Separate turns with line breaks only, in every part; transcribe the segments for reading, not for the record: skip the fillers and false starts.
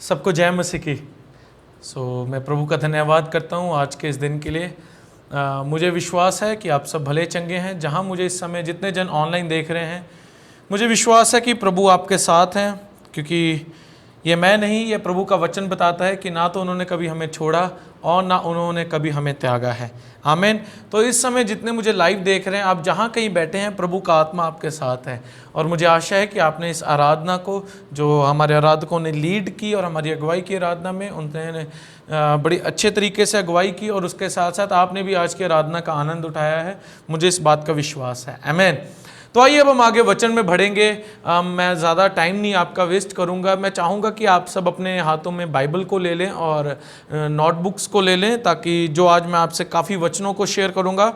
सबको जय मसीह की। मैं प्रभु का धन्यवाद करता हूँ आज के इस दिन के लिए। मुझे विश्वास है कि आप सब भले चंगे हैं। जहाँ मुझे इस समय जितने जन ऑनलाइन देख रहे हैं, मुझे विश्वास है कि प्रभु आपके साथ हैं, क्योंकि ये मैं नहीं, ये प्रभु का वचन बताता है कि ना तो उन्होंने कभी हमें छोड़ा और ना उन्होंने कभी हमें त्यागा है। आमीन। तो इस समय जितने मुझे लाइव देख रहे हैं, आप जहाँ कहीं बैठे हैं, प्रभु का आत्मा आपके साथ है। और मुझे आशा है कि आपने इस आराधना को, जो हमारे आराधकों ने लीड की और हमारी अगुवाई की आराधना में, उन्होंने बड़ी अच्छे तरीके से अगुवाई की और उसके साथ साथ आपने भी आज की आराधना का आनंद उठाया है। मुझे इस बात का विश्वास है। आमीन। तो आइए अब हम आगे वचन में बढ़ेंगे। मैं ज़्यादा टाइम नहीं आपका वेस्ट करूंगा। मैं चाहूँगा कि आप सब अपने हाथों में बाइबल को ले लें और नोटबुक्स को ले लें, ताकि जो आज मैं आपसे काफ़ी वचनों को शेयर करूंगा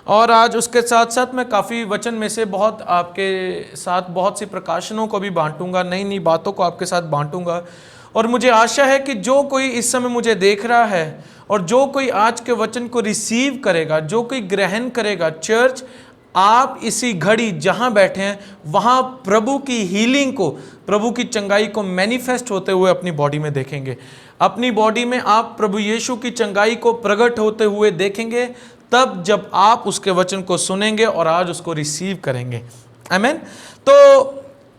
और आज उसके साथ साथ मैं काफ़ी वचन में से बहुत आपके साथ बहुत सी प्रकाशनों को भी बांटूंगा, नई नई बातों को आपके साथ बांटूंगा। और मुझे आशा है कि जो कोई इस समय मुझे देख रहा है और जो कोई आज के वचन को रिसीव करेगा, जो कोई ग्रहण करेगा, चर्च आप इसी घड़ी जहां बैठे हैं वहां प्रभु की हीलिंग को, प्रभु की चंगाई को मैनिफेस्ट होते हुए अपनी बॉडी में देखेंगे। अपनी बॉडी में आप प्रभु यीशु की चंगाई को प्रकट होते हुए देखेंगे, तब जब आप उसके वचन को सुनेंगे और आज उसको रिसीव करेंगे। आमीन। तो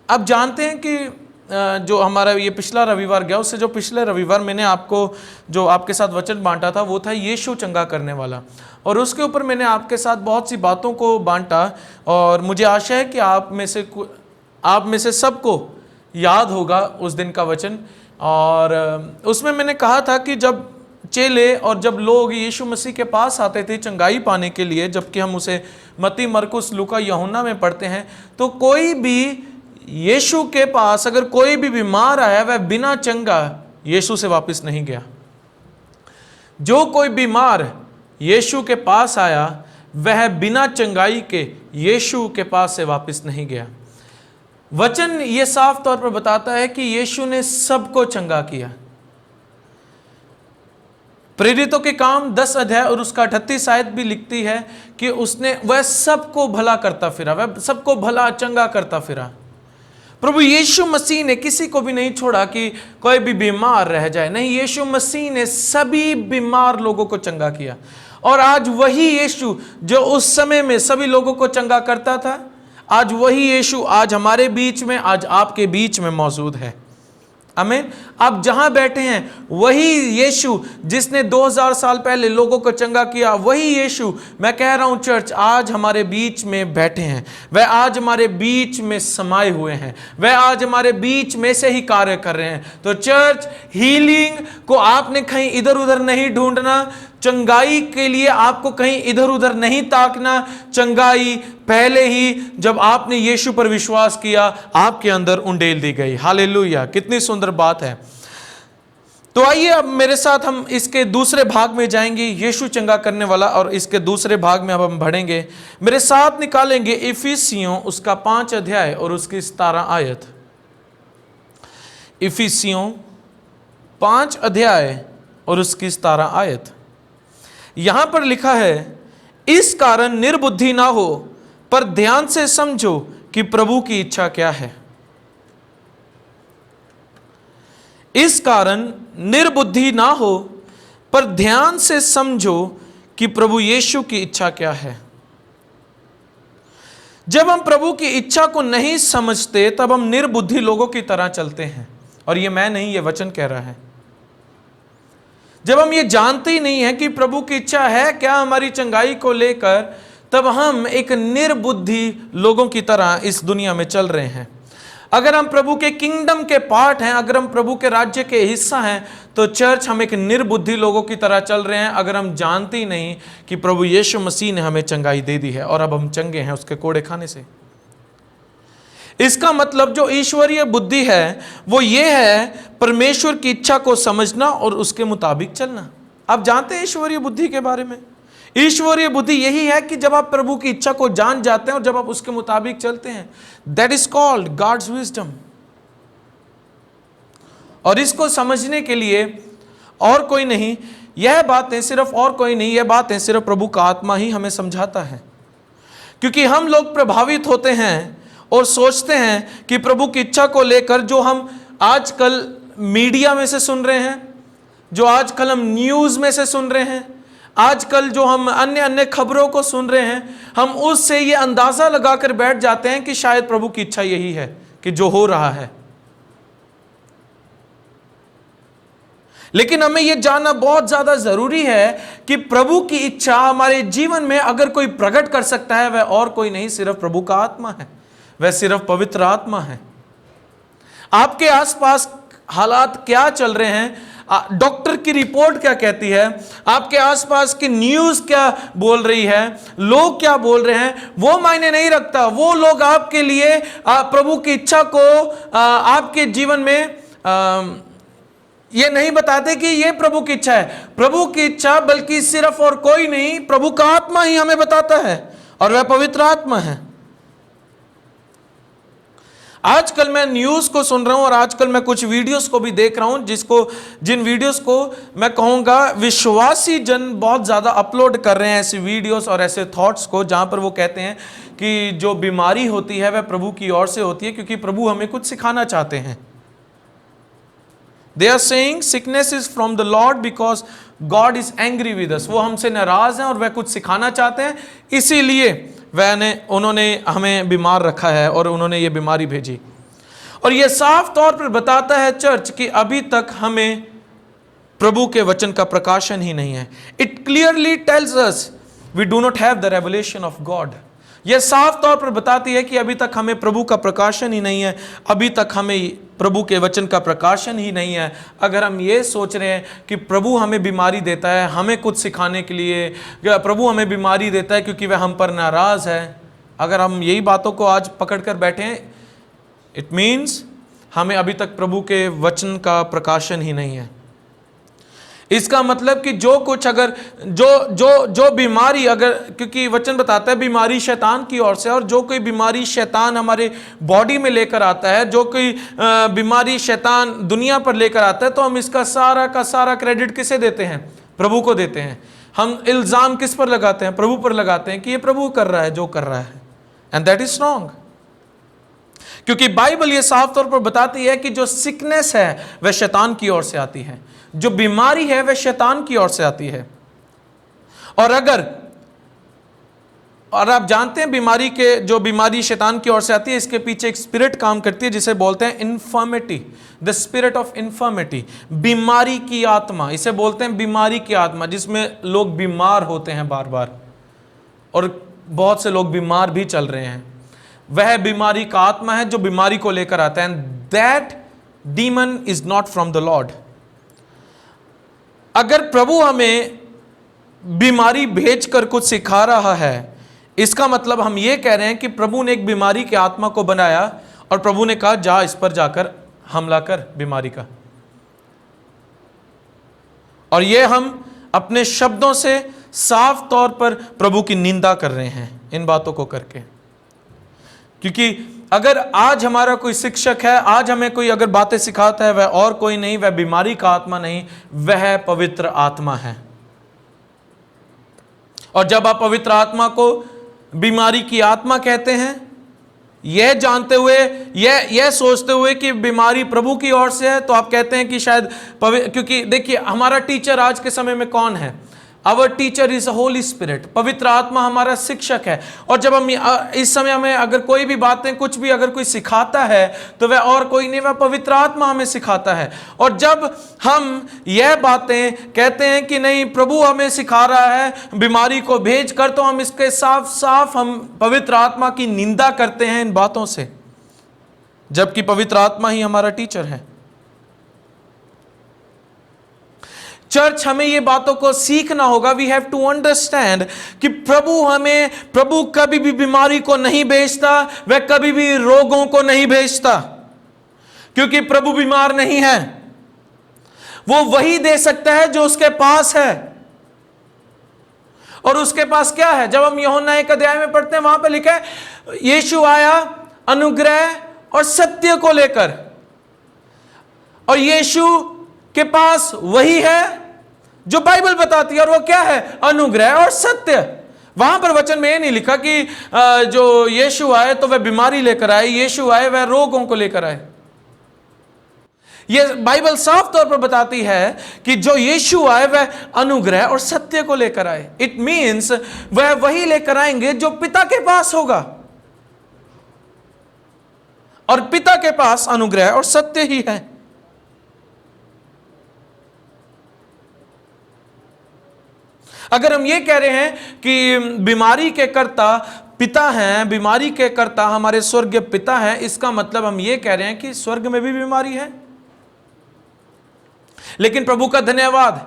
अब जानते हैं कि जो हमारा ये पिछला रविवार गया, उससे जो पिछले रविवार मैंने आपको जो आपके साथ वचन बांटा था वो था यीशु चंगा करने वाला, और उसके ऊपर मैंने आपके साथ बहुत सी बातों को बांटा। और मुझे आशा है कि आप में से सबको याद होगा उस दिन का वचन। और उसमें मैंने कहा था कि जब चेले और जब लोग यीशु मसीह के पास आते थे चंगाई पाने के लिए, जबकि हम उसे मत्ती, मरकुस, लूका, यूहन्ना में पढ़ते हैं, तो कोई भी यीशु के पास अगर कोई भी बीमार आया, वह बिना चंगा यीशु से वापस नहीं गया। जो कोई बीमार यीशु के पास आया, वह बिना चंगाई के यीशु के पास से वापस नहीं गया। वचन यह साफ तौर पर बताता है कि यीशु ने सबको चंगा किया। प्रेरितों के काम 10 अध्याय और उसका 38 आयत भी लिखती है कि वह सबको भला करता फिरा, वह सबको भला चंगा करता फिरा। प्रभु यीशु मसीह ने किसी को भी नहीं छोड़ा कि कोई भी बीमार रह जाए। नहीं, यीशु मसीह ने सभी बीमार लोगों को चंगा किया। और आज वही यीशु जो उस समय में सभी लोगों को चंगा करता था, आज वही यीशु आज हमारे बीच में, आज आपके बीच में मौजूद है। आमीन। आप जहां बैठे हैं वही यीशु जिसने 2000 साल पहले लोगों को चंगा किया, वही यीशु, मैं कह रहा हूं चर्च, आज हमारे बीच में बैठे हैं। वह आज हमारे बीच में समाये हुए हैं, वह आज हमारे बीच में से ही कार्य कर रहे हैं। तो चर्च, हीलिंग को आपने कहीं इधर उधर नहीं ढूंढना, चंगाई के लिए आपको कहीं इधर उधर नहीं ताकना। चंगाई पहले ही जब आपने यीशु पर विश्वास किया, आपके अंदर उंडेल दी गई। हालेलुया, कितनी सुंदर बात है। तो आइए अब मेरे साथ हम इसके दूसरे भाग में जाएंगे, यीशु चंगा करने वाला, और इसके दूसरे भाग में अब हम बढ़ेंगे। मेरे साथ निकालेंगे इफिसियों उसका 5 अध्याय और उसकी 17 आयत। इफिसियों 5 अध्याय और उसकी 17 आयत। यहां पर लिखा है, इस कारण निर्बुद्धि ना हो, पर ध्यान से समझो कि प्रभु की इच्छा क्या है। इस कारण निर्बुद्धि ना हो, पर ध्यान से समझो कि प्रभु यीशु की इच्छा क्या है। जब हम प्रभु की इच्छा को नहीं समझते, तब हम निर्बुद्धि लोगों की तरह चलते हैं। और ये मैं नहीं, ये वचन कह रहा है। जब हम ये जानते ही नहीं है कि प्रभु की इच्छा है क्या हमारी चंगाई को लेकर, तब हम एक निर्बुद्धि लोगों की तरह इस दुनिया में चल रहे हैं। अगर हम प्रभु के किंगडम के पार्ट हैं, अगर हम प्रभु के राज्य के हिस्सा हैं, तो चर्च हम एक निर्बुद्धि लोगों की तरह चल रहे हैं, अगर हम जानते ही नहीं कि प्रभु यीशु मसीह ने हमें चंगाई दे दी है और अब हम चंगे हैं उसके कोड़े खाने से। इसका मतलब जो ईश्वरीय बुद्धि है वो ये है, परमेश्वर की इच्छा को समझना और उसके मुताबिक चलना। आप जानते हैं ईश्वरीय बुद्धि के बारे में? ईश्वरीय बुद्धि यही है कि जब आप प्रभु की इच्छा को जान जाते हैं और जब आप उसके मुताबिक चलते हैं, that is called God's wisdom. और इसको समझने के लिए और कोई नहीं, यह बातें सिर्फ और कोई नहीं, यह बातें सिर्फ प्रभु का आत्मा ही हमें समझाता है। क्योंकि हम लोग प्रभावित होते हैं और सोचते हैं कि प्रभु की इच्छा को लेकर जो हम आजकल मीडिया में से सुन रहे हैं, जो आजकल हम न्यूज़ में से सुन रहे हैं, आजकल जो हम अन्य अन्य खबरों को सुन रहे हैं, हम उससे ये अंदाज़ा लगाकर बैठ जाते हैं कि शायद प्रभु की इच्छा यही है कि जो हो रहा है। लेकिन हमें यह जानना बहुत ज्यादा जरूरी है कि प्रभु की इच्छा हमारे जीवन में अगर कोई प्रकट कर सकता है, वह और कोई नहीं, सिर्फ प्रभु का आत्मा है, वह सिर्फ पवित्र आत्मा है। आपके आसपास हालात क्या चल रहे हैं, डॉक्टर की रिपोर्ट क्या कहती है, आपके आसपास की न्यूज़ क्या बोल रही है, लोग क्या बोल रहे हैं, वो मायने नहीं रखता। वो लोग आपके लिए प्रभु की इच्छा को आपके जीवन में ये नहीं बताते कि ये प्रभु की इच्छा है। प्रभु की इच्छा बल्कि सिर्फ और कोई नहीं, प्रभु का आत्मा ही हमें बताता है, और वह पवित्र आत्मा है। आजकल मैं न्यूज़ को सुन रहा हूं और आजकल मैं कुछ वीडियोस को भी देख रहा हूं, जिन वीडियोस को मैं कहूंगा विश्वासी जन बहुत ज़्यादा अपलोड कर रहे हैं, ऐसी वीडियोस और ऐसे थॉट्स को, जहां पर वो कहते हैं कि जो बीमारी होती है वह प्रभु की ओर से होती है, क्योंकि प्रभु हमें कुछ सिखाना चाहते हैं। They are saying sickness is from the Lord because God is angry with us. वो हमसे नाराज हैं और वह कुछ सिखाना चाहते हैं, इसीलिए उन्होंने हमें बीमार रखा है और उन्होंने ये बीमारी भेजी। और ये साफ तौर पर बताता है चर्च कि अभी तक हमें प्रभु के वचन का प्रकाशन ही नहीं है। It clearly tells us we do not have the revelation of God. यह साफ तौर पर बताती है कि अभी तक हमें प्रभु का प्रकाशन ही नहीं है, अभी तक हमें प्रभु के वचन का प्रकाशन ही नहीं है। अगर हम ये सोच रहे हैं कि प्रभु हमें बीमारी देता है हमें कुछ सिखाने के लिए, प्रभु हमें बीमारी देता है क्योंकि वह हम पर नाराज़ है, अगर हम यही बातों को आज पकड़ कर बैठे हैं, इट मीन्स हमें अभी तक प्रभु के वचन का प्रकाशन ही नहीं है। इसका मतलब कि जो कुछ अगर जो बीमारी, अगर, क्योंकि वचन बताता है बीमारी शैतान की ओर से, और जो कोई बीमारी शैतान हमारे बॉडी में लेकर आता है, जो कोई बीमारी शैतान दुनिया पर लेकर आता है, तो हम इसका सारा का सारा क्रेडिट किसे देते हैं? प्रभु को देते हैं। हम इल्ज़ाम किस पर लगाते हैं? प्रभु पर लगाते हैं कि ये प्रभु कर रहा है जो कर रहा है, एंड दैट इज रॉन्ग। क्योंकि बाइबल ये साफ तौर पर बताती है कि जो सिकनेस है वह शैतान की ओर से आती है, जो बीमारी है वह शैतान की ओर से आती है। और आप जानते हैं जो बीमारी शैतान की ओर से आती है, इसके पीछे एक स्पिरिट काम करती है जिसे बोलते हैं infirmity, the spirit of infirmity, बीमारी की आत्मा। इसे बोलते हैं बीमारी की आत्मा, जिसमें लोग बीमार होते हैं बार बार, और बहुत से लोग बीमार भी चल रहे हैं। वह बीमारी का आत्मा है जो बीमारी को लेकर आता है, and that demon is not from the Lord. अगर प्रभु हमें बीमारी भेजकर कुछ सिखा रहा है, इसका मतलब हम ये कह रहे हैं कि प्रभु ने एक बीमारी के आत्मा को बनाया और प्रभु ने कहा जा इस पर जाकर हमला कर बीमारी का। और ये हम अपने शब्दों से साफ तौर पर प्रभु की निंदा कर रहे हैं इन बातों को करके। क्योंकि अगर आज हमारा कोई शिक्षक है, आज हमें कोई अगर बातें सिखाता है, वह और कोई नहीं, वह बीमारी का आत्मा नहीं, वह पवित्र आत्मा है। और जब आप पवित्र आत्मा को बीमारी की आत्मा कहते हैं, यह जानते हुए, यह सोचते हुए कि बीमारी प्रभु की ओर से है, तो आप कहते हैं कि शायद क्योंकि देखिए हमारा टीचर आज के समय में कौन है? Our teacher is a Holy Spirit. पवित्र आत्मा हमारा शिक्षक है। और जब हम इस समय हमें अगर कोई भी बातें, कुछ भी अगर कोई सिखाता है, तो वह और कोई नहीं, वह पवित्र आत्मा हमें सिखाता है। और जब हम यह बातें कहते हैं कि नहीं प्रभु हमें सिखा रहा है बीमारी को भेज कर, तो हम इसके साफ साफ हम पवित्र आत्मा की निंदा करते हैं इन बातों से, जबकि पवित्र आत्मा ही हमारा टीचर है। चर्च, हमें ये बातों को सीखना होगा। वी हैव टू अंडरस्टैंड कि प्रभु कभी भी बीमारी को नहीं भेजता, वह कभी भी रोगों को नहीं भेजता, क्योंकि प्रभु बीमार नहीं है। वो वही दे सकता है जो उसके पास है। और उसके पास क्या है? जब हम यूहन्ना 1 अध्याय में पढ़ते हैं, वहां पर लिखा है यीशु आया अनुग्रह और सत्य को लेकर। और यीशु के पास वही है जो बाइबल बताती है, और वो क्या है? अनुग्रह और सत्य। वहां पर वचन में ये नहीं लिखा कि जो यीशु आए तो वह बीमारी लेकर आए, यीशु आए वह रोगों को लेकर आए। ये बाइबल साफ तौर पर बताती है कि जो यीशु आए वह अनुग्रह और सत्य को लेकर आए। इट मीन्स वह वही लेकर आएंगे जो पिता के पास होगा, और पिता के पास अनुग्रह और सत्य ही है। अगर हम ये कह रहे हैं कि बीमारी के कर्ता पिता हैं, बीमारी के कर्ता हमारे स्वर्गीय पिता हैं, इसका मतलब हम ये कह रहे हैं कि स्वर्ग में भी बीमारी है। लेकिन प्रभु का धन्यवाद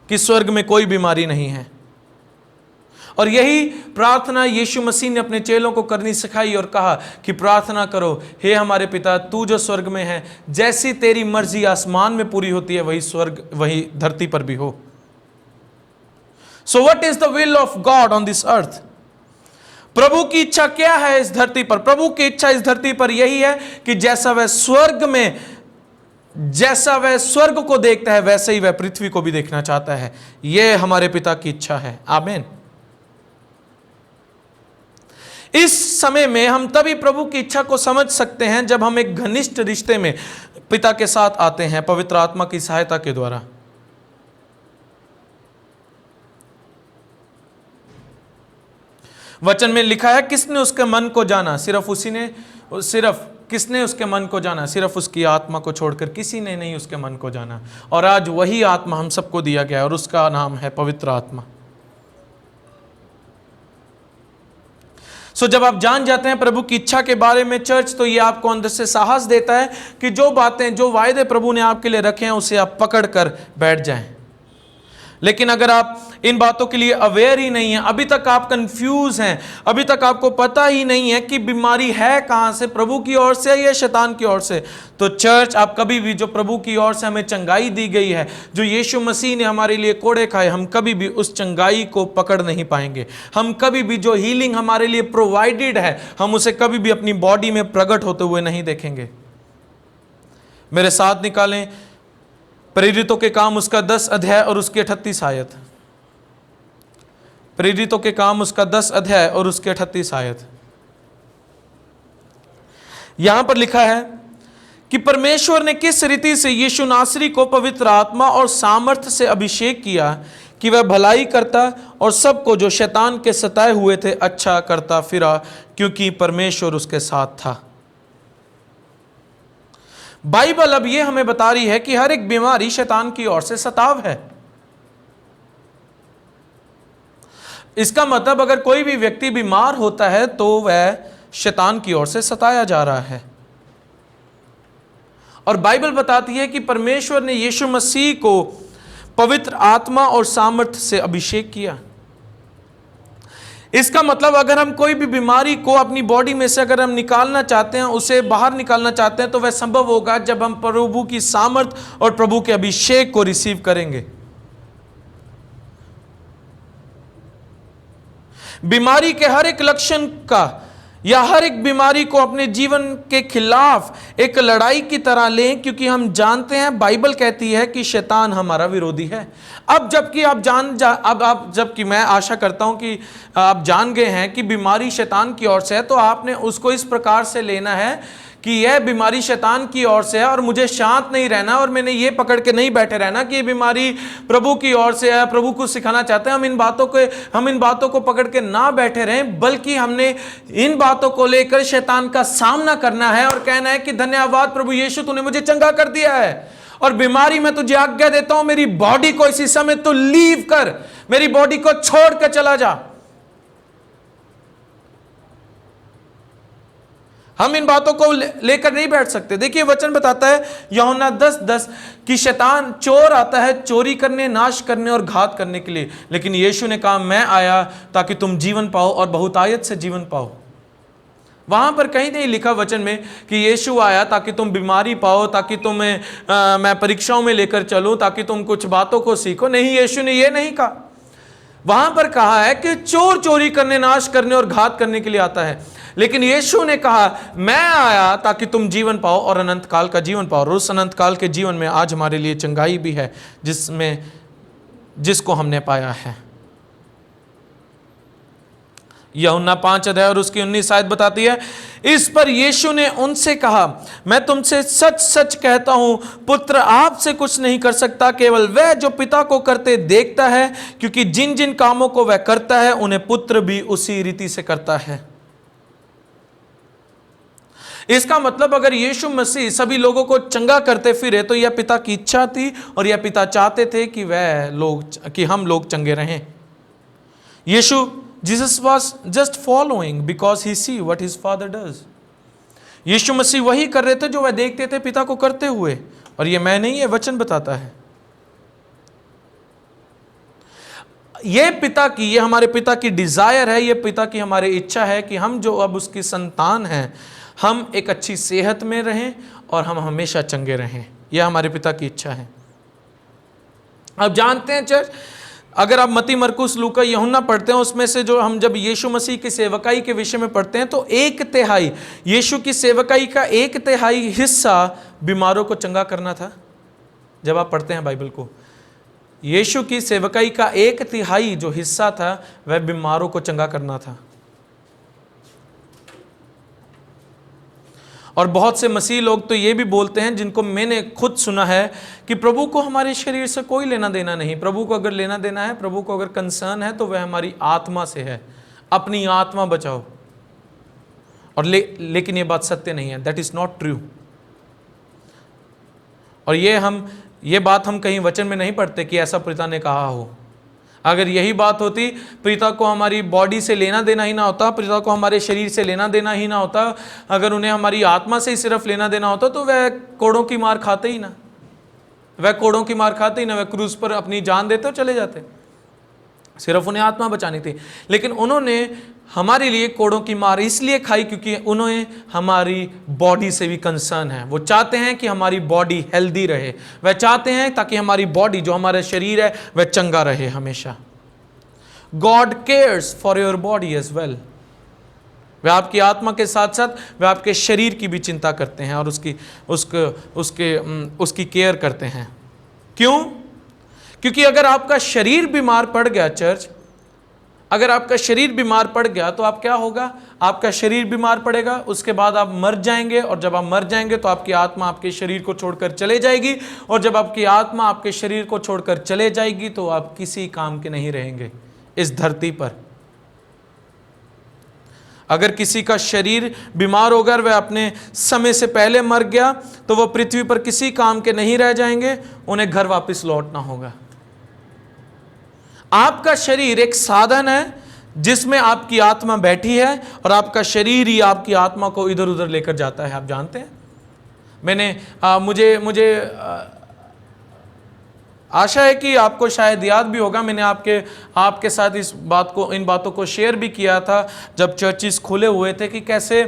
कि स्वर्ग में कोई बीमारी नहीं है। और यही प्रार्थना यीशु मसीह ने अपने चेलों को करनी सिखाई और कहा कि प्रार्थना करो, हे हमारे पिता तू जो स्वर्ग में है, जैसी तेरी मर्जी आसमान में पूरी होती है वही धरती पर भी हो। So what is the will of God on this earth? प्रभु की इच्छा क्या है इस धरती पर? प्रभु की इच्छा इस धरती पर यही है कि जैसा वह स्वर्ग को देखता है वैसे ही वह पृथ्वी को भी देखना चाहता है। यह हमारे पिता की इच्छा है। आमीन। इस समय में हम तभी प्रभु की इच्छा को समझ सकते हैं जब हम एक घनिष्ठ रिश्ते में पिता के साथ आते हैं पवित्र आत्मा की सहायता के द्वारा। वचन में लिखा है, किसने उसके मन को जाना? किसने उसके मन को जाना? सिर्फ उसकी आत्मा को छोड़कर किसी ने नहीं उसके मन को जाना। और आज वही आत्मा हम सबको दिया गया है और उसका नाम है पवित्र आत्मा। जब आप जान जाते हैं प्रभु की इच्छा के बारे में चर्च, तो ये आपको अंदर से साहस देता है कि जो बातें, जो वायदे प्रभु ने आपके लिए रखे हैं उसे आप पकड़ कर बैठ जाएं। लेकिन अगर आप इन बातों के लिए अवेयर ही नहीं है, अभी तक आप कंफ्यूज हैं, अभी तक आपको पता ही नहीं है कि बीमारी है कहां से, प्रभु की ओर से या शैतान की ओर से, तो चर्च आप कभी भी, जो प्रभु की ओर से हमें चंगाई दी गई है, जो यीशु मसीह ने हमारे लिए कोड़े खाए, हम कभी भी उस चंगाई को पकड़ नहीं पाएंगे। हम कभी भी जो हीलिंग हमारे लिए प्रोवाइडेड है, हम उसे कभी भी अपनी बॉडी में प्रकट होते हुए नहीं देखेंगे। मेरे साथ निकालें प्रेरितों के काम उसका 10 अध्याय और उसकी 38 आयत। प्रेरितों के काम उसका 10 अध्याय और उसके 38 आयत। यहां पर लिखा है कि परमेश्वर ने किस रीति से यीशु नासरी को पवित्र आत्मा और सामर्थ्य से अभिषेक किया कि वह भलाई करता और सबको जो शैतान के सताए हुए थे अच्छा करता फिरा, क्योंकि परमेश्वर उसके साथ था। बाइबल अब यह हमें बता रही है कि हर एक बीमारी शैतान की ओर से सताव है। इसका मतलब अगर कोई भी व्यक्ति बीमार होता है तो वह शैतान की ओर से सताया जा रहा है। और बाइबल बताती है कि परमेश्वर ने यीशु मसीह को पवित्र आत्मा और सामर्थ्य से अभिषेक किया। इसका मतलब अगर हम कोई भी बीमारी को अपनी बॉडी में से अगर हम निकालना चाहते हैं, उसे बाहर निकालना चाहते हैं, तो वह संभव होगा जब हम प्रभु की सामर्थ और प्रभु के अभिषेक को रिसीव करेंगे। बीमारी के हर एक लक्षण का या हर एक बीमारी को अपने जीवन के खिलाफ एक लड़ाई की तरह लें, क्योंकि हम जानते हैं, बाइबल कहती है कि शैतान हमारा विरोधी है। अब जबकि मैं आशा करता हूं कि आप जान गए हैं कि बीमारी शैतान की ओर से है, तो आपने उसको इस प्रकार से लेना है कि यह बीमारी शैतान की ओर से है और मुझे शांत नहीं रहना और मैंने ये पकड़ के नहीं बैठे रहना कि ये बीमारी प्रभु की ओर से है, प्रभु को सिखाना चाहते हैं। हम इन बातों को पकड़ के ना बैठे रहें, बल्कि हमने इन बातों को लेकर शैतान का सामना करना है और कहना है कि धन्यवाद प्रभु यीशु, तूने मुझे चंगा कर दिया है और बीमारी मैं तुझे आज्ञा देता हूं, मेरी बॉडी को इसी समय तू लीव कर, मेरी बॉडी को छोड़ कर चला जा। हम इन बातों को लेकर नहीं बैठ सकते। देखिए वचन बताता है यूहन्ना 10:10 कि शैतान चोर आता है चोरी करने, नाश करने और घात करने के लिए, लेकिन यीशु ने कहा मैं आया ताकि तुम जीवन पाओ और बहुतायत से जीवन पाओ। वहां पर कहीं नहीं लिखा वचन में कि यीशु आया ताकि तुम बीमारी पाओ, ताकि तुम्हें मैं परीक्षाओं में लेकर चलूं, ताकि तुम कुछ बातों को सीखो। नहीं, यीशु ने यह नहीं कहा। वहां पर कहा है कि चोर चोरी करने, नाश करने और घात करने के लिए आता है, लेकिन यीशु ने कहा मैं आया ताकि तुम जीवन पाओ और अनंत काल का जीवन पाओ। और उस अनंत काल के जीवन में आज हमारे लिए चंगाई भी है जिसको हमने पाया है। यूहन्ना 5 अध्याय और उसकी 19 आयत बताती है, इस पर यीशु ने उनसे कहा, मैं तुमसे सच सच कहता हूं, पुत्र आपसे कुछ नहीं कर सकता, केवल वह जो पिता को करते देखता है, क्योंकि जिन जिन कामों को वह करता है उन्हें पुत्र भी उसी रीति से करता है। इसका मतलब अगर यीशु मसीह सभी लोगों को चंगा करते फिरे तो यह पिता की इच्छा थी और यह पिता चाहते थे कि हम लोग चंगे रहें। Yeshu Jesus was just following because he see what his father does. Yeshu Masih वही कर रहे थे जो वह देखते थे पिता को करते हुए, और यह मैं नहीं, यह वचन बताता है। यह हमारे पिता की डिजायर है, यह पिता की हमारी इच्छा है कि हम जो अब उसकी संतान हैं, हम एक अच्छी सेहत में रहें और हम हमेशा चंगे रहें। यह हमारे पिता की इच्छा है। अब जानते हैं चर्च, अगर आप मत्ती, मरकुस, लूका, यूहन्ना पढ़ते हैं, उसमें से जो हम जब यीशु मसीह की सेवकाई के विषय में पढ़ते हैं तो 1/3 यीशु की सेवकाई का 1/3 हिस्सा बीमारों को चंगा करना था। जब आप पढ़ते हैं बाइबल को, यीशु की सेवकाई का 1/3 जो हिस्सा था वह बीमारों को चंगा करना था। और बहुत से मसीह लोग तो ये भी बोलते हैं, जिनको मैंने खुद सुना है, कि प्रभु को हमारे शरीर से कोई लेना देना नहीं। प्रभु को अगर लेना देना है, प्रभु को अगर कंसर्न है, तो वह हमारी आत्मा से है। अपनी आत्मा बचाओ। और लेकिन ये बात सत्य नहीं है। That is not true. और ये बात हम कहीं वचन में नहीं पढ़ते कि ऐसा पिता ने कहा हो। अगर यही बात होती, पिता को हमारी बॉडी से लेना देना ही ना होता, पिता को हमारे शरीर से लेना देना ही ना होता, अगर उन्हें हमारी आत्मा से ही सिर्फ लेना देना होता, तो वह कोड़ों की मार खाते ही ना। वह कोड़ों की मार खाते ही ना, वह क्रूस पर अपनी जान देते और चले जाते। सिर्फ उन्हें आत्मा बचानी थी। लेकिन उन्होंने हमारे लिए कोड़ों की मार इसलिए खाई क्योंकि उन्हें हमारी बॉडी से भी कंसर्न है। वो चाहते हैं कि हमारी बॉडी हेल्दी रहे। वह चाहते हैं ताकि हमारी बॉडी, जो हमारा शरीर है, वह चंगा रहे हमेशा। God cares for your body as well. वह आपकी आत्मा के साथ साथ वह आपके शरीर की भी चिंता करते हैं और उसकी केयर करते हैं। क्यों? क्योंकि अगर आपका शरीर बीमार पड़ गया चर्च, अगर आपका शरीर बीमार पड़ गया तो आप क्या होगा? आपका शरीर बीमार पड़ेगा, उसके बाद आप मर जाएंगे, और जब आप मर जाएंगे तो आपकी आत्मा आपके शरीर को छोड़कर चले जाएगी, और जब आपकी आत्मा आपके शरीर को छोड़कर चले जाएगी तो आप किसी काम के नहीं रहेंगे इस धरती पर। अगर किसी का शरीर बीमार होकर वह अपने समय से पहले मर गया तो वह पृथ्वी पर किसी काम के नहीं रह जाएंगे, उन्हें घर वापस लौटना होगा। आपका शरीर एक साधन है जिसमें आपकी आत्मा बैठी है, और आपका शरीर ही आपकी आत्मा को इधर उधर लेकर जाता है। आप जानते हैं, मुझे आशा है कि आपको शायद याद भी होगा, मैंने आपके साथ इन बातों को शेयर भी किया था जब चर्चेस खुले हुए थे, कि कैसे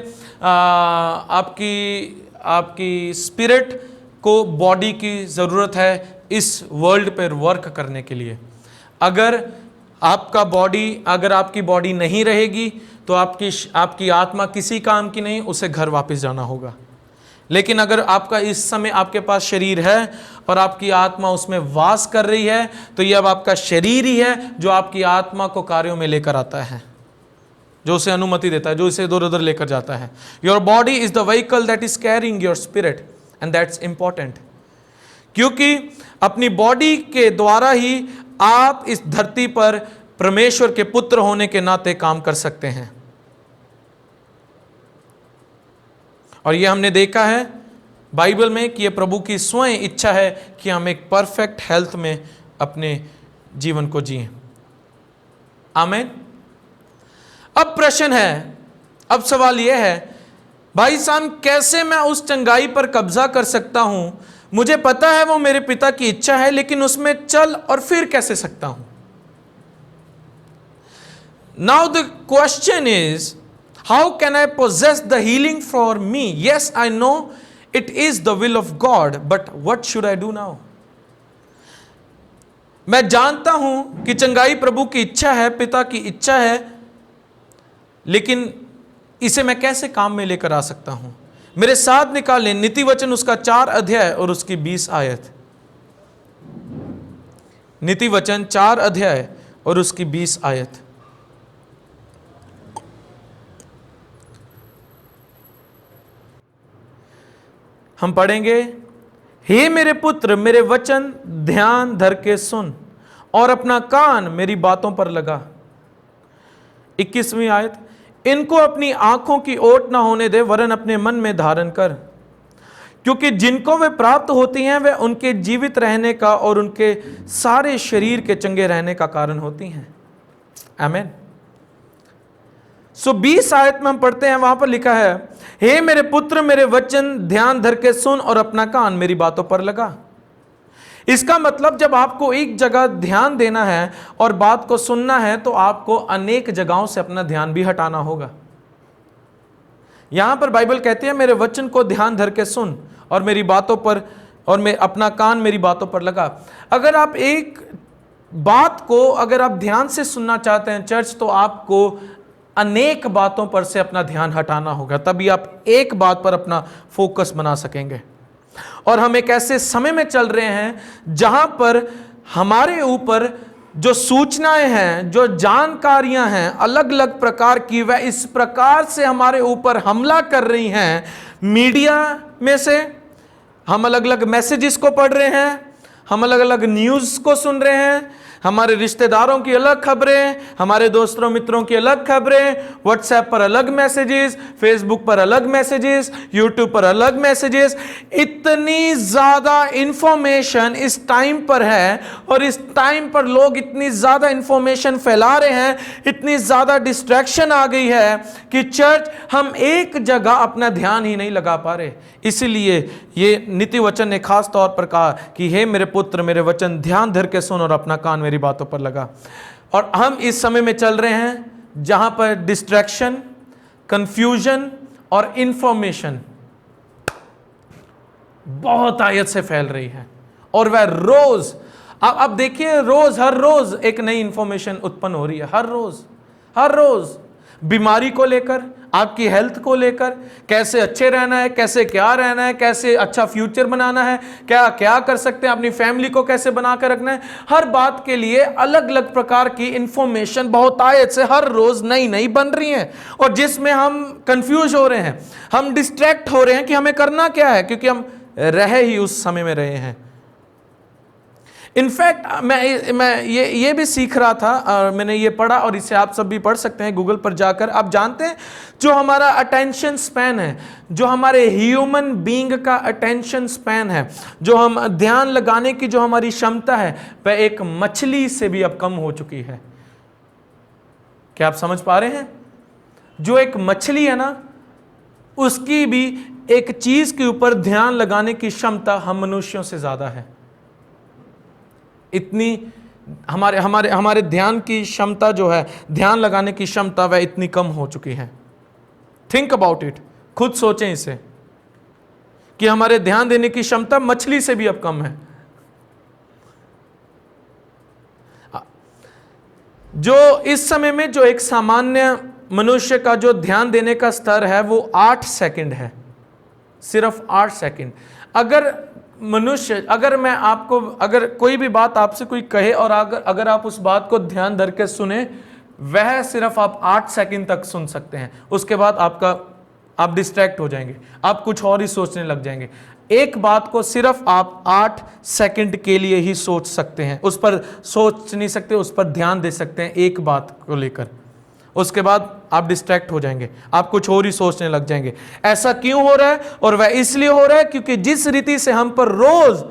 आपकी स्पिरिट को बॉडी की ज़रूरत है इस वर्ल्ड पर वर्क करने के लिए। अगर आपकी बॉडी नहीं रहेगी तो आपकी आत्मा किसी काम की नहीं, उसे घर वापस जाना होगा। लेकिन अगर आपका इस समय आपके पास शरीर है और आपकी आत्मा उसमें वास कर रही है, तो यह अब आपका शरीर ही है जो आपकी आत्मा को कार्यों में लेकर आता है, जो उसे अनुमति देता है, जो इसे इधर उधर लेकर जाता है। Your body is the vehicle that is carrying your spirit, and that's important. क्योंकि अपनी बॉडी के द्वारा ही आप इस धरती पर परमेश्वर के पुत्र होने के नाते काम कर सकते हैं। और यह हमने देखा है बाइबल में कि यह प्रभु की स्वयं इच्छा है कि हम एक परफेक्ट हेल्थ में अपने जीवन को जिएं। आमीन। अब प्रश्न है, अब सवाल यह है, भाई साहब कैसे मैं उस चंगाई पर कब्जा कर सकता हूं? मुझे पता है वो मेरे पिता की इच्छा है, लेकिन उसमें चल और फिर कैसे सकता हूं? Now the question is, how can I poses the healing for me? Yes, I know it is the will of God, but what should I do now? मैं जानता हूं कि चंगाई प्रभु की इच्छा है, पिता की इच्छा है, लेकिन इसे मैं कैसे काम में लेकर आ सकता हूं? मेरे साथ निकालें नीति वचन उसका 4 अध्याय और उसकी 20 आयत। नीति वचन 4 अध्याय और उसकी 20 आयत। हम पढ़ेंगे, हे मेरे पुत्र मेरे वचन ध्यान धर के सुन और अपना कान मेरी बातों पर लगा। 21वीं आयत, इनको अपनी आंखों की ओट ना होने दे, वरन अपने मन में धारण कर, क्योंकि जिनको वे प्राप्त होती हैं वे उनके जीवित रहने का और उनके सारे शरीर के चंगे रहने का कारण होती हैं। आमीन। 20 आयत में हम पढ़ते हैं, वहां पर लिखा है, हे मेरे पुत्र मेरे वचन ध्यान धर के सुन और अपना कान मेरी बातों पर लगा। इसका मतलब जब आपको एक जगह ध्यान देना है और बात को सुनना है तो आपको अनेक जगहों से अपना ध्यान भी हटाना होगा। यहां पर बाइबल कहती है, मेरे वचन को ध्यान धर के सुन और मेरी बातों पर, और मैं अपना कान मेरी बातों पर लगा। अगर आप एक बात को अगर आप ध्यान से सुनना चाहते हैं चर्च, तो आपको अनेक बातों पर से अपना ध्यान हटाना होगा, तभी आप एक बात पर अपना फोकस बना सकेंगे। और हम एक ऐसे समय में चल रहे हैं जहां पर हमारे ऊपर जो सूचनाएं हैं, जो जानकारियां हैं अलग अलग प्रकार की, वह इस प्रकार से हमारे ऊपर हमला कर रही हैं। मीडिया में से हम अलग अलग मैसेजेस को पढ़ रहे हैं, हम अलग अलग न्यूज़ को सुन रहे हैं, हमारे रिश्तेदारों की अलग खबरें, हमारे दोस्तों मित्रों की अलग खबरें, व्हाट्सएप पर अलग मैसेजेस, फेसबुक पर अलग मैसेजेस, यूट्यूब पर अलग मैसेजेस। इतनी ज़्यादा इंफॉर्मेशन इस टाइम पर है और इस टाइम पर लोग इतनी ज़्यादा इंफॉर्मेशन फैला रहे हैं, इतनी ज़्यादा डिस्ट्रैक्शन आ गई है कि चर्च हम एक जगह अपना ध्यान ही नहीं लगा पा रहे। इसीलिए ये नीति वचन ने खास तौर पर कहा कि हे मेरे पुत्र मेरे वचन ध्यान धर के सुन और अपना कान मेरी बातों पर लगा। और हम इस समय में चल रहे हैं जहां पर डिस्ट्रैक्शन, कंफ्यूजन और इंफॉर्मेशन बहुत आयत से फैल रही है। और वह रोज अब देखिए, हर रोज एक नई इंफॉर्मेशन उत्पन्न हो रही है। हर रोज बीमारी को लेकर, आपकी हेल्थ को लेकर, कैसे अच्छे रहना है, कैसे क्या रहना है, कैसे अच्छा फ्यूचर बनाना है, क्या क्या कर सकते हैं, अपनी फैमिली को कैसे बनाकर रखना है, हर बात के लिए अलग अलग प्रकार की इंफॉर्मेशन बहुत आयत से हर रोज नई नई बन रही है। और जिसमें हम कंफ्यूज हो रहे हैं, हम डिस्ट्रैक्ट हो रहे हैं कि हमें करना क्या है, क्योंकि हम रह ही उस समय में रहे हैं। इनफैक्ट मैं ये भी सीख रहा था, और मैंने ये पढ़ा और इसे आप सब भी पढ़ सकते हैं गूगल पर जाकर। आप जानते हैं जो हमारा अटेंशन स्पैन है, जो हमारे ह्यूमन बीइंग का अटेंशन स्पैन है, जो हम ध्यान लगाने की जो हमारी क्षमता है, वह एक मछली से भी अब कम हो चुकी है। क्या आप समझ पा रहे हैं? जो एक मछली है ना, उसकी भी एक चीज के ऊपर ध्यान लगाने की क्षमता हम मनुष्यों से ज्यादा है। इतनी हमारे ध्यान की क्षमता जो है, ध्यान लगाने की क्षमता, वह इतनी कम हो चुकी है। थिंक अबाउट इट, खुद सोचें इसे कि हमारे ध्यान देने की क्षमता मछली से भी अब कम है। जो इस समय में जो एक सामान्य मनुष्य का जो ध्यान देने का स्तर है वो 8 सेकंड है, सिर्फ 8 सेकंड। अगर कोई भी बात आपसे कोई कहे और अगर आप उस बात को ध्यान धर के सुने, वह सिर्फ आप 8 सेकंड तक सुन सकते हैं। उसके बाद आप डिस्ट्रैक्ट हो जाएंगे, आप कुछ और ही सोचने लग जाएंगे। एक बात को सिर्फ आप 8 सेकंड के लिए ही सोच सकते हैं, उस पर सोच नहीं सकते, उस पर ध्यान दे सकते हैं एक बात को लेकर। उसके बाद आप डिस्ट्रैक्ट हो जाएंगे, आप कुछ और ही सोचने लग जाएंगे। ऐसा क्यों हो रहा है? और वह इसलिए हो रहा है क्योंकि जिस रीति से हम पर रोज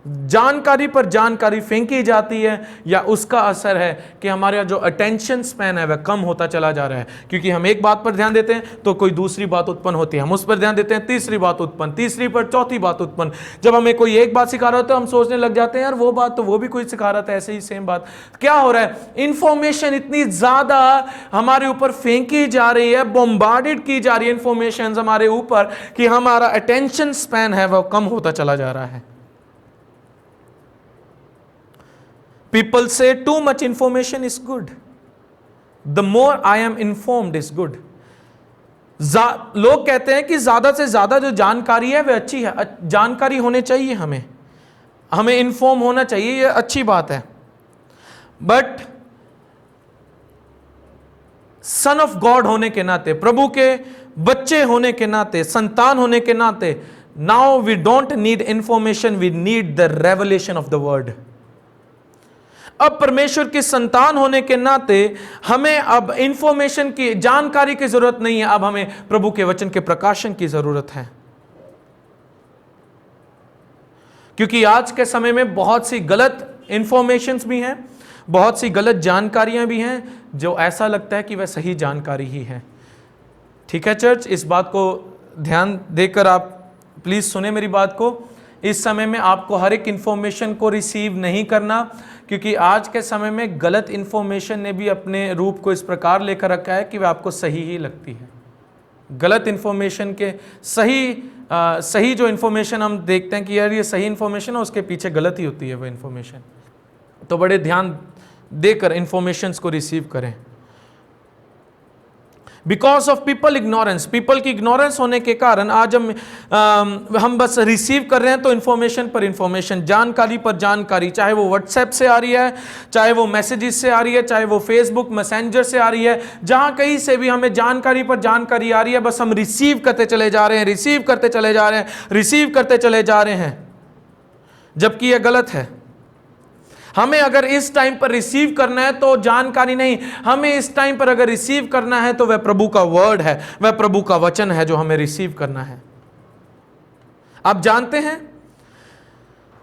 जानकारी पर जानकारी फेंकी जाती है, या उसका असर है कि हमारा जो अटेंशन स्पैन है वह कम होता चला जा रहा है। क्योंकि हम एक बात पर ध्यान देते हैं तो कोई दूसरी बात उत्पन्न होती है, हम उस पर ध्यान देते हैं, तीसरी बात उत्पन्न, तीसरी पर चौथी बात उत्पन्न। जब हमें कोई एक बात सिखा रहा होता है हम सोचने लग जाते हैं यार वो बात तो वो भी कोई सिखा रहा था, ऐसे ही सेम बात। क्या हो रहा है? इंफॉर्मेशन इतनी ज्यादा हमारे ऊपर फेंकी जा रही है, बॉम्बार्डेड की जा रही है इंफॉर्मेशन हमारे ऊपर, कि हमारा अटेंशन स्पैन है वह कम होता चला जा रहा है। People say too much information is good. The more I am informed is good. लोग कहते हैं कि ज्यादा से ज्यादा जो जानकारी है वह अच्छी है। जानकारी होने चाहिए, हमें इन्फॉर्म होना चाहिए, यह अच्छी बात है। बट सन ऑफ गॉड होने के नाते, प्रभु के बच्चे होने के नाते, संतान होने के नाते, now we don't need information, we need the revelation of the word. अब परमेश्वर की संतान होने के नाते हमें अब इंफॉर्मेशन की, जानकारी की जरूरत नहीं है, अब हमें प्रभु के वचन के प्रकाशन की जरूरत है। क्योंकि आज के समय में बहुत सी गलत इंफॉर्मेशंस भी हैं, बहुत सी गलत जानकारियां भी हैं जो ऐसा लगता है कि वह सही जानकारी ही है। ठीक है चर्च, इस बात को ध्यान देकर आप प्लीज सुने मेरी बात को। इस समय में आपको हर एक इंफॉर्मेशन को रिसीव नहीं करना, क्योंकि आज के समय में गलत इंफॉर्मेशन ने भी अपने रूप को इस प्रकार लेकर रखा है कि वह आपको सही ही लगती है। गलत इंफॉर्मेशन के सही जो इंफॉर्मेशन हम देखते हैं कि यार ये सही इंफॉर्मेशन है, उसके पीछे गलत ही होती है वो इंफॉर्मेशन। तो बड़े ध्यान देकर इंफॉर्मेशंस को रिसीव करें। Because of people ignorance, people की इग्नोरेंस होने के कारण आज हम बस रिसीव कर रहे हैं तो इंफॉर्मेशन पर इंफॉर्मेशन, जानकारी पर जानकारी, चाहे वो व्हाट्सएप से आ रही है, चाहे वो मैसेजेस से आ रही है, चाहे वो फेसबुक मैसेंजर से आ रही है, जहां कहीं से भी हमें जानकारी पर जानकारी आ रही है, बस हम रिसीव करते चले जा रहे हैं, रिसीव करते चले जा रहे हैं, रिसीव करते चले जा रहे हैं, जबकि यह गलत है। हमें अगर इस टाइम पर रिसीव करना है तो जानकारी नहीं, हमें इस टाइम पर अगर रिसीव करना है तो वह प्रभु का वर्ड है, वह प्रभु का वचन है जो हमें रिसीव करना है। आप जानते हैं,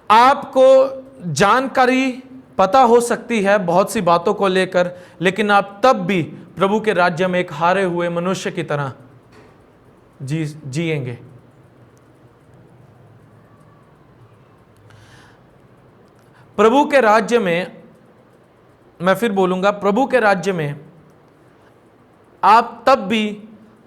आपको जानकारी पता हो सकती है बहुत सी बातों को लेकर, लेकिन आप तब भी प्रभु के राज्य में एक हारे हुए मनुष्य की तरह जिएंगे। प्रभु के राज्य में, मैं फिर बोलूंगा, प्रभु के राज्य में आप तब भी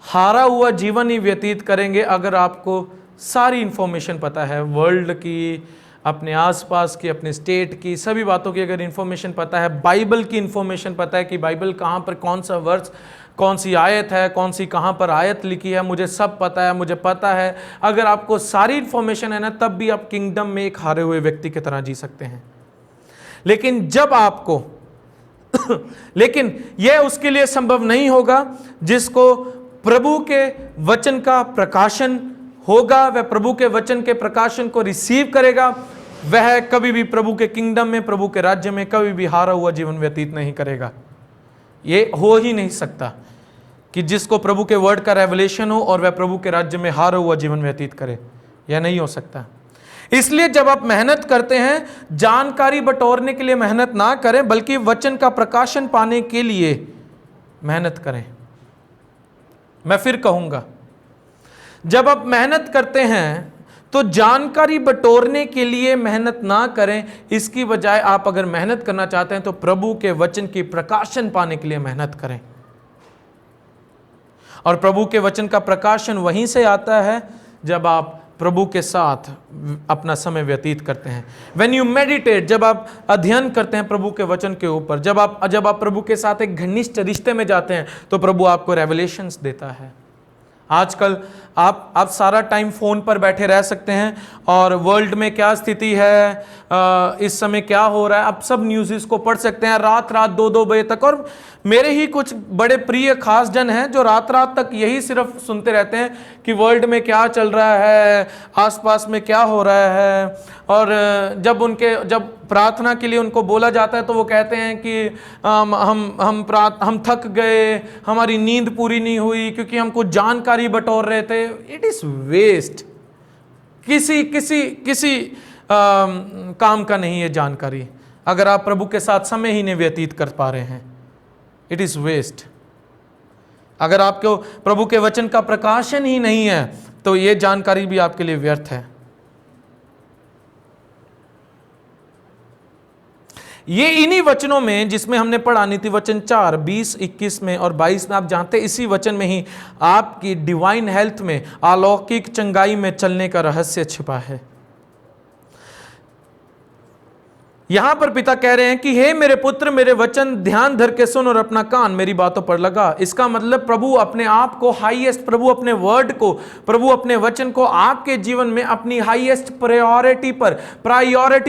हारा हुआ जीवन ही व्यतीत करेंगे अगर आपको सारी इंफॉर्मेशन पता है, वर्ल्ड की, अपने आसपास की, अपने स्टेट की, सभी बातों की अगर इंफॉर्मेशन पता है, बाइबल की इंफॉर्मेशन पता है कि बाइबल कहाँ पर कौन सा वर्स, कौन सी आयत है, कौन सी कहाँ पर आयत लिखी है, मुझे सब पता है, मुझे पता है। अगर आपको सारी इंफॉर्मेशन है ना, तब भी आप किंगडम में एक हारे हुए व्यक्ति की तरह जी सकते हैं। लेकिन जब आपको लेकिन यह उसके लिए संभव नहीं होगा जिसको प्रभु के वचन का प्रकाशन होगा, वह प्रभु के वचन के प्रकाशन को रिसीव करेगा, वह कभी भी प्रभु के किंगडम में, प्रभु के राज्य में कभी भी हारा हुआ जीवन व्यतीत नहीं करेगा। यह हो ही नहीं सकता कि जिसको प्रभु के वर्ड का रेवलेशन हो और वह प्रभु के राज्य में हारा हुआ जीवन व्यतीत करे, यह नहीं हो सकता। इसलिए जब आप मेहनत करते हैं, जानकारी बटोरने के लिए मेहनत ना करें, बल्कि वचन का प्रकाशन पाने के लिए मेहनत करें। मैं फिर कहूंगा, जब आप मेहनत करते हैं तो जानकारी बटोरने के लिए मेहनत ना करें, इसकी बजाय आप अगर मेहनत करना चाहते हैं तो प्रभु के वचन की प्रकाशन पाने के लिए मेहनत करें। और प्रभु के वचन का प्रकाशन वहीं से आता है जब आप प्रभु के साथ अपना समय व्यतीत करते हैं। When you meditate, जब आप अध्ययन करते हैं प्रभु के वचन के ऊपर, जब आप प्रभु के साथ एक घनिष्ठ रिश्ते में जाते हैं, तो प्रभु आपको रेवलेशंस देता है। आजकल आप सारा टाइम फोन पर बैठे रह सकते हैं और वर्ल्ड में क्या स्थिति है, इस समय क्या हो रहा है, आप सब न्यूज़ को पढ़ सकते हैं रात 2-2 बजे तक। और मेरे ही कुछ बड़े प्रिय खास जन हैं जो रात तक यही सिर्फ सुनते रहते हैं कि वर्ल्ड में क्या चल रहा है, आसपास में क्या हो रहा है। और जब प्रार्थना के लिए उनको बोला जाता है तो वो कहते हैं कि हम थक गए, हमारी नींद पूरी नहीं हुई क्योंकि हम कुछ जानकारी बटोर रहे थे। इट इज वेस्ट, किसी काम का नहीं है जानकारी, अगर आप प्रभु के साथ समय ही नहीं व्यतीत कर पा रहे हैं। It is waste. अगर आपको प्रभु के वचन का प्रकाशन ही नहीं है तो यह जानकारी भी आपके लिए व्यर्थ है। ये इन्हीं वचनों में, जिसमें हमने पढ़ा नीति वचन 4, 20, 21 में और 22 में, आप जानते हैं इसी वचन में ही आपकी डिवाइन हेल्थ में, अलौकिक चंगाई में चलने का रहस्य छिपा है। यहां पर पिता कह रहे हैं कि हे मेरे पुत्र, मेरे वचन ध्यान धर के सुन और अपना कान मेरी बातों पर लगा। इसका मतलब प्रभु अपने आप को हाईएस्ट, प्रभु अपने वर्ड को, प्रभु अपने वचन को आपके जीवन में अपनी हाईएस्ट प्रायोरिटी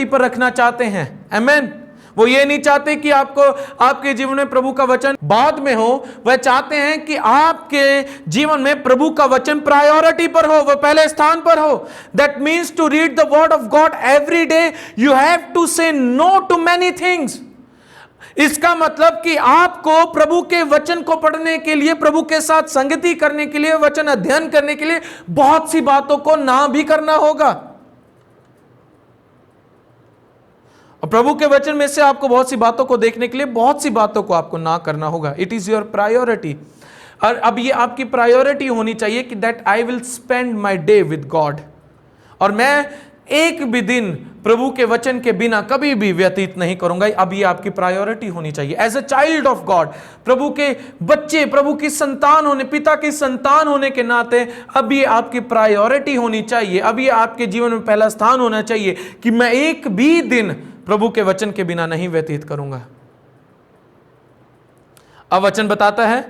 पर रखना चाहते हैं। आमेन। वो ये नहीं चाहते कि आपको आपके जीवन में प्रभु का वचन बाद में हो, वह चाहते हैं कि आपके जीवन में प्रभु का वचन प्रायोरिटी पर हो, वह पहले स्थान पर हो। That means to read the word of God every day you have to say no to many things. इसका मतलब कि आपको प्रभु के वचन को पढ़ने के लिए, प्रभु के साथ संगति करने के लिए, वचन अध्ययन करने के लिए बहुत सी बातों को ना भी करना होगा। और प्रभु के वचन में से आपको बहुत सी बातों को देखने के लिए बहुत सी बातों को आपको ना करना होगा। It is your priority. और अब ये आपकी प्रायोरिटी होनी चाहिए कि that I will spend my day with God, और मैं एक भी दिन प्रभु के वचन के बिना कभी भी व्यतीत नहीं करूंगा। अब ये आपकी प्रायोरिटी होनी चाहिए as a child of God. प्रभु के बच्चे, प्रभु की संतान होने, पिता की संतान होने के नाते अब ये आपकी प्रायोरिटी होनी चाहिए। अब ये आपके जीवन में पहला स्थान होना चाहिए कि मैं एक भी दिन प्रभु के वचन के बिना नहीं व्यतीत करूंगा। अब वचन बताता है,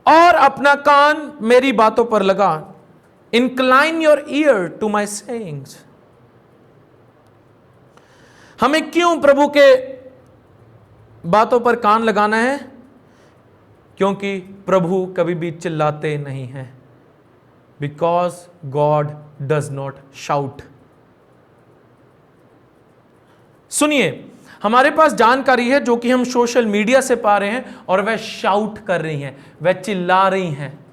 और अपना कान मेरी बातों पर लगा, incline your ear to my sayings। हमें क्यों प्रभु के बातों पर कान लगाना है? क्योंकि प्रभु कभी भी चिल्लाते नहीं हैं। Because God does not shout। सुनिए, हमारे पास जानकारी है जो कि हम सोशल मीडिया से पा रहे हैं, और वह शाउट कर रही हैं, वह चिल्ला रही हैं।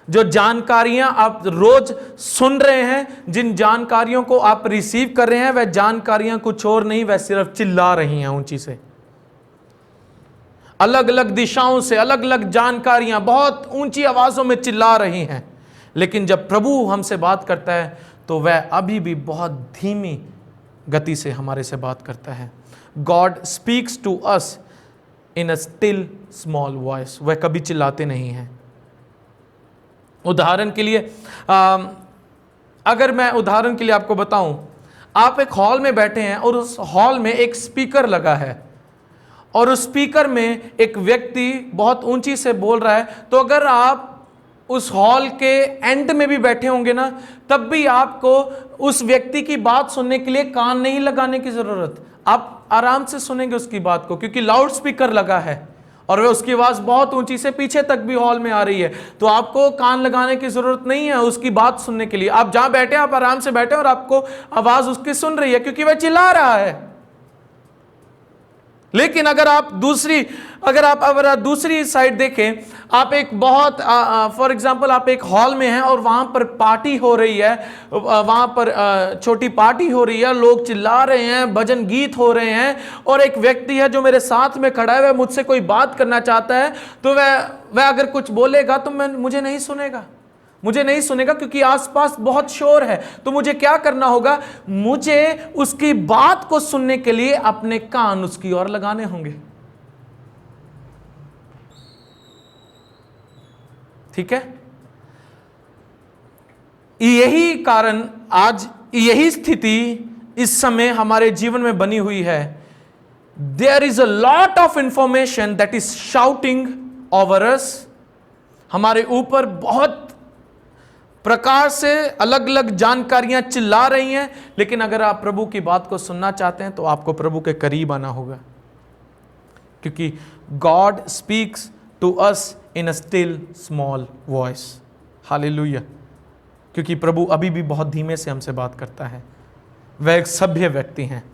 जो जानकारियां आप रोज सुन रहे हैं, जिन जानकारियों को आप रिसीव कर रहे हैं, वह जानकारियां कुछ और नहीं, वह सिर्फ चिल्ला रही हैं ऊंची से। अलग अलग दिशाओं से अलग अलग जानकारियां बहुत ऊंची आवाजों में चिल्ला रही हैं। लेकिन जब प्रभु हमसे बात करता है तो वह अभी भी बहुत धीमी गति से हमारे से बात करता है। God speaks to us in a still small voice. वह कभी चिल्लाते नहीं हैं। उदाहरण के लिए अगर मैं उदाहरण के लिए आपको बताऊं, आप एक हॉल में बैठे हैं और उस हॉल में एक स्पीकर लगा है, और उस स्पीकर में एक व्यक्ति बहुत ऊंची से बोल रहा है, तो अगर आप उस हॉल के एंड में भी बैठे होंगे ना, तब भी आपको उस व्यक्ति की बात सुनने के लिए कान नहीं लगाने की जरूरत। आप आराम से सुनेंगे उसकी बात को, क्योंकि लाउड स्पीकर लगा है और वह उसकी आवाज बहुत ऊंची से पीछे तक भी हॉल में आ रही है। तो आपको कान लगाने की जरूरत नहीं है उसकी बात सुनने के लिए। आप जहां बैठे आप आराम से बैठे और आपको आवाज उसकी सुन रही है, क्योंकि वह चिल्ला रहा है। लेकिन अगर आप दूसरी साइड देखें, आप एक बहुत फॉर एग्जांपल आप एक हॉल में हैं और वहां पर पार्टी हो रही है, वहां पर छोटी पार्टी हो रही है, लोग चिल्ला रहे हैं, भजन गीत हो रहे हैं, और एक व्यक्ति है जो मेरे साथ में खड़ा है, वह मुझसे कोई बात करना चाहता है, तो वह अगर कुछ बोलेगा तो मुझे नहीं सुनेगा, क्योंकि आसपास बहुत शोर है। तो मुझे क्या करना होगा? मुझे उसकी बात को सुनने के लिए अपने कान उसकी ओर लगाने होंगे। ठीक है? यही कारण, आज यही स्थिति इस समय हमारे जीवन में बनी हुई है। There is a lot of information that is shouting over us. हमारे ऊपर बहुत प्रकार से अलग अलग जानकारियां चिल्ला रही हैं, लेकिन अगर आप प्रभु की बात को सुनना चाहते हैं तो आपको प्रभु के करीब आना होगा, क्योंकि God speaks to us in a still small voice. Hallelujah. क्योंकि प्रभु अभी भी बहुत धीमे से हमसे बात करता है। वह एक सभ्य व्यक्ति हैं।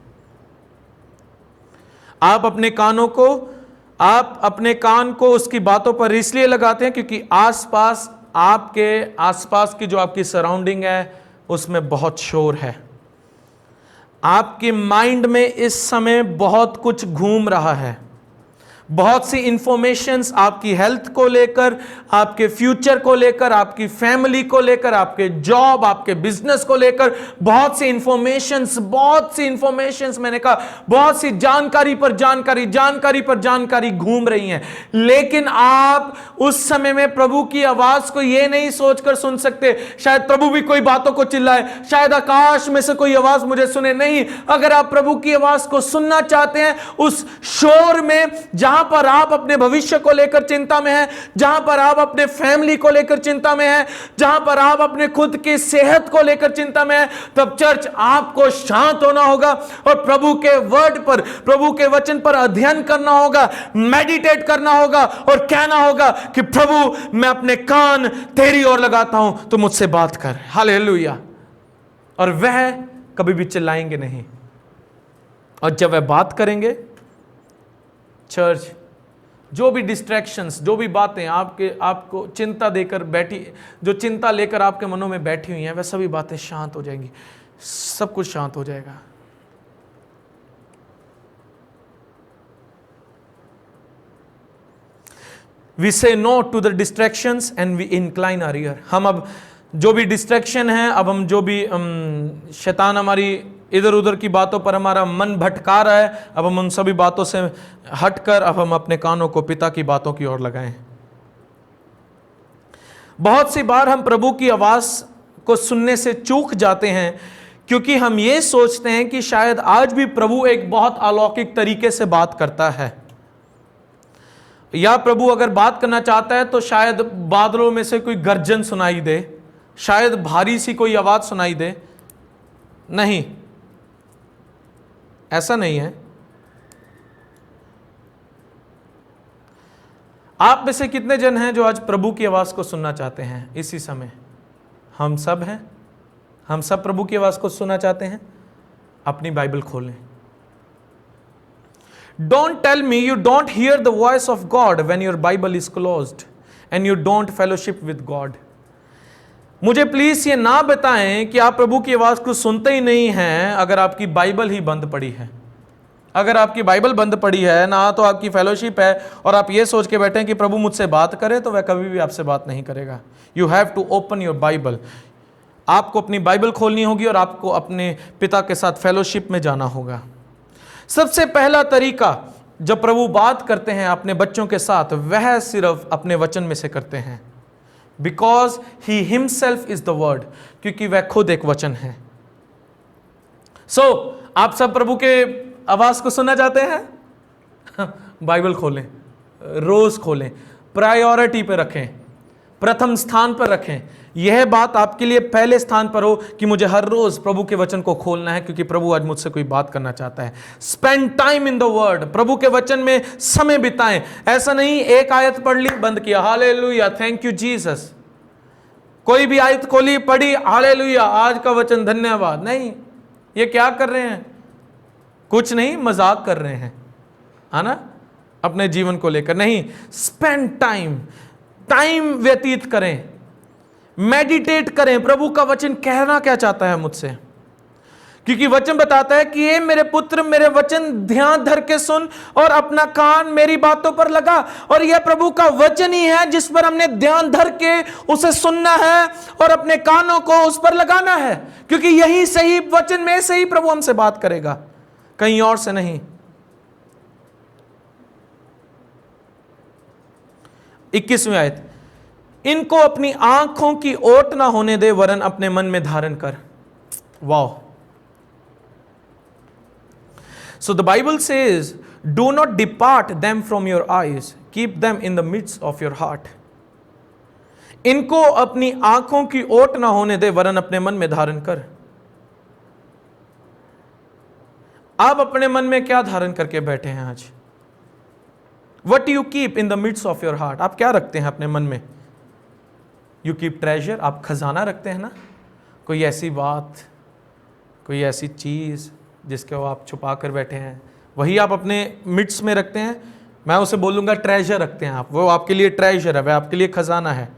आप अपने कान को उसकी बातों पर इसलिए लगाते हैं क्योंकि आपके आसपास की जो आपकी सराउंडिंग है उसमें बहुत शोर है। आपके माइंड में इस समय बहुत कुछ घूम रहा है, बहुत सी इंफॉर्मेशंस आपकी हेल्थ को लेकर, आपके फ्यूचर को लेकर, आपकी फैमिली को लेकर, आपके जॉब, आपके बिजनेस को लेकर बहुत सी इंफॉर्मेशंस, मैंने कहा बहुत सी जानकारी पर जानकारी घूम रही हैं। लेकिन आप उस समय में प्रभु की आवाज को यह नहीं सोचकर सुन सकते शायद प्रभु भी कोई बातों को चिल्लाए, शायद आकाश में से कोई आवाज मुझे सुने। नहीं, अगर आप प्रभु की आवाज को सुनना चाहते हैं उस शोर में जहां जहां पर आप अपने भविष्य को लेकर चिंता में हैं, जहां पर आप अपने फैमिली को लेकर चिंता में हैं, जहां पर आप अपने खुद की सेहत को लेकर चिंता में हैं, तब चर्च आपको शांत होना होगा और प्रभु के वर्ड पर, प्रभु के वचन पर अध्ययन करना होगा, मेडिटेट करना होगा और कहना होगा कि प्रभु मैं अपने कान तेरी ओर लगाता हूं, तो मुझसे बात कर। हालेलुया। और वह कभी भी चिल्लाएंगे नहीं। और जब वह बात करेंगे, चर्च, जो भी डिस्ट्रैक्शंस, जो भी बातें आपको चिंता देकर बैठी, जो चिंता लेकर आपके मनों में बैठी हुई हैं, वह सभी बातें शांत हो जाएंगी, सब कुछ शांत हो जाएगा। We say no to the distractions and we incline our ear. हम अब जो भी डिस्ट्रैक्शन है, अब हम जो भी शैतान हमारी इधर उधर की बातों पर हमारा मन भटका रहा है, अब हम उन सभी बातों से हटकर अब हम अपने कानों को पिता की बातों की ओर लगाएं। बहुत सी बार हम प्रभु की आवाज को सुनने से चूक जाते हैं क्योंकि हम ये सोचते हैं कि शायद आज भी प्रभु एक बहुत अलौकिक तरीके से बात करता है, या प्रभु अगर बात करना चाहता है तो शायद बादलों में से कोई गर्जन सुनाई दे, शायद भारी सी कोई आवाज सुनाई दे। नहीं, ऐसा नहीं है। आप में से कितने जन हैं जो आज प्रभु की आवाज को सुनना चाहते हैं इसी समय? हम सब हैं, हम सब प्रभु की आवाज को सुनना चाहते हैं। अपनी बाइबल खोलें। Don't tell me you don't hear the voice of God when your Bible is closed and you don't fellowship with God. मुझे प्लीज ये ना बताएं कि आप प्रभु की आवाज को सुनते ही नहीं हैं अगर आपकी बाइबल ही बंद पड़ी है। अगर आपकी बाइबल बंद पड़ी है ना, तो आपकी फेलोशिप है और आप ये सोच के बैठे हैं कि प्रभु मुझसे बात करे, तो वह कभी भी आपसे बात नहीं करेगा। You have to open your Bible. आपको अपनी बाइबल खोलनी होगी और आपको अपने पिता के साथ फेलोशिप में जाना होगा। सबसे पहला तरीका जब प्रभु बात करते हैं अपने बच्चों के साथ, वह सिर्फ अपने वचन में से करते हैं। Because he himself is the word, क्योंकि वह खुद एक वचन है। आप सब प्रभु के आवाज को सुनना चाहते हैं? बाइबल खोलें, रोज खोलें, प्रायोरिटी पे रखें, प्रथम स्थान पर रखें। यह बात आपके लिए पहले स्थान पर हो कि मुझे हर रोज प्रभु के वचन को खोलना है, क्योंकि प्रभु आज मुझसे कोई बात करना चाहता है। Spend time in the word, प्रभु के वचन में समय बिताएं। ऐसा नहीं एक आयत पढ़ ली, बंद किया, हालेलुया थैंक यू जीसस। कोई भी आयत खोली, पढ़ी, हालेलुया आज का वचन धन्यवाद। नहीं, ये क्या कर रहे हैं? कुछ नहीं, मजाक कर रहे हैं, है ना, अपने जीवन को लेकर। नहीं, स्पेंड टाइम व्यतीत करें, मेडिटेट करें, प्रभु का वचन कहना क्या चाहता है मुझसे। क्योंकि वचन बताता है कि ये मेरे पुत्र मेरे वचन ध्यान धर के सुन और अपना कान मेरी बातों पर लगा। और यह प्रभु का वचन ही है जिस पर हमने ध्यान धर के उसे सुनना है और अपने कानों को उस पर लगाना है, क्योंकि यही सही वचन में से ही प्रभु हमसे बात करेगा, कहीं और से नहीं। 21वीं आयत, इनको अपनी आंखों की ओट ना होने दे, वरन अपने मन में धारण कर। वाह। So the Bible says, do not depart them from your eyes, keep them in the midst of your heart. इनको अपनी आंखों की ओट ना होने दे, वरन अपने मन में धारण कर। आप अपने मन में क्या धारण करके बैठे हैं आज? What do you keep in the midst of your heart? आप क्या रखते हैं अपने मन में? You keep treasure, आप खजाना रखते हैं ना, कोई ऐसी बात, कोई ऐसी चीज जिसको आप छुपा कर बैठे हैं, वही आप अपने मिड्स में रखते हैं। मैं उसे बोलूंगा ट्रेजर रखते हैं आप, वो आपके लिए ट्रेजर है, वह आपके लिए खजाना है।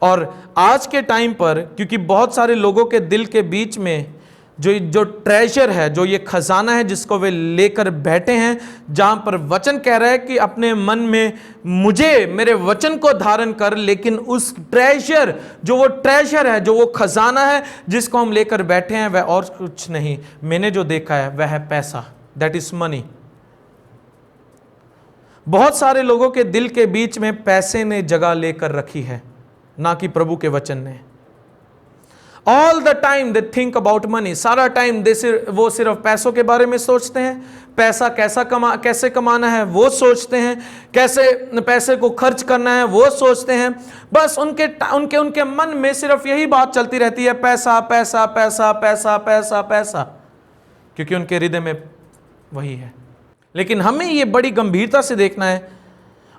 और आज के टाइम पर, क्योंकि बहुत सारे लोगों के दिल के बीच में जो ट्रेजर है, जो ये खजाना है जिसको वे लेकर बैठे हैं, जहां पर वचन कह रहा है कि अपने मन में मुझे मेरे वचन को धारण कर, लेकिन उस ट्रेजर, जो वो ट्रेजर है, जो वो खजाना है जिसको हम लेकर बैठे हैं, वह और कुछ नहीं, मैंने जो देखा है वह है पैसा, दैट इज मनी। बहुत सारे लोगों के दिल के बीच में पैसे ने जगह लेकर रखी है, ना कि प्रभु के वचन ने। All the time they think about money, सारा टाइम वो सिर्फ पैसों के बारे में सोचते हैं, पैसा कैसे कमाना है वो सोचते हैं, कैसे पैसे को खर्च करना है वो सोचते हैं। बस उनके मन में सिर्फ यही बात चलती रहती है, पैसा पैसा पैसा पैसा पैसा पैसा, क्योंकि उनके हृदय में वही है। लेकिन हमें ये बड़ी गंभीरता से देखना है,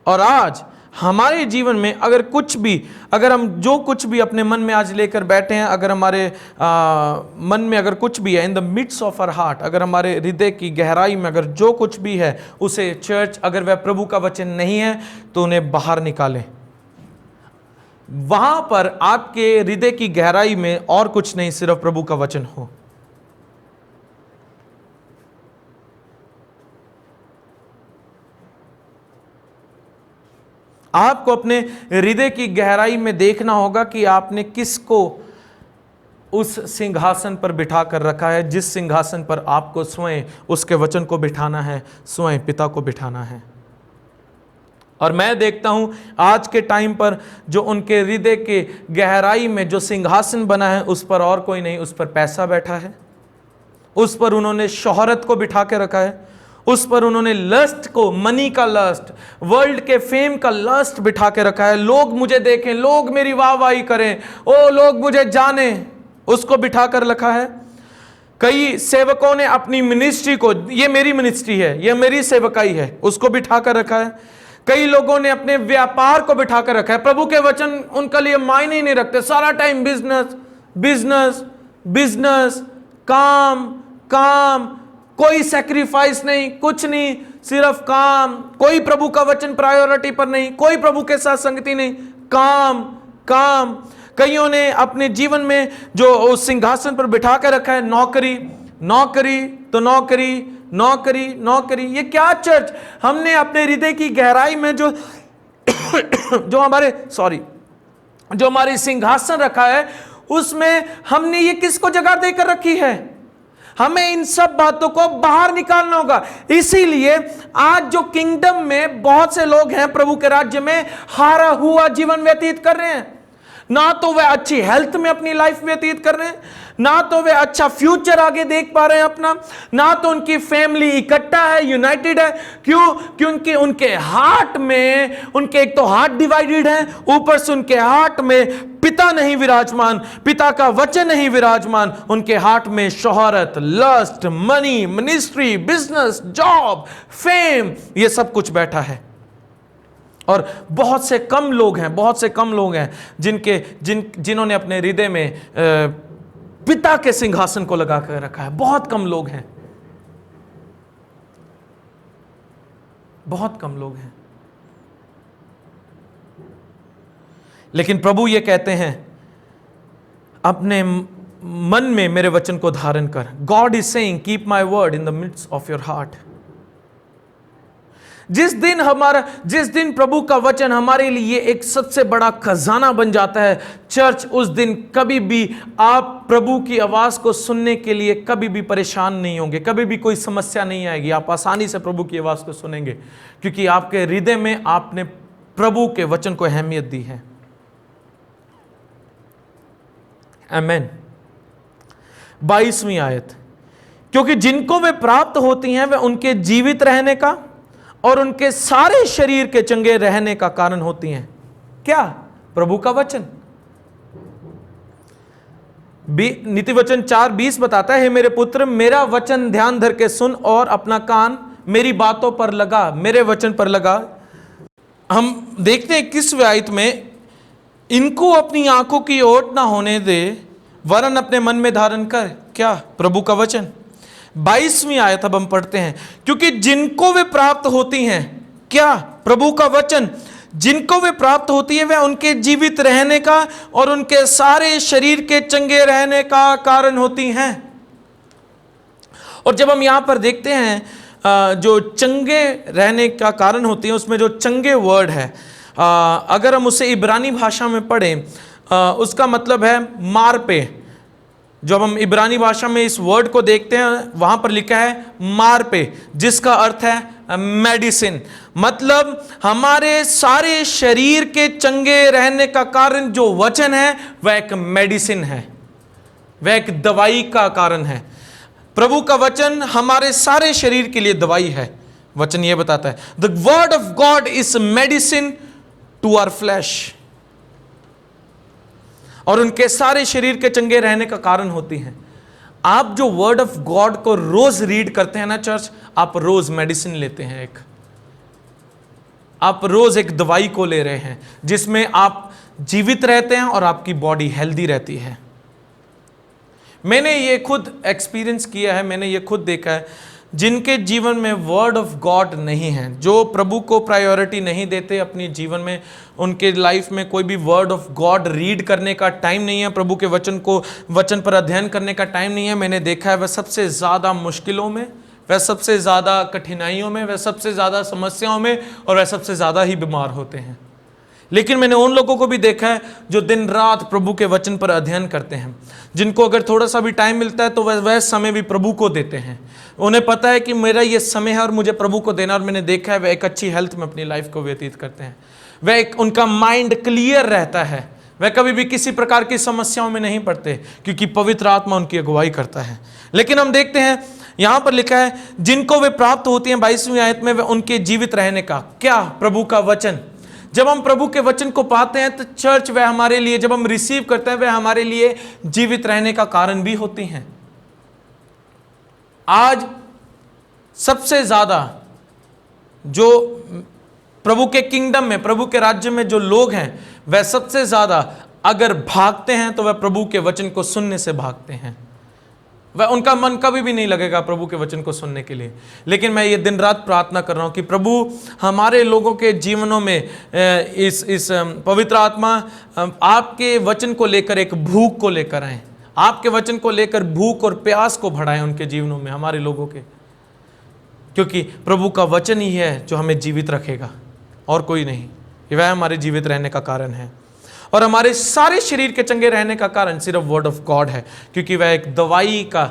और आज हमारे जीवन में अगर हम जो कुछ भी अपने मन में आज लेकर बैठे हैं, अगर हमारे मन में अगर कुछ भी है, in the midst of our heart, अगर हमारे हृदय की गहराई में अगर जो कुछ भी है, उसे चर्च, अगर वह प्रभु का वचन नहीं है तो उन्हें बाहर निकालें। वहां पर आपके हृदय की गहराई में और कुछ नहीं, सिर्फ प्रभु का वचन हो। आपको अपने हृदय की गहराई में देखना होगा कि आपने किसको उस सिंहासन पर बिठा कर रखा है, जिस सिंहासन पर आपको स्वयं उसके वचन को बिठाना है, स्वयं पिता को बिठाना है। और मैं देखता हूं आज के टाइम पर जो उनके हृदय के गहराई में जो सिंहासन बना है, उस पर और कोई नहीं, उस पर पैसा बैठा है, उस पर उन्होंने शोहरत को बिठा के रखा है, उस पर उन्होंने लस्ट को, मनी का लस्ट, वर्ल्ड के फेम का लस्ट बिठा के रखा है। लोग मुझे देखें, लोग मेरी वाहवाही करें, ओ लोग मुझे जाने, उसको बिठा कर रखा है। कई सेवकों ने अपनी मिनिस्ट्री को, ये मेरी मिनिस्ट्री है, ये मेरी सेवकाई है, उसको बिठा कर रखा है। कई लोगों ने अपने व्यापार को बिठा कर रखा है, प्रभु के वचन उनके लिए मायने ही नहीं रखते, सारा टाइम बिजनेस बिजनेस बिजनेस, काम काम, कोई सैक्रिफाइस नहीं, कुछ नहीं, सिर्फ काम, कोई प्रभु का वचन प्रायोरिटी पर नहीं, कोई प्रभु के साथ संगति नहीं, काम काम। कईयों ने अपने जीवन में जो उस सिंहासन पर बिठा कर रखा है, नौकरी नौकरी तो नौकरी नौकरी नौकरी। ये क्या चर्च, हमने अपने हृदय की गहराई में जो हमारे सिंहासन रखा है, उसमें हमने ये किसको जगह देकर रखी है? हमें इन सब बातों को बाहर निकालना होगा। इसीलिए आज जो किंगडम में बहुत से लोग हैं, प्रभु के राज्य में हारा हुआ जीवन व्यतीत कर रहे हैं। ना तो वे अच्छी हेल्थ में अपनी लाइफ व्यतीत कर रहे हैं, ना तो वे अच्छा फ्यूचर आगे देख पा रहे हैं अपना, ना तो उनकी फैमिली इकट्ठा है, यूनाइटेड है। क्यों? क्योंकि उनके हार्ट में, उनके एक तो हार्ट डिवाइडेड है, ऊपर से उनके हार्ट में पिता नहीं विराजमान, पिता का वचन नहीं विराजमान। उनके हार्ट में शोहरत, lust, money, ministry, business, job, fame, ये सब कुछ बैठा है। और बहुत से कम लोग हैं जिन्होंने अपने हृदय में पिता के सिंहासन को लगा कर रखा है। बहुत कम लोग हैं, बहुत कम लोग हैं। लेकिन प्रभु ये कहते हैं, अपने मन में मेरे वचन को धारण कर। God is saying, keep my word in the midst of your heart. जिस दिन प्रभु का वचन हमारे लिए एक सबसे बड़ा खजाना बन जाता है चर्च, उस दिन कभी भी आप प्रभु की आवाज को सुनने के लिए कभी भी परेशान नहीं होंगे, कभी भी कोई समस्या नहीं आएगी। आप आसानी से प्रभु की आवाज को सुनेंगे, क्योंकि आपके हृदय में आपने प्रभु के वचन को अहमियत दी है। आमीन। 22वीं आयत, क्योंकि जिनको वे प्राप्त होती हैं वे उनके जीवित रहने का और उनके सारे शरीर के चंगे रहने का कारण होती हैं। क्या? प्रभु का वचन। नीति वचन 4:20 बताता है, हे मेरे पुत्र, मेरा वचन ध्यान धर के सुन और अपना कान मेरी बातों पर लगा, मेरे वचन पर लगा। हम देखते हैं 21वें आयत में, इनको अपनी आंखों की ओट ना होने दे, वरन अपने मन में धारण कर। क्या? प्रभु का वचन। 22वीं आयत अब हम पढ़ते हैं, क्योंकि जिनको वे प्राप्त होती हैं, क्या? प्रभु का वचन। जिनको वे प्राप्त होती है, वह उनके जीवित रहने का और उनके सारे शरीर के चंगे रहने का कारण होती हैं। और जब हम यहां पर देखते हैं जो चंगे रहने का कारण होती है, उसमें जो चंगे वर्ड है, अगर हम उसे इब्रानी भाषा में पढ़ें, उसका मतलब है मार पे। जब हम इब्रानी भाषा में इस वर्ड को देखते हैं, वहां पर लिखा है मार पे, जिसका अर्थ है मेडिसिन। मतलब हमारे सारे शरीर के चंगे रहने का कारण जो वचन है, वह एक मेडिसिन है। वह एक दवाई का कारण है। प्रभु का वचन हमारे सारे शरीर के लिए दवाई है। वचन यह बताता है, the word of God is medicine to our flesh, और उनके सारे शरीर के चंगे रहने का कारण होती हैं। आप जो वर्ड ऑफ गॉड को रोज रीड करते हैं ना चर्च, आप रोज मेडिसिन लेते हैं, आप रोज एक दवाई को ले रहे हैं जिसमें आप जीवित रहते हैं और आपकी बॉडी हेल्दी रहती है। मैंने ये खुद एक्सपीरियंस किया है, मैंने ये खुद देखा है, जिनके जीवन में वर्ड ऑफ गॉड नहीं है, जो प्रभु को प्रायोरिटी नहीं देते अपनी जीवन में, उनके लाइफ में कोई भी वर्ड ऑफ गॉड रीड करने का टाइम नहीं है, प्रभु के वचन पर अध्ययन करने का टाइम नहीं है। मैंने देखा है वह सबसे ज़्यादा मुश्किलों में, वह सबसे ज़्यादा कठिनाइयों में, वह सबसे ज़्यादा समस्याओं में, और वह सबसे ज़्यादा ही बीमार होते हैं। लेकिन मैंने उन लोगों को भी देखा है जो दिन रात प्रभु के वचन पर अध्ययन करते हैं, जिनको अगर थोड़ा सा भी टाइम मिलता है तो वह समय भी प्रभु को देते हैं। उन्हें पता है कि मेरा ये समय है और मुझे प्रभु को देना, और मैंने देखा है वह एक अच्छी हेल्थ में अपनी लाइफ को व्यतीत करते हैं। वह एक, उनका माइंड क्लियर रहता है, वह कभी भी किसी प्रकार की समस्याओं में नहीं पड़ते, क्योंकि पवित्र आत्मा उनकी अगुवाई करता है। लेकिन हम देखते हैं यहां पर लिखा है, जिनको वे प्राप्त होती हैं 22वीं आयत में, वह उनके जीवित रहने का, क्या? प्रभु का वचन। जब हम प्रभु के वचन को पाते हैं तो चर्च वह हमारे लिए, जब हम रिसीव करते हैं, वह हमारे लिए जीवित रहने का कारण भी होती हैं। आज सबसे ज्यादा जो प्रभु के किंगडम में, प्रभु के राज्य में जो लोग हैं, वह सबसे ज्यादा अगर भागते हैं तो वह प्रभु के वचन को सुनने से भागते हैं। वह, उनका मन कभी भी नहीं लगेगा प्रभु के वचन को सुनने के लिए। लेकिन मैं ये दिन रात प्रार्थना कर रहा हूं कि प्रभु हमारे लोगों के जीवनों में इस पवित्र आत्मा आपके वचन को लेकर एक भूख को लेकर आए, आपके वचन को लेकर भूख और प्यास को बढ़ाएं उनके जीवनों में, हमारे लोगों के, क्योंकि प्रभु का वचन ही है जो हमें जीवित रखेगा और कोई नहीं। वह हमारे जीवित रहने का कारण है, और हमारे सारे शरीर के चंगे रहने का कारण सिर्फ वर्ड ऑफ गॉड है, क्योंकि वह एक दवाई का,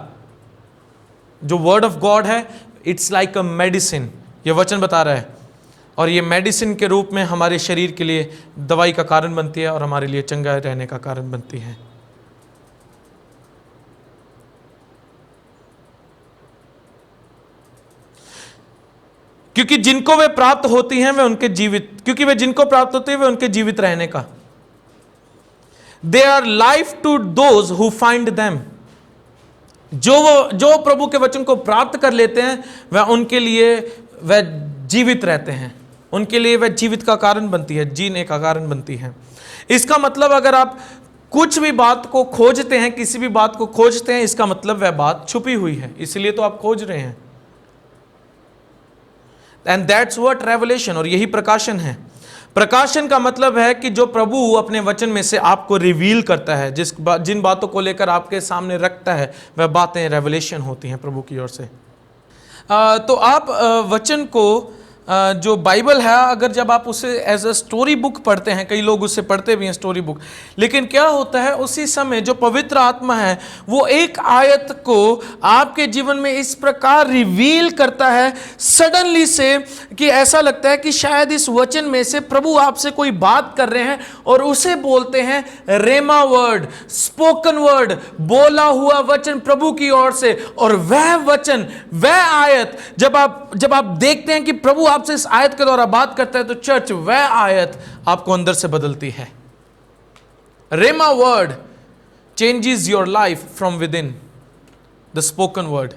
जो वर्ड ऑफ गॉड है, इट्स लाइक अ मेडिसिन, ये वचन बता रहा है, और ये मेडिसिन के रूप में हमारे शरीर के लिए दवाई का कारण बनती है और हमारे लिए चंगा रहने का कारण बनती है। क्योंकि जिनको वे प्राप्त होती हैं वे उनके जीवित, क्योंकि वे जिनको प्राप्त होती है वे उनके जीवित रहने का, they are life to those who find them. जो प्रभु के वचन को प्राप्त कर लेते हैं वह उनके लिए वह जीवित रहते हैं, उनके लिए वह जीवित का कारण बनती है, जीने का कारण बनती है। इसका मतलब अगर आप कुछ भी बात को खोजते हैं, किसी भी बात को खोजते हैं, इसका मतलब वह बात छुपी हुई है, इसलिए तो आप खोज रहे हैं। एंड दैट्स व्हाट रेवलेशन, और यही प्रकाशन है। प्रकाशन का मतलब है कि जो प्रभु अपने वचन में से आपको रिवील करता है, जिन बातों को लेकर आपके सामने रखता है, वह बातें रेवलेशन होती हैं प्रभु की ओर से। तो आप वचन को, जो बाइबल है, अगर जब आप उसे एज अ स्टोरी बुक पढ़ते हैं, कई लोग उससे पढ़ते भी हैं स्टोरी बुक, लेकिन क्या होता है उसी समय जो पवित्र आत्मा है वो एक आयत को आपके जीवन में इस प्रकार रिवील करता है सडनली से, कि ऐसा लगता है कि शायद इस वचन में से प्रभु आपसे कोई बात कर रहे हैं, और उसे बोलते हैं रेमा वर्ड, स्पोकन वर्ड, बोला हुआ वचन प्रभु की ओर से। और वह वचन, वह आयत जब आप देखते हैं कि प्रभु आपसे इस आयत के द्वारा बात करता है, तो चर्च वह आयत आपको अंदर से बदलती है। Rhema word changes your life from within the spoken word.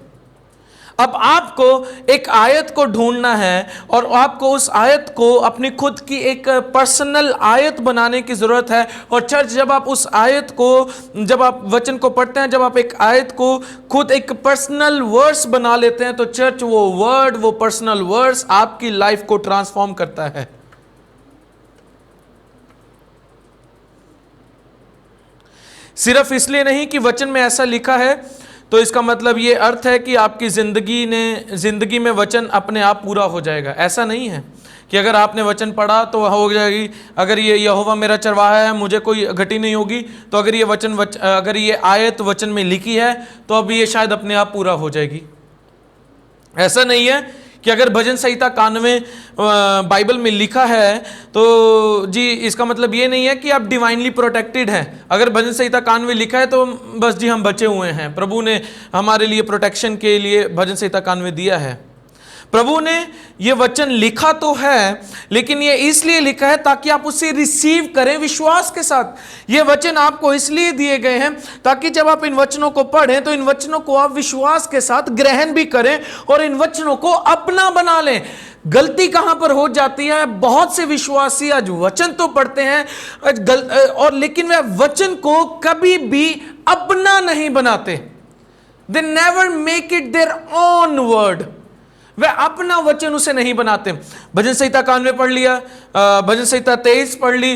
अब आपको एक आयत को ढूंढना है और आपको उस आयत को अपनी खुद की एक पर्सनल आयत बनाने की जरूरत है। और चर्च, जब आप उस आयत को, जब आप वचन को पढ़ते हैं, जब आप एक आयत को खुद एक पर्सनल वर्स बना लेते हैं, तो चर्च वो वर्ड, वो पर्सनल वर्स आपकी लाइफ को ट्रांसफॉर्म करता है। सिर्फ इसलिए नहीं कि वचन में ऐसा लिखा है तो इसका मतलब ये अर्थ है कि आपकी जिंदगी में वचन अपने आप पूरा हो जाएगा। ऐसा नहीं है कि अगर आपने वचन पढ़ा तो हो जाएगी। अगर ये यहोवा मेरा चरवाहा है, मुझे कोई घटी नहीं होगी, तो अगर ये आयत वचन में लिखी है तो अब ये शायद अपने आप पूरा हो जाएगी। ऐसा नहीं है कि अगर भजन संहिता 91 बाइबल में लिखा है तो जी इसका मतलब ये नहीं है कि आप डिवाइनली प्रोटेक्टेड हैं। अगर भजन संहिता 91 लिखा है तो बस जी हम बचे हुए हैं, प्रभु ने हमारे लिए प्रोटेक्शन के लिए भजन संहिता 91 दिया है। प्रभु ने ये वचन लिखा तो है, लेकिन ये इसलिए लिखा है ताकि आप उसे रिसीव करें विश्वास के साथ। ये वचन आपको इसलिए दिए गए हैं ताकि जब आप इन वचनों को पढ़ें तो इन वचनों को आप विश्वास के साथ ग्रहण भी करें और इन वचनों को अपना बना लें। गलती कहां पर हो जाती है, बहुत से विश्वासी आज वचन तो पढ़ते हैं और लेकिन वह वचन को कभी भी अपना नहीं बनाते। They never make it their own word. वह अपना वचन उसे नहीं बनाते। भजन संहिता 91 पढ़ लिया, भजन संहिता 23 पढ़ ली,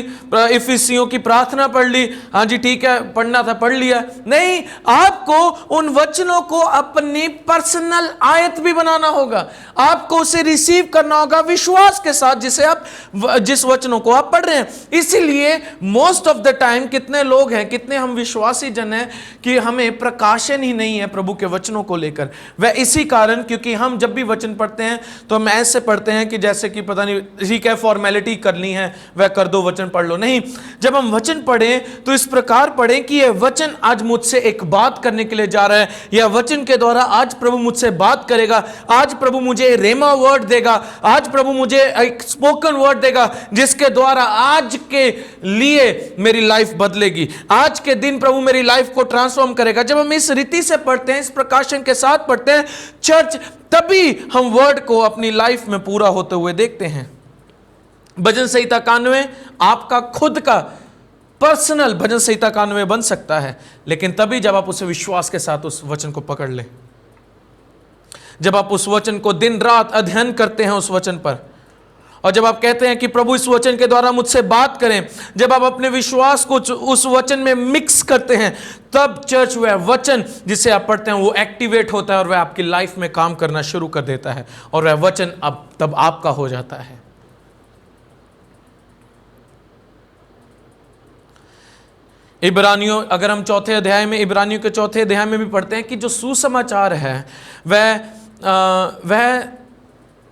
इफिसियों की प्रार्थना पढ़ ली, हाँ जी ठीक है पढ़ना था पढ़ लिया। नहीं, आपको उन वचनों को अपनी पर्सनल आयत भी बनाना होगा। आपको उसे रिसीव करना होगा विश्वास के साथ जिस वचनों को आप पढ़ रहे हैं। इसीलिए मोस्ट ऑफ द टाइम कितने लोग हैं, कितने हम विश्वासी जन हैं कि हमें प्रकाशन ही नहीं है प्रभु के वचनों को लेकर। वह इसी कारण क्योंकि हम जब भी वचन पढ़ते हैं तो हम ऐसे पढ़ते हैं कि जैसे कि पता नहीं ठीक है फॉर्मेलिटी करनी है वह कर दो, वचन पढ़ लो। नहीं, जब हम वचन पढ़ें तो इस प्रकार पढ़ें कि यह वचन आज मुझसे एक बात करने के लिए जा रहा है। यह वचन के द्वारा आज प्रभु मुझसे बात करेगा, आज प्रभु मुझे रेमा वर्ड देगा, आज प्रभु मुझे एक स्पोकन वर्ड देगा जिसके द्वारा आज के लिए मेरी लाइफ बदलेगी। आज के दिन प्रभु मेरी लाइफ को ट्रांसफॉर्म करेगा। जब हम इस रीति से पढ़ते हैं, इस प्रकाशन के साथ पढ़ते हैं चर्च, तभी हम वर्ड को अपनी लाइफ में पूरा होते हुए देखते हैं। भजन संहिता 91 आपका खुद का पर्सनल भजन संहिता 91 बन सकता है, लेकिन तभी जब आप उसे विश्वास के साथ उस वचन को पकड़ लें, जब आप उस वचन को दिन रात अध्ययन करते हैं उस वचन पर, और जब आप कहते हैं कि प्रभु इस वचन के द्वारा मुझसे बात करें, जब आप अपने विश्वास को उस वचन में मिक्स करते हैं, तब चर्च वह वचन जिसे आप पढ़ते हैं वो एक्टिवेट होता है और वह आपकी लाइफ में काम करना शुरू कर देता है और वह वचन अब तब आपका हो जाता है। इब्रानियों, अगर हम चौथे अध्याय में, इब्रानियों के चौथे अध्याय में भी पढ़ते हैं कि जो सुसमाचार है वह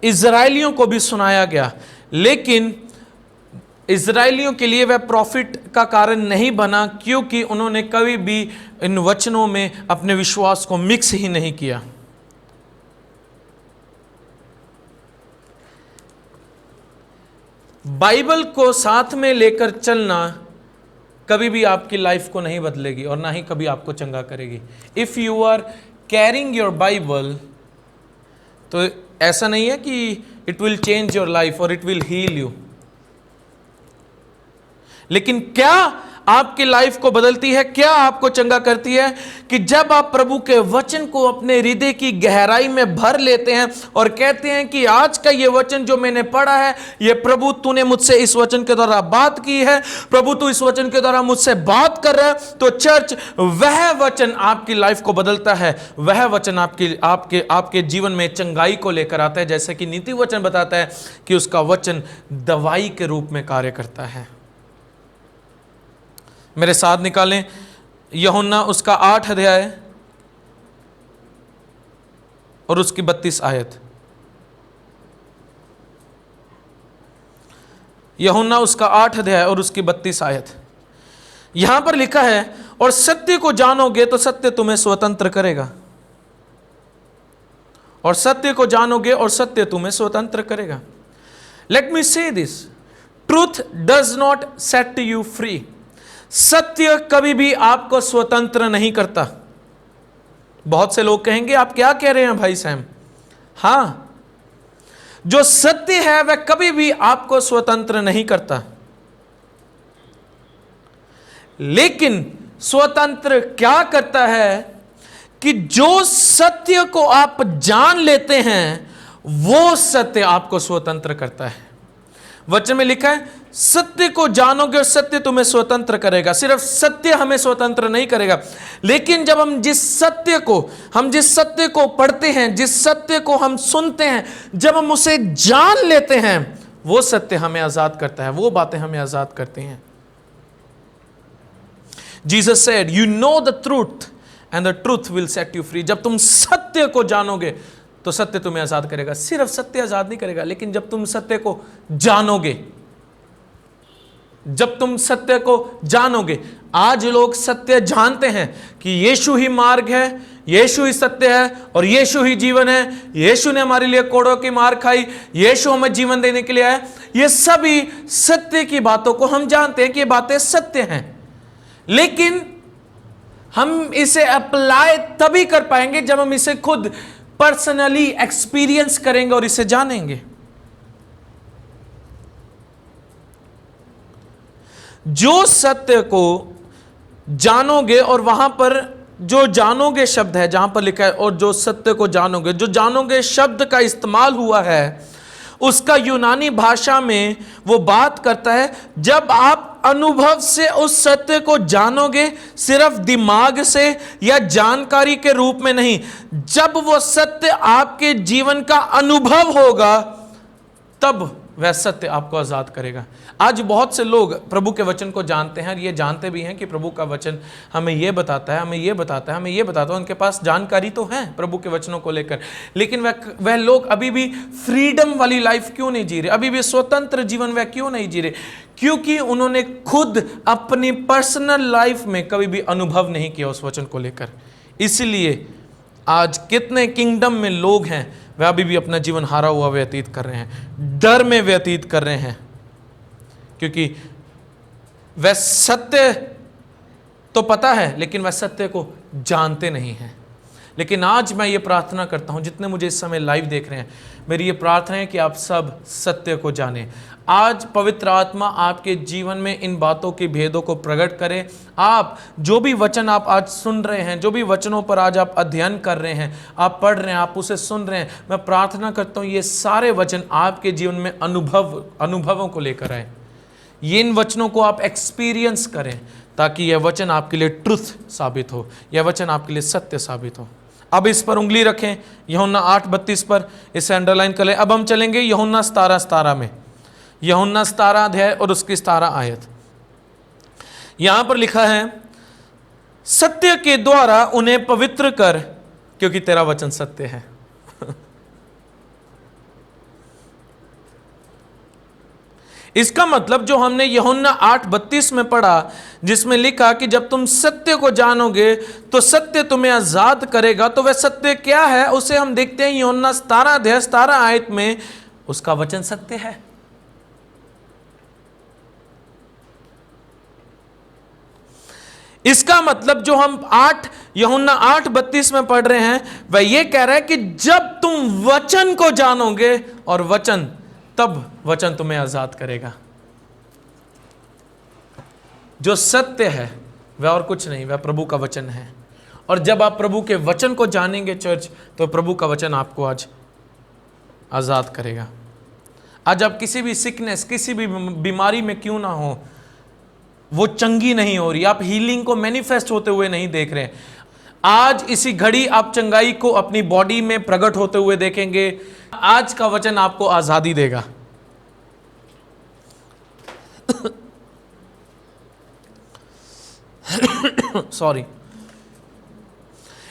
इजराइलियों को भी सुनाया गया, लेकिन इजराइलियों के लिए वह प्रॉफिट का कारण नहीं बना क्योंकि उन्होंने कभी भी इन वचनों में अपने विश्वास को मिक्स ही नहीं किया। बाइबल को साथ में लेकर चलना कभी भी आपकी लाइफ को नहीं बदलेगी और ना ही कभी आपको चंगा करेगी। If you are carrying your Bible, तो ऐसा नहीं है कि it will change your life और इट विल हील यू, लेकिन क्या आपकी लाइफ को बदलती है, क्या आपको चंगा करती है कि जब आप प्रभु के वचन को अपने हृदय की गहराई में भर लेते हैं और कहते हैं कि आज का ये वचन जो मैंने पढ़ा है, ये प्रभु तूने मुझसे इस वचन के द्वारा बात की है, प्रभु तू इस वचन के द्वारा मुझसे बात कर रहा है, तो चर्च वह वचन आपकी लाइफ को बदलता है। वह वचन आपके जीवन में चंगाई को लेकर आता है, जैसे कि नीति वचन बताता है कि उसका वचन दवाई के रूप में कार्य करता है। मेरे साथ निकालें यूहन्ना उसका 8 अध्याय और उसकी 32 आयत। यूहन्ना उसका 8 अध्याय और उसकी 32 आयत। यहां पर लिखा है, और सत्य को जानोगे तो सत्य तुम्हें स्वतंत्र करेगा, और सत्य को जानोगे और सत्य तुम्हें स्वतंत्र करेगा। लेट मी से this, truth does not set you free. सत्य कभी भी आपको स्वतंत्र नहीं करता। बहुत से लोग कहेंगे आप क्या कह रहे हैं भाई सैम? हां, जो सत्य है वह कभी भी आपको स्वतंत्र नहीं करता, लेकिन स्वतंत्र क्या करता है कि जो सत्य को आप जान लेते हैं वो सत्य आपको स्वतंत्र करता है। वचन में लिखा है, सत्य को जानोगे और सत्य तुम्हें स्वतंत्र करेगा। सिर्फ सत्य हमें स्वतंत्र नहीं करेगा, लेकिन जब हम जिस सत्य को पढ़ते हैं, जिस सत्य को हम सुनते हैं, जब हम उसे जान लेते हैं, वो सत्य हमें आजाद करता है, वो बातें हमें आजाद करती हैं। Jesus said, you know the truth and the truth will set you free. जब तुम सत्य को जानोगे तो सत्य तुम्हें आजाद करेगा। सिर्फ सत्य आजाद नहीं करेगा, लेकिन जब तुम सत्य को जानोगे, जब तुम सत्य को जानोगे। आज लोग सत्य जानते हैं कि यीशु ही मार्ग है, यीशु ही सत्य है और यीशु ही जीवन है। यीशु ने हमारे लिए कोड़ों की मार खाई, यीशु हमें जीवन देने के लिए आया। ये सभी सत्य की बातों को हम जानते हैं कि ये बातें सत्य हैं, लेकिन हम इसे अप्लाई तभी कर पाएंगे जब हम इसे खुद पर्सनली एक्सपीरियंस करेंगे और इसे जानेंगे। जो सत्य को जानोगे, और वहां पर जो जानोगे शब्द है जहां पर लिखा है और जो सत्य को जानोगे, जो जानोगे शब्द का इस्तेमाल हुआ है उसका यूनानी भाषा में वो बात करता है जब आप अनुभव से उस सत्य को जानोगे, सिर्फ दिमाग से या जानकारी के रूप में नहीं, जब वो सत्य आपके जीवन का अनुभव होगा तब वह सत्य आपको आजाद करेगा। आज बहुत से लोग प्रभु के वचन को जानते हैं और ये जानते भी हैं कि प्रभु का वचन हमें ये बताता है, हमें ये बताता है, हमें ये बताता है। उनके पास जानकारी तो है प्रभु के वचनों को लेकर, लेकिन वह लोग अभी भी फ्रीडम वाली लाइफ क्यों नहीं जी रहे, अभी भी स्वतंत्र जीवन वह क्यों नहीं जी रहे? क्योंकि उन्होंने खुद अपनी पर्सनल लाइफ में कभी भी अनुभव नहीं किया उस वचन को लेकर। इसलिए आज कितने किंगडम में लोग हैं वह अभी भी अपना जीवन हारा हुआ व्यतीत कर रहे हैं, डर में व्यतीत कर रहे हैं, क्योंकि वह सत्य तो पता है लेकिन वह सत्य को जानते नहीं हैं। लेकिन आज मैं ये प्रार्थना करता हूं, जितने मुझे इस समय लाइव देख रहे हैं, मेरी ये प्रार्थना है कि आप सब सत्य को जानें। आज पवित्र आत्मा आपके जीवन में इन बातों के भेदों को प्रकट करे। आप जो भी वचन आप आज सुन रहे हैं, जो भी वचनों पर आज आप अध्ययन कर रहे हैं, आप पढ़ रहे हैं, आप उसे सुन रहे हैं, मैं प्रार्थना करता हूँ ये सारे वचन आपके जीवन में अनुभवों को लेकर आए। ये इन वचनों को आप एक्सपीरियंस करें ताकि यह वचन आपके लिए ट्रुथ साबित हो, यह वचन आपके लिए सत्य साबित हो। अब इस पर उंगली रखें, यूहन्ना 8:32 पर, इसे अंडरलाइन कर लें। अब हम चलेंगे यूहन्ना 17:17 में, यूहन्ना 17 अध्याय और उसकी 17 आयत। यहां पर लिखा है, सत्य के द्वारा उन्हें पवित्र कर क्योंकि तेरा वचन सत्य है। इसका मतलब जो हमने यूहन्ना 8:32 में पढ़ा, जिसमें लिखा कि जब तुम सत्य को जानोगे तो सत्य तुम्हें आजाद करेगा, तो वह सत्य क्या है उसे हम देखते हैं यूहन्ना 17 अध्याय 17 आयत में। उसका वचन सत्य है। इसका मतलब जो हम यूहन्ना 8:32 में पढ़ रहे हैं वह यह कह रहा है कि जब तुम वचन को जानोगे और वचन, तब वचन तुम्हें आजाद करेगा। जो सत्य है वह और कुछ नहीं, वह प्रभु का वचन है। और जब आप प्रभु के वचन को जानेंगे चर्च, तो प्रभु का वचन आपको आज आजाद करेगा। आज आप किसी भी सिकनेस, किसी भी बीमारी में क्यों ना हो, वो चंगी नहीं हो रही, आप हीलिंग को मैनिफेस्ट होते हुए नहीं देख रहे, आज इसी घड़ी आप चंगाई को अपनी बॉडी में प्रकट होते हुए देखेंगे। आज का वचन आपको आजादी देगा। सॉरी।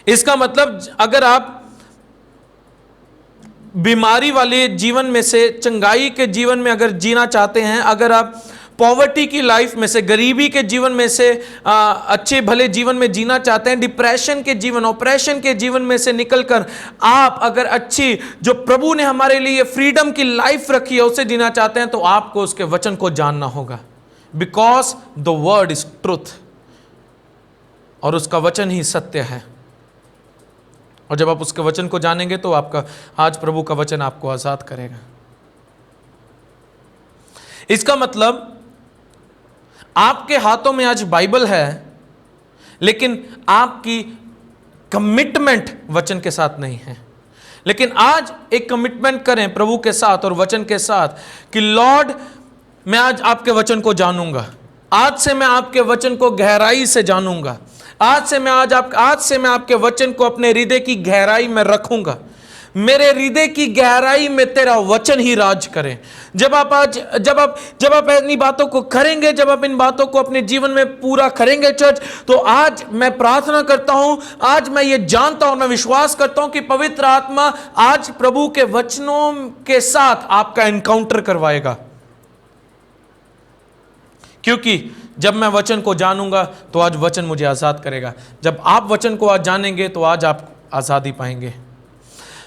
इसका मतलब अगर आप बीमारी वाले जीवन में से चंगाई के जीवन में अगर जीना चाहते हैं, अगर आप पॉवर्टी की लाइफ में से, गरीबी के जीवन में से अच्छे भले जीवन में जीना चाहते हैं, डिप्रेशन के जीवन, ऑपरेशन के जीवन में से निकलकर आप अगर अच्छी, जो प्रभु ने हमारे लिए फ्रीडम की लाइफ रखी है, उसे जीना चाहते हैं, तो आपको उसके वचन को जानना होगा। Because the word is truth, और उसका वचन ही सत्य है। और जब आप उसके वचन को जानेंगे तो आपका आज प्रभु का वचन आपको आजाद करेगा। इसका मतलब आपके हाथों में आज बाइबल है, लेकिन आपकी कमिटमेंट वचन के साथ नहीं है। लेकिन आज एक कमिटमेंट करें प्रभु के साथ और वचन के साथ कि लॉर्ड, मैं आज आपके वचन को जानूंगा। आज से मैं आपके वचन को गहराई से जानूंगा। आज से मैं आपके वचन को अपने हृदय की गहराई में रखूंगा। मेरे हृदय की गहराई में तेरा वचन ही राज करे। जब आप इन बातों को करेंगे, जब आप इन बातों को अपने जीवन में पूरा करेंगे चर्च, तो आज मैं प्रार्थना करता हूं, आज मैं ये जानता हूं, मैं विश्वास करता हूं कि पवित्र आत्मा आज प्रभु के वचनों के साथ आपका एनकाउंटर करवाएगा। क्योंकि जब मैं वचन को जानूंगा तो आज वचन मुझे आजाद करेगा। जब आप वचन को आज जानेंगे तो आज आप आजादी पाएंगे।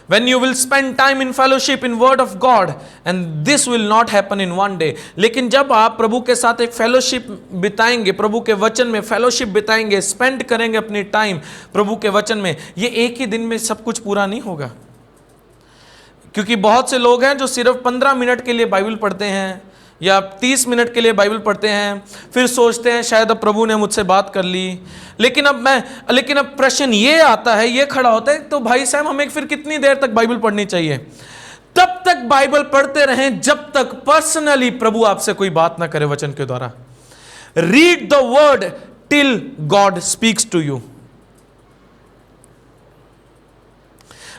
When you will spend time in fellowship in word of God, and this will not happen in one day. लेकिन जब आप प्रभु के साथ एक फेलोशिप बिताएंगे, प्रभु के वचन में फेलोशिप बिताएंगे, स्पेंड करेंगे अपनी टाइम प्रभु के वचन में, ये एक ही दिन में सब कुछ पूरा नहीं होगा। क्योंकि बहुत से लोग हैं जो सिर्फ 15 मिनट के लिए बाइबल पढ़ते हैं या 30 मिनट के लिए बाइबल पढ़ते हैं, फिर सोचते हैं शायद अब प्रभु ने मुझसे बात कर ली। लेकिन अब प्रश्न ये आता है, ये खड़ा होता है, तो भाई साहब हमें फिर कितनी देर तक बाइबल पढ़नी चाहिए? तब तक बाइबल पढ़ते रहें जब तक पर्सनली प्रभु आपसे कोई बात ना करे वचन के द्वारा। Read the word till God speaks to you.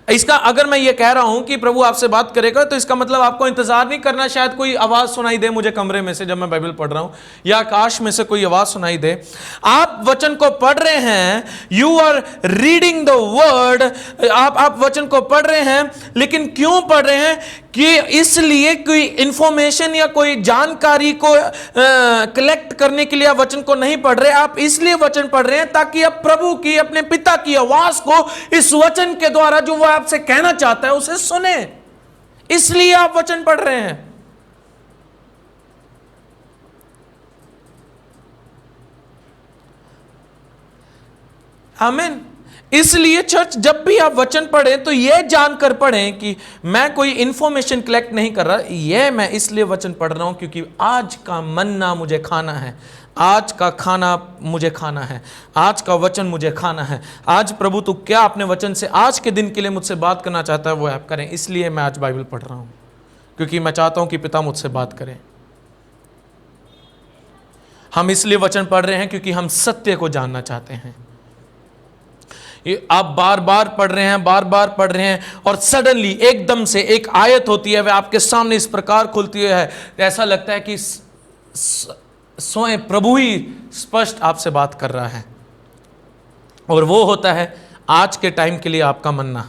इसका अगर मैं ये कह रहा हूं कि प्रभु आपसे बात करेगा, तो इसका मतलब आपको इंतजार नहीं करना शायद कोई आवाज सुनाई दे मुझे कमरे में से जब मैं बाइबल पढ़ रहा हूं, या आकाश में से कोई आवाज सुनाई दे। आप वचन को पढ़ रहे हैं, you are reading the word, आप वचन को पढ़ रहे हैं। लेकिन क्यों पढ़ रहे हैं? कि इसलिए कोई इंफॉर्मेशन या कोई जानकारी को कलेक्ट करने के लिए आप वचन को नहीं पढ़ रहे। आप इसलिए वचन पढ़ रहे हैं ताकि आप प्रभु की, अपने पिता की आवाज को इस वचन के द्वारा जो वो आपसे कहना चाहता है उसे सुने। इसलिए आप वचन पढ़ रहे हैं। आमीन। इसलिए चर्च, जब भी आप वचन पढ़ें तो यह जानकर पढ़ें कि मैं कोई इंफॉर्मेशन कलेक्ट नहीं कर रहा, यह मैं इसलिए वचन पढ़ रहा हूं क्योंकि आज का मन्ना मुझे खाना है, आज का खाना मुझे खाना है, आज का वचन मुझे खाना है। आज प्रभु तू क्या अपने वचन से आज के दिन के लिए मुझसे बात करना चाहता है वो आप करें। इसलिए मैं आज बाइबल पढ़ रहा हूं क्योंकि मैं चाहता हूं कि पिता मुझसे बात करें। हम इसलिए वचन पढ़ रहे हैं क्योंकि हम सत्य को जानना चाहते हैं। आप बार बार पढ़ रहे हैं, बार बार पढ़ रहे हैं, और सडनली एकदम से एक आयत होती है, वह आपके सामने इस प्रकार खुलती है, ऐसा लगता है कि स्वयं प्रभु ही स्पष्ट आपसे बात कर रहा है। और वो होता है आज के टाइम के लिए आपका मन्ना,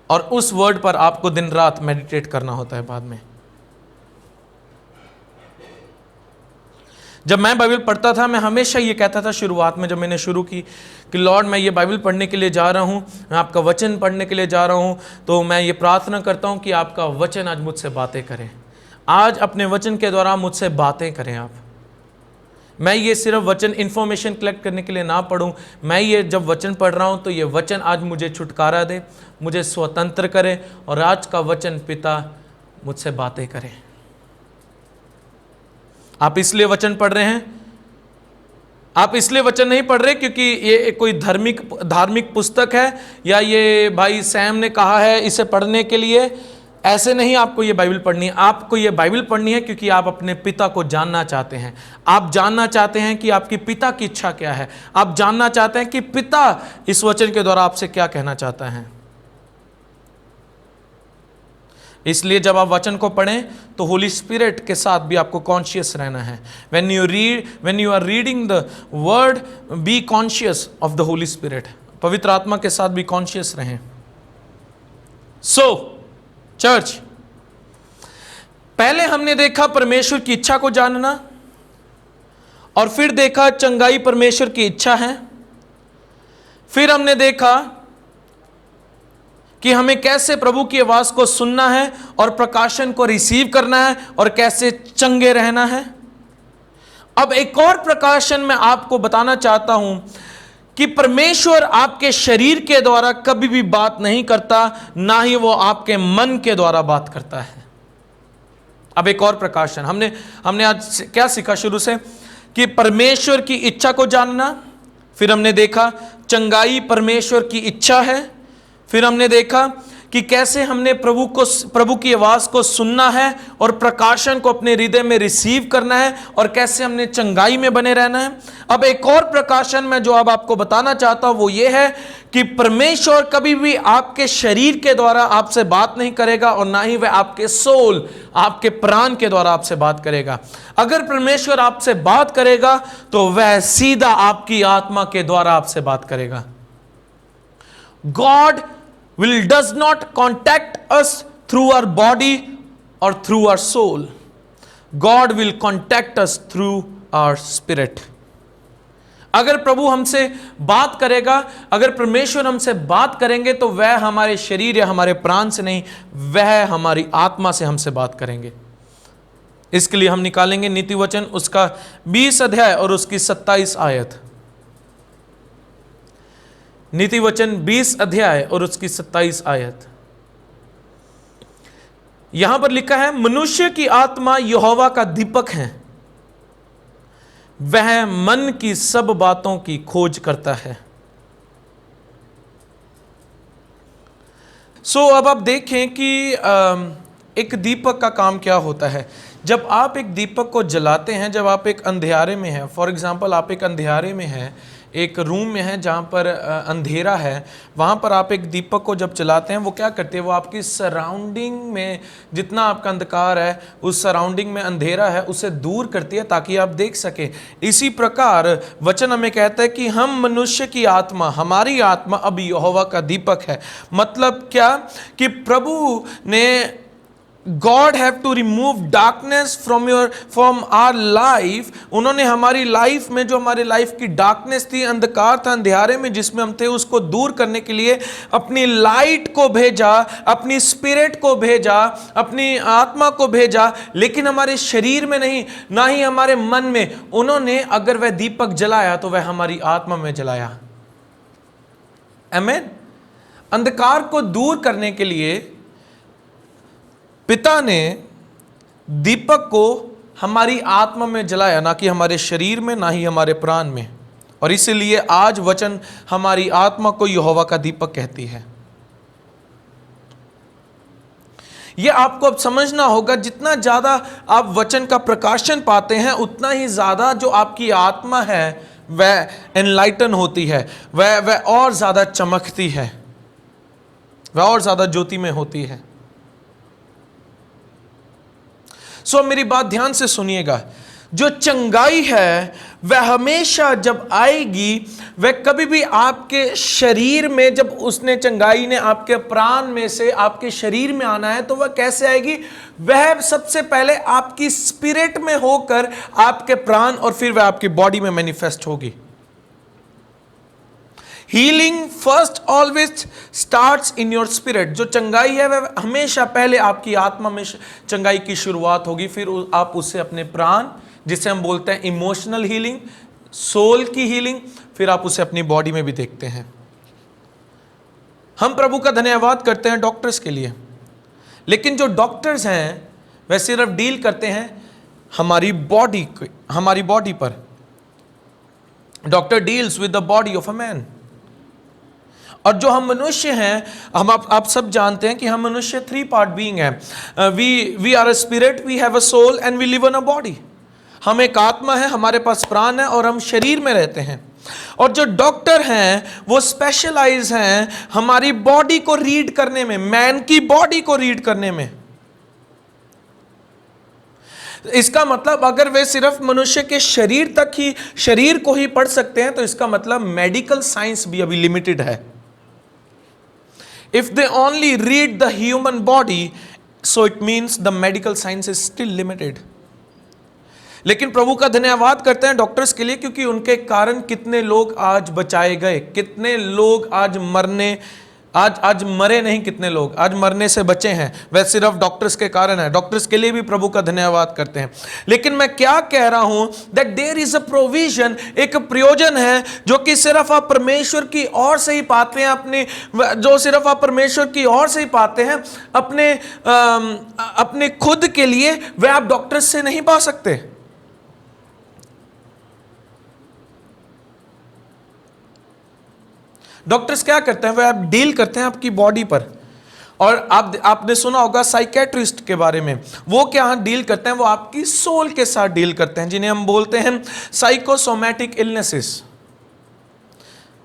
और उस वर्ड पर आपको दिन रात मेडिटेट करना होता है बाद में। जब मैं बाइबल पढ़ता था, मैं हमेशा ये कहता था शुरुआत में जब मैंने शुरू की कि लॉर्ड मैं ये बाइबल पढ़ने के लिए जा रहा हूँ, मैं आपका वचन पढ़ने के लिए जा रहा हूँ, तो मैं ये प्रार्थना करता हूँ कि आपका वचन आज मुझसे बातें करें। आज अपने वचन के द्वारा मुझसे बातें करें आप। मैं ये सिर्फ वचन इन्फॉर्मेशन कलेक्ट करने के लिए ना पढ़ूँ, मैं ये जब वचन पढ़ रहा हूँ तो ये वचन आज मुझे छुटकारा दे, मुझे स्वतंत्र करे, और आज का वचन पिता मुझसे बातें करें। आप इसलिए वचन पढ़ रहे हैं, आप इसलिए वचन नहीं पढ़ रहे क्योंकि ये कोई धार्मिक पुस्तक है या ये भाई सैम ने कहा है इसे पढ़ने के लिए। ऐसे नहीं आपको ये बाइबल पढ़नी है। आपको ये बाइबल पढ़नी है क्योंकि आप अपने पिता को जानना चाहते हैं। आप जानना चाहते हैं कि आपकी पिता की इच्छा क्या है। आप जानना चाहते हैं कि पिता इस वचन के द्वारा आपसे क्या कहना चाहता है। इसलिए जब आप वचन को पढ़ें तो होली स्पिरिट के साथ भी आपको कॉन्शियस रहना है। When you are reading the word, be conscious of the Holy Spirit. पवित्र आत्मा के साथ भी कॉन्शियस रहें। सो चर्च, पहले हमने देखा परमेश्वर की इच्छा को जानना, और फिर देखा चंगाई परमेश्वर की इच्छा है। फिर हमने देखा कि हमें कैसे प्रभु की आवाज को सुनना है और प्रकाशन को रिसीव करना है और कैसे चंगे रहना है। अब एक और प्रकाशन मैं आपको बताना चाहता हूं कि परमेश्वर आपके शरीर के द्वारा कभी भी बात नहीं करता, ना ही वो आपके मन के द्वारा बात करता है। अब एक और प्रकाशन हमने आज क्या सीखा शुरू से कि परमेश्वर की इच्छा को जानना। फिर हमने देखा चंगाई परमेश्वर की इच्छा है। फिर हमने देखा कि कैसे हमने प्रभु की आवाज को सुनना है और प्रकाशन को अपने हृदय में रिसीव करना है और कैसे हमने चंगाई में बने रहना है। अब एक और प्रकाशन मैं जो अब आपको बताना चाहता हूं वो ये है कि परमेश्वर कभी भी आपके शरीर के द्वारा आपसे बात नहीं करेगा और ना ही वह आपके सोल, आपके प्राण के द्वारा आपसे बात करेगा। अगर परमेश्वर आपसे बात करेगा तो वह सीधा आपकी आत्मा के द्वारा आपसे बात करेगा। God does not contact us through our body or through our soul. God will contact us through our spirit. अगर प्रभु हमसे बात करेगा, अगर परमेश्वर हमसे बात करेंगे तो वह हमारे शरीर या हमारे प्राण से नहीं, वह हमारी आत्मा से हमसे बात करेंगे। इसके लिए हम निकालेंगे नीति वचन उसका 20 अध्याय और उसकी 27 आयत। नीति वचन 20 अध्याय और उसकी 27 आयत। यहां पर लिखा है, मनुष्य की आत्मा यहोवा का दीपक है, वह मन की सब बातों की खोज करता है। अब आप देखें कि एक दीपक का काम क्या होता है। जब आप एक दीपक को जलाते हैं, जब आप एक अंधियारे में हैं, फॉर एग्जांपल आप एक अंधियारे में हैं, एक रूम में है जहाँ पर अंधेरा है, वहाँ पर आप एक दीपक को जब जलाते हैं वो क्या करते हैं, वो आपकी सराउंडिंग में जितना आपका अंधकार है, उस सराउंडिंग में अंधेरा है, उसे दूर करती है ताकि आप देख सके। इसी प्रकार वचन हमें कहता है कि हम मनुष्य की आत्मा, हमारी आत्मा अब यहोवा का दीपक है। मतलब क्या कि प्रभु ने God have to remove darkness from our life। उन्होंने हमारी लाइफ में, जो हमारी लाइफ की डार्कनेस थी, अंधकार था, अंधेरे में जिसमें हम थे, उसको दूर करने के लिए अपनी लाइट को भेजा, अपनी स्पिरिट को भेजा, अपनी आत्मा को भेजा, लेकिन हमारे शरीर में नहीं, ना ही हमारे मन में। उन्होंने अगर वह दीपक जलाया तो वह हमारी आत्मा में जलाया। आमीन। अंधकार को दूर करने के लिए पिता ने दीपक को हमारी आत्मा में जलाया, ना कि हमारे शरीर में, ना ही हमारे प्राण में। और इसीलिए आज वचन हमारी आत्मा को यहोवा का दीपक कहती है। यह आपको अब समझना होगा, जितना ज्यादा आप वचन का प्रकाशन पाते हैं उतना ही ज्यादा जो आपकी आत्मा है वह एनलाइटन होती है, वह और ज्यादा चमकती है, वह और ज्यादा ज्योति में होती है। मेरी बात ध्यान से सुनिएगा। जो चंगाई है वह हमेशा जब आएगी, वह कभी भी आपके शरीर में, जब उसने चंगाई ने आपके प्राण में से आपके शरीर में आना है तो वह कैसे आएगी? वह सबसे पहले आपकी स्पिरिट में होकर आपके प्राण और फिर वह आपकी बॉडी में मैनिफेस्ट होगी। Healing first always starts in your spirit. जो चंगाई है वह हमेशा पहले आपकी आत्मा में चंगाई की शुरुआत होगी, फिर आप उससे अपने प्राण, जिसे हम बोलते हैं इमोशनल हीलिंग, सोल की हीलिंग, फिर आप उसे अपनी बॉडी में भी देखते हैं। हम प्रभु का धन्यवाद करते हैं डॉक्टर्स के लिए, लेकिन जो डॉक्टर्स हैं वह सिर्फ डील करते हैं हमारी बॉडी पर। Doctor deals with the body of a man. और जो हम मनुष्य हैं, आप सब जानते हैं कि हम मनुष्य 3 पार्ट बीइंग हैं। We are a spirit, we have a soul and we live in a body. हम एक आत्मा है, हमारे पास प्राण है और हम शरीर में रहते हैं। और जो डॉक्टर हैं वो स्पेशलाइज हैं हमारी बॉडी को रीड करने में, मैन की बॉडी को रीड करने में। इसका मतलब अगर वे सिर्फ मनुष्य के शरीर को ही पढ़ सकते हैं तो इसका मतलब मेडिकल साइंस भी अभी लिमिटेड है। If they only read the human body, so it means the medical science is still limited. लेकिन प्रभु का धन्यवाद करते हैं डॉक्टर्स के लिए, क्योंकि उनके कारण कितने लोग आज बचाए गए, कितने लोग आज मरे नहीं, कितने लोग आज मरने से बचे हैं, वह सिर्फ डॉक्टर्स के कारण है। डॉक्टर्स के लिए भी प्रभु का धन्यवाद करते हैं। लेकिन मैं क्या कह रहा हूं, that there is a provision, एक प्रयोजन है जो कि सिर्फ आप परमेश्वर की ओर से ही पाते हैं, सिर्फ आप परमेश्वर की ओर से ही पाते हैं। अपने खुद के लिए वह आप डॉक्टर्स से नहीं पा सकते। डॉक्टर्स क्या करते हैं, वह आप डील करते हैं आपकी बॉडी पर, और आपने सुना होगा साइकेट्रिस्ट के बारे में, वो क्या डील करते हैं, वो आपकी सोल के साथ डील करते हैं, जिन्हें हम बोलते हैं साइकोसोमैटिक इलनेसेस।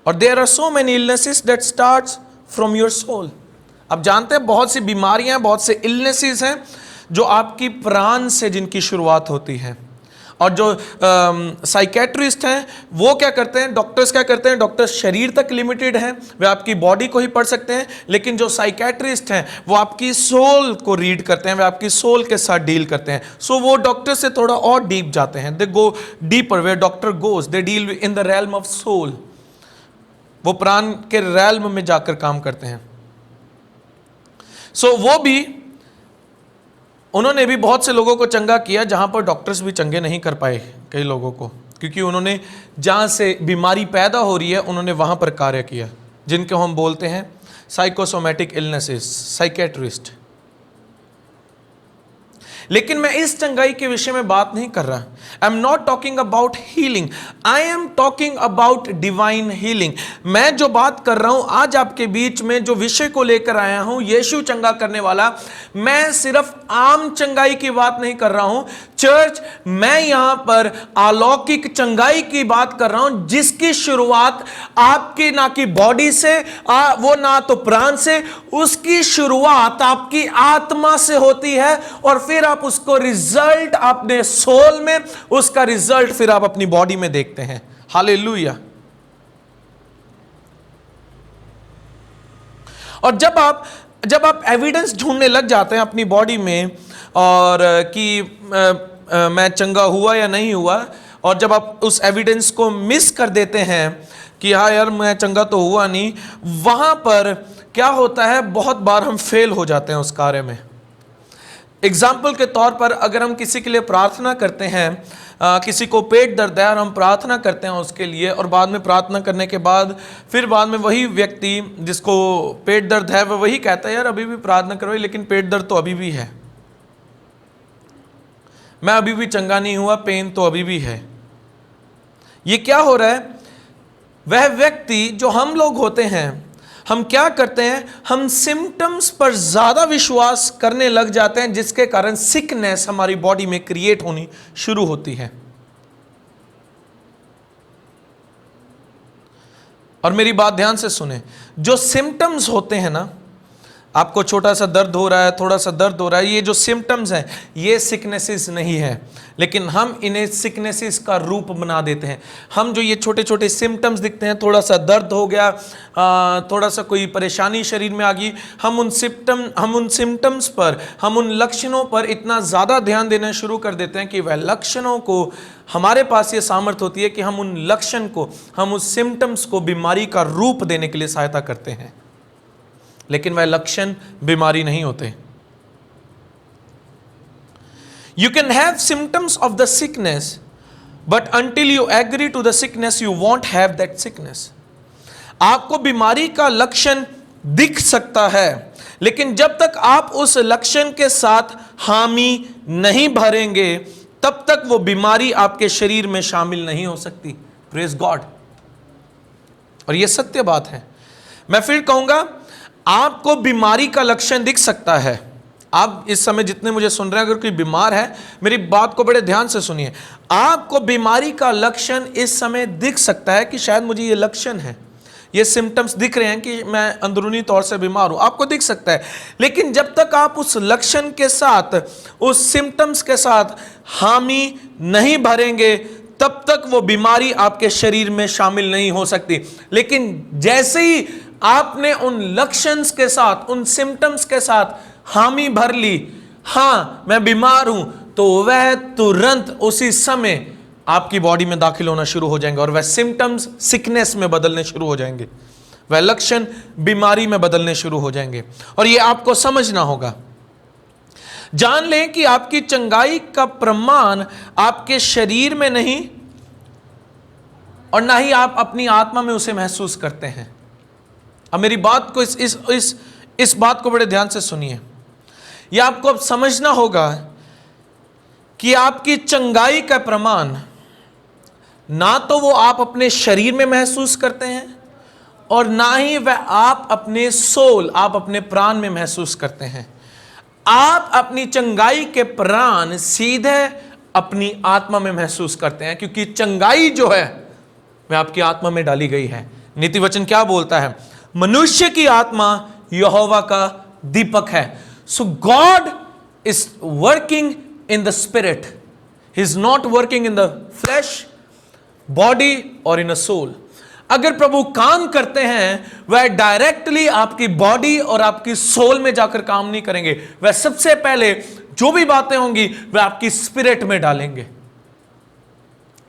और there are so many illnesses that starts from your soul. अब जानते हैं बहुत सी बीमारियां, बहुत से इलनेसेस हैं जो आपकी प्राण से जिनकी शुरुआत होती है। और जो साइकेट्रिस्ट हैं वो क्या करते हैं, डॉक्टर्स क्या करते हैं, डॉक्टर्स शरीर तक लिमिटेड हैं, वे आपकी बॉडी को ही पढ़ सकते हैं, लेकिन जो साइकेट्रिस्ट हैं वो आपकी सोल को रीड करते हैं, वे आपकी सोल के साथ डील करते हैं। सो वो डॉक्टर से थोड़ा और डीप जाते हैं, they go deeper, where doctor goes, they deal in the realm of soul. वो प्राण के रेल्म में जाकर काम करते हैं। सो वो भी, उन्होंने भी बहुत से लोगों को चंगा किया जहां पर डॉक्टर्स भी चंगे नहीं कर पाए कई लोगों को, क्योंकि उन्होंने जहां से बीमारी पैदा हो रही है उन्होंने वहां पर कार्य किया, जिनको हम बोलते हैं साइकोसोमैटिक इलनेसेस, साइकेट्रिस्ट। लेकिन मैं इस चंगाई के विषय में बात नहीं कर रहा। I am not talking about healing, I am talking about divine healing. मैं जो बात कर रहा हूं आज आपके बीच में, जो विषय को लेकर आया हूं, यीशु चंगा करने वाला, मैं सिर्फ आम चंगाई की बात नहीं कर रहा हूं चर्च, मैं यहां पर अलौकिक चंगाई की बात कर रहा हूं, जिसकी शुरुआत आपकी ना कि बॉडी से, वो ना तो प्राण से, उसकी शुरुआत आपकी आत्मा से होती है, और फिर आप उसको रिजल्ट अपने सोल में, उसका रिजल्ट फिर आप अपनी बॉडी में देखते हैं। हालेलुया। और जब आप एविडेंस ढूंढने लग जाते हैं अपनी बॉडी में, और कि मैं चंगा हुआ या नहीं हुआ, और जब आप उस एविडेंस को मिस कर देते हैं कि हाँ यार मैं चंगा तो हुआ नहीं, वहां पर क्या होता है, बहुत बार हम फेल हो जाते हैं उस कार्य में। एग्जाम्पल के तौर पर अगर हम किसी के लिए प्रार्थना करते हैं, किसी को पेट दर्द है और हम प्रार्थना करते हैं उसके लिए, और बाद में प्रार्थना करने के बाद फिर बाद में वही व्यक्ति जिसको पेट दर्द है वह वही कहता है यार अभी भी प्रार्थना करो, लेकिन पेट दर्द तो अभी भी है, मैं अभी भी चंगा नहीं हुआ, पेन तो अभी भी है। ये क्या हो रहा है, वह व्यक्ति जो हम लोग होते हैं, हम क्या करते हैं, हम सिम्टम्स पर ज्यादा विश्वास करने लग जाते हैं, जिसके कारण सिकनेस हमारी बॉडी में क्रिएट होनी शुरू होती है। और मेरी बात ध्यान से सुने, जो सिम्टम्स होते हैं ना, आपको छोटा सा दर्द हो रहा है, थोड़ा सा दर्द हो रहा है, ये जो सिम्टम्स हैं ये सिकनेसेस नहीं है, लेकिन हम इन्हें सिकनेसेस का रूप बना देते हैं। हम जो ये छोटे छोटे सिम्टम्स दिखते हैं, थोड़ा सा दर्द हो गया, थोड़ा सा कोई परेशानी शरीर में आ गई, हम उन सिम्टम्स पर, हम उन लक्षणों पर इतना ज़्यादा ध्यान देना शुरू कर देते हैं कि वह लक्षणों को, हमारे पास ये सामर्थ्य होती है कि हम उन लक्षण को, हम उस सिम्टम्स को बीमारी का रूप देने के लिए सहायता करते हैं, लेकिन वह लक्षण बीमारी नहीं होते। You can have symptoms of the sickness, but until you agree to the sickness, you won't have that sickness. आपको बीमारी का लक्षण दिख सकता है, लेकिन जब तक आप उस लक्षण के साथ हामी नहीं भरेंगे, तब तक वो बीमारी आपके शरीर में शामिल नहीं हो सकती। Praise God. और ये सत्य बात है। मैं फिर कहूंगा, आपको बीमारी का लक्षण दिख सकता है। आप इस समय जितने मुझे सुन रहे हैं, अगर कोई बीमार है, मेरी बात को बड़े ध्यान से सुनिए। आपको बीमारी का लक्षण इस समय दिख सकता है कि शायद मुझे ये लक्षण है, ये सिम्टम्स दिख रहे हैं कि मैं अंदरूनी तौर से बीमार हूं, आपको दिख सकता है। लेकिन जब तक आप उस लक्षण के साथ, उस सिम्टम्स के साथ हामी नहीं भरेंगे, तब तक वो बीमारी आपके शरीर में शामिल नहीं हो सकती। लेकिन जैसे ही आपने उन लक्षण के साथ, उन सिम्टम्स के साथ हामी भर ली, हां मैं बीमार हूं, तो वह तुरंत उसी समय आपकी बॉडी में दाखिल होना शुरू हो जाएंगे, और वह सिम्टम्स सिकनेस में बदलने शुरू हो जाएंगे, वह लक्षण बीमारी में बदलने शुरू हो जाएंगे। और यह आपको समझना होगा। जान लें कि आपकी चंगाई का प्रमाण आपके शरीर में नहीं, और ना ही आप अपनी आत्मा में उसे महसूस करते हैं। अब मेरी बात को इस बात को बड़े ध्यान से सुनिए। यह आपको अब समझना होगा कि आपकी चंगाई का प्रमाण ना तो वो आप अपने शरीर में महसूस करते हैं, और ना ही वह आप अपने सोल, आप अपने प्राण में महसूस करते हैं। आप अपनी चंगाई के प्राण सीधे अपनी आत्मा में महसूस करते हैं, क्योंकि चंगाई जो है वह आपकी आत्मा में डाली गई है। नीति वचन क्या बोलता है? मनुष्य की आत्मा यहोवा का दीपक है। So God is working in the spirit, he is not working in the flesh, body और इन अ सोल। अगर प्रभु काम करते हैं, वह डायरेक्टली आपकी बॉडी और आपकी सोल में जाकर काम नहीं करेंगे। वह सबसे पहले जो भी बातें होंगी वह आपकी स्पिरिट में डालेंगे।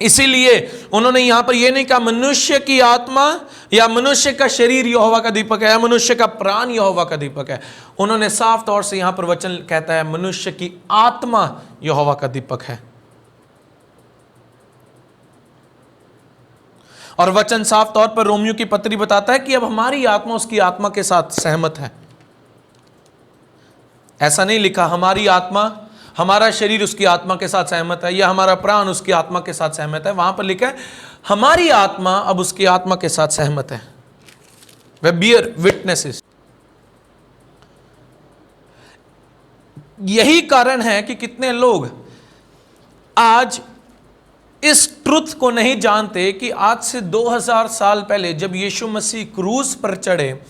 इसीलिए उन्होंने यहां पर यह नहीं कहा मनुष्य की आत्मा या मनुष्य का शरीर यहोवा का दीपक है या मनुष्य का प्राण यहोवा का दीपक है। उन्होंने साफ तौर से यहां पर वचन कहता है मनुष्य की आत्मा यहोवा का दीपक है। और वचन साफ तौर पर रोमियो की पत्री बताता है कि अब हमारी आत्मा उसकी आत्मा के साथ सहमत है। ऐसा नहीं लिखा हमारी आत्मा, हमारा शरीर उसकी आत्मा के साथ सहमत है या हमारा प्राण उसकी आत्मा के साथ सहमत है। वहां पर लिखा है हमारी आत्मा अब उसकी आत्मा के साथ सहमत है। वे बियर विटनेसेस। यही कारण है कि कितने लोग आज इस ट्रुथ को नहीं जानते कि आज से 2000 साल पहले जब यीशु मसीह क्रूस पर चढ़े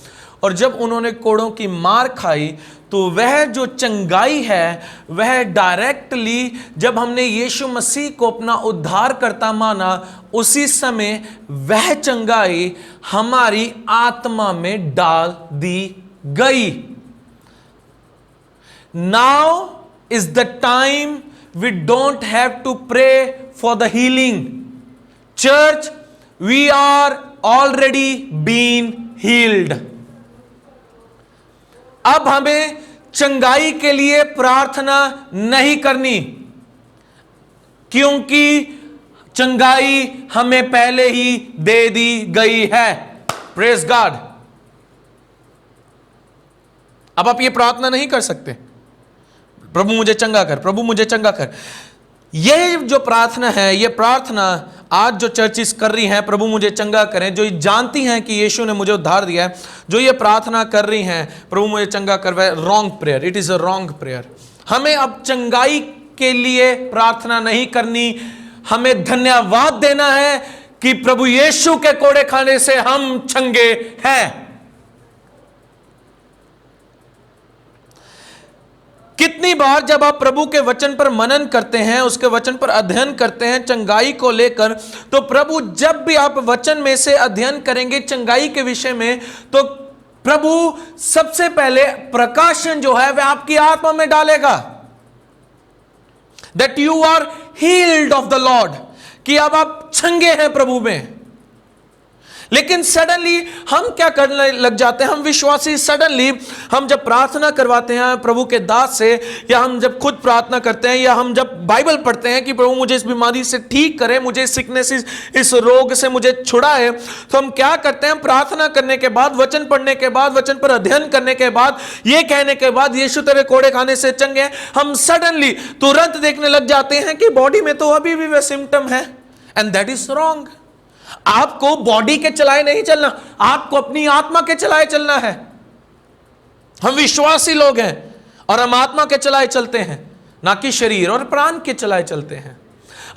और जब उन्होंने कोड़ों की मार खाई, तो वह जो चंगाई है वह डायरेक्टली जब हमने यीशु मसीह को अपना उद्धारकर्ता माना, उसी समय वह चंगाई हमारी आत्मा में डाल दी गई। Now is the time we don't have to pray for the healing. Church, we are already been healed. अब हमें चंगाई के लिए प्रार्थना नहीं करनी, क्योंकि चंगाई हमें पहले ही दे दी गई है। Praise God. अब आप ये प्रार्थना नहीं कर सकते प्रभु मुझे चंगा कर, प्रभु मुझे चंगा कर। यह जो प्रार्थना है, यह प्रार्थना आज जो चर्चिस कर रही हैं प्रभु मुझे चंगा करें, जो जानती हैं कि यीशु ने मुझे उद्धार दिया है, जो ये प्रार्थना कर रही हैं प्रभु मुझे चंगा कर, वह wrong prayer, it is a wrong prayer. हमें अब चंगाई के लिए प्रार्थना नहीं करनी, हमें धन्यवाद देना है कि प्रभु यीशु के कोड़े खाने से हम चंगे हैं। कितनी बार जब आप प्रभु के वचन पर मनन करते हैं, उसके वचन पर अध्ययन करते हैं चंगाई को लेकर, तो प्रभु जब भी आप वचन में से अध्ययन करेंगे चंगाई के विषय में, तो प्रभु सबसे पहले प्रकाशन जो है वह आपकी आत्मा में डालेगा, that you are healed of the Lord, कि अब आप चंगे हैं प्रभु में। लेकिन सडनली हम क्या करने लग जाते हैं, हम विश्वासी सडनली हम जब प्रार्थना करवाते हैं प्रभु के दास से, या हम जब खुद प्रार्थना करते हैं, या हम जब बाइबल पढ़ते हैं कि प्रभु मुझे इस बीमारी से ठीक करे, मुझे सिकनेस इस रोग से मुझे छुड़ाए, तो हम क्या करते हैं, प्रार्थना करने के बाद, वचन पढ़ने के बाद, वचन पर अध्ययन करने के बाद, ये कहने के बाद यीशु तेरे कोड़े खाने से चंगे हैं, हम सडनली तुरंत देखने लग जाते हैं कि बॉडी में तो अभी भी वह सिम्टम है। And that is wrong. आपको बॉडी के चलाए नहीं चलना, आपको अपनी आत्मा के चलाए चलना है। हम विश्वासी लोग हैं और हम आत्मा के चलाए चलते हैं, ना कि शरीर और प्राण के चलाए चलते हैं।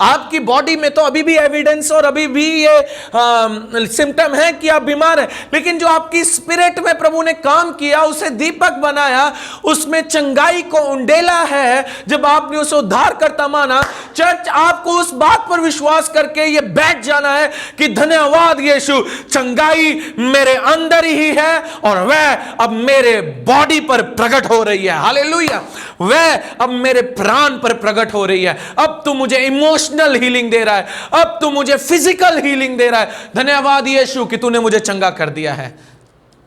आपकी बॉडी में तो अभी भी एविडेंस और अभी भी ये सिम्टम है कि आप बीमार हैं, लेकिन जो आपकी स्पिरिट में प्रभु ने काम किया, उसे दीपक बनाया, उसमें चंगाई को उंडेला है, जब आपने उसे उद्धार करता माना, चर्च आपको उस बात पर विश्वास करके ये बैठ जाना है कि धन्यवाद यीशु, चंगाई मेरे अंदर ही है और वह अब मेरे बॉडी पर प्रकट हो रही है। हालेलुया। वह अब मेरे प्राण पर प्रकट हो रही है। अब तू मुझे इमोशनल हीलिंग दे रहा है, अब तू मुझे फिजिकल हीलिंग दे रहा है। धन्यवाद यीशु कि तूने मुझे चंगा कर दिया है।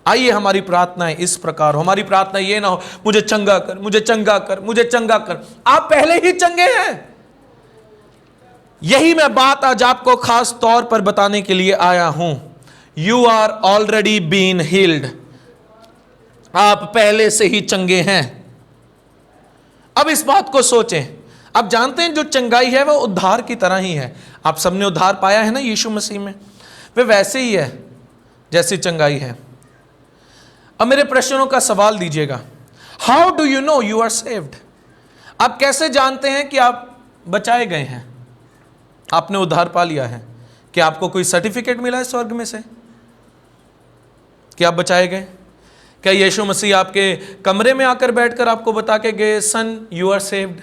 आइए हमारी प्रार्थनाएं इस प्रकार हो। हमारी प्रार्थना ये ना हो मुझे चंगा कर, मुझे चंगा कर, मुझे चंगा कर। आप पहले ही चंगे हैं। यही मैं बात आज आपको खास तौर पर बताने के लिए आया हूं। You are already been healed. आप पहले से ही चंगे हैं। अब इस बात को सोचें। आप जानते हैं जो चंगाई है वह उद्धार की तरह ही है। आप सबने उद्धार पाया है ना यीशु मसीह में, वे वैसे ही है। जैसी चंगाई है। अब मेरे प्रश्नों का सवाल दीजिएगा, how do you know you are saved? आप कैसे जानते हैं कि आप बचाए गए हैं, आपने उद्धार पा लिया है? क्या आपको कोई सर्टिफिकेट मिला है स्वर्ग में से कि आप बचाए गए? क्या यीशु मसीह आपके कमरे में आकर बैठकर आपको बता के गए, सन यू आर सेव्ड?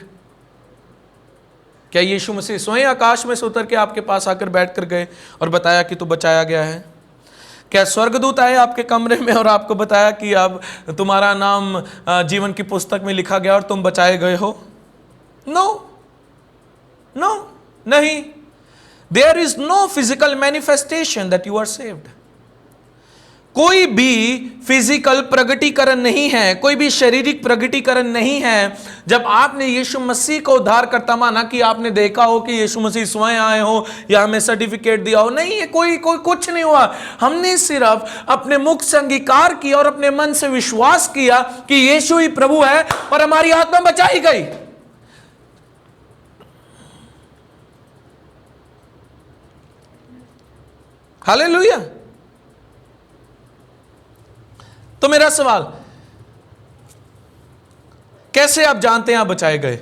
क्या यीशु मसीह स्वयं आकाश में से उतर के आपके पास आकर बैठकर गए और बताया कि तू बचाया गया है? क्या स्वर्गदूत आए आपके कमरे में और आपको बताया कि अब तुम्हारा नाम जीवन की पुस्तक में लिखा गया और तुम बचाए गए हो? नो, नो, नहीं। There is no physical manifestation that you are saved. कोई भी फिजिकल प्रगटीकरण नहीं है, कोई भी शारीरिक प्रगटीकरण नहीं है। जब आपने यीशु मसीह को उद्धारकर्ता माना कि आपने देखा हो कि यीशु मसीह स्वयं आए हो या हमें सर्टिफिकेट दिया हो, नहीं, कोई कुछ नहीं हुआ। हमने सिर्फ अपने मुख से अंगीकार किया और अपने मन से विश्वास किया कि यीशु ही प्रभु है और हमारी आत्मा बचाई गई। हालेलुया। तो मेरा सवाल, कैसे आप जानते हैं आप बचाए गए?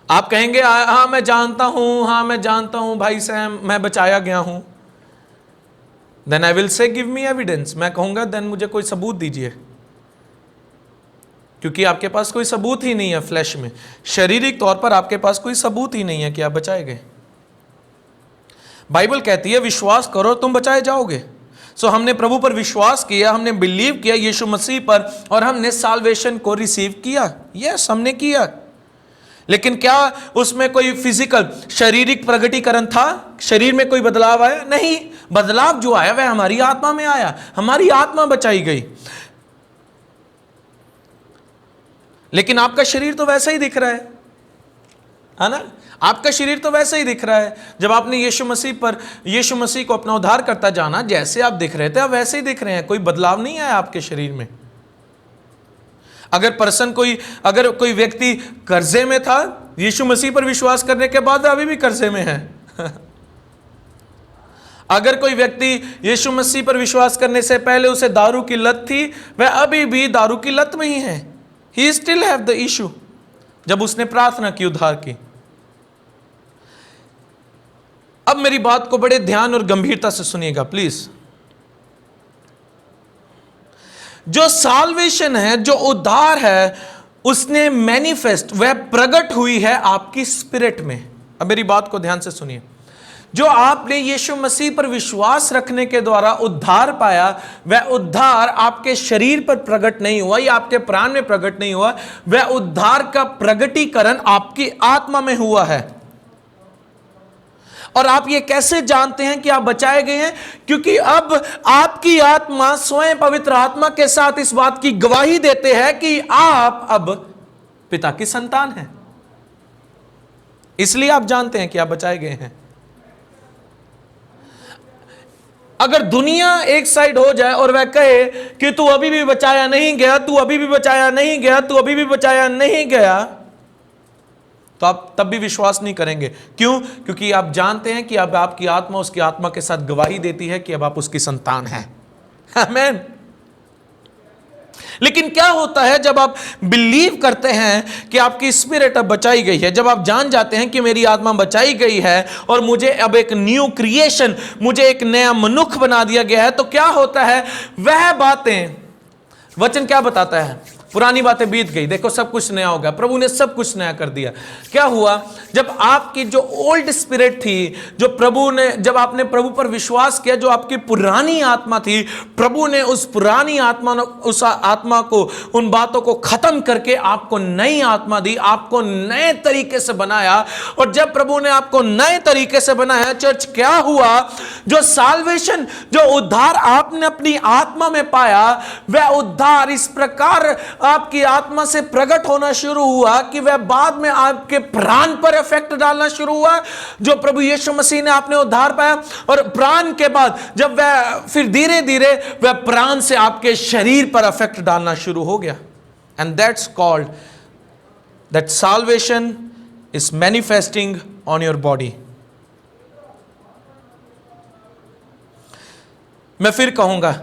आप कहेंगे हाँ मैं जानता हूं, हाँ मैं जानता हूं भाई सैम, मैं बचाया गया हूं। Then I will say give me evidence. मैं कहूंगा देन मुझे कोई सबूत दीजिए, क्योंकि आपके पास कोई सबूत ही नहीं है फ्लैश में, शारीरिक तौर पर आपके पास कोई सबूत ही नहीं है कि आप बचाए गए। बाइबल कहती है विश्वास करो तुम बचाए जाओगे। सो हमने प्रभु पर विश्वास किया, हमने बिलीव किया यीशु मसीह पर और हमने साल्वेशन को रिसीव किया। यस, हमने किया। लेकिन क्या उसमें कोई फिजिकल शारीरिक प्रगटीकरण था? शरीर में कोई बदलाव आया? नहीं। बदलाव जो आया वह हमारी आत्मा में आया, हमारी आत्मा बचाई गई। लेकिन आपका शरीर तो वैसा ही दिख रहा है ना? आपका शरीर तो वैसे ही दिख रहा है। जब आपने यीशु मसीह को अपना उद्धार करता जाना, जैसे आप दिख रहे थे आप वैसे ही दिख रहे हैं, कोई बदलाव नहीं आया आपके शरीर में। अगर कोई व्यक्ति कर्जे में था, यीशु मसीह पर विश्वास करने के बाद अभी भी कर्जे में है। अगर कोई व्यक्ति यीशु मसीह पर विश्वास करने से पहले उसे दारू की लत थी, वह अभी भी दारू की लत में ही है। He still have the issue. जब उसने प्रार्थना की, उद्धार की। अब मेरी बात को बड़े ध्यान और गंभीरता से सुनिएगा प्लीज। जो साल्वेशन है, जो उद्धार है, उसने मैनिफेस्ट, वह प्रकट हुई है आपकी स्पिरिट में। अब मेरी बात को ध्यान से सुनिए। जो आपने यीशु मसीह पर विश्वास रखने के द्वारा उद्धार पाया, वह उद्धार आपके शरीर पर प्रकट नहीं हुआ या आपके प्राण में प्रकट नहीं हुआ, वह उद्धार का प्रकटीकरण आपकी आत्मा में हुआ है। और आप ये कैसे जानते हैं कि आप बचाए गए हैं? क्योंकि अब आपकी आत्मा स्वयं पवित्र आत्मा के साथ इस बात की गवाही देते हैं कि आप अब पिता की संतान हैं। इसलिए आप जानते हैं कि आप बचाए गए हैं। अगर दुनिया एक साइड हो जाए और वह कहे कि तू अभी भी बचाया नहीं गया, तू अभी भी बचाया नहीं गया, तू अभी भी बचाया नहीं गया, तो आप तब भी विश्वास नहीं करेंगे। क्यों? क्योंकि आप जानते हैं कि अब आपकी आत्मा उसकी आत्मा के साथ गवाही देती है कि अब आप उसकी संतान हैं। आमीन। लेकिन क्या होता है जब आप बिलीव करते हैं कि आपकी स्पिरिट अब बचाई गई है, जब आप जान जाते हैं कि मेरी आत्मा बचाई गई है और मुझे अब एक न्यू क्रिएशन, मुझे एक नया मनुष्य बना दिया गया है, तो क्या होता है? वह बातें, वचन क्या बताता है? पुरानी बातें बीत गई, देखो सब कुछ नया हो गया। प्रभु ने सब कुछ नया कर दिया। क्या हुआ? जब आपकी जो ओल्ड स्पिरिट थी, जब आपने प्रभु पर विश्वास किया, जो आपकी पुरानी आत्मा थी, प्रभु ने उस पुरानी आत्मा को, उन बातों को खत्म करके आपको नई आत्मा दी, आपको नए तरीके से बनाया। और जब प्रभु ने आपको नए तरीके से बनाया, चर्च, क्या हुआ? जो साल्वेशन, जो उद्धार आपने अपनी आत्मा में पाया, वह उद्धार इस प्रकार आपकी आत्मा से प्रकट होना शुरू हुआ कि वह बाद में आपके प्राण पर इफेक्ट डालना शुरू हुआ। जो प्रभु यीशु मसीह ने आपने उद्धार पाया, और प्राण के बाद जब वह फिर धीरे धीरे वह प्राण से आपके शरीर पर इफेक्ट डालना शुरू हो गया। And that's called, that salvation is manifesting on your body. मैं फिर कहूंगा,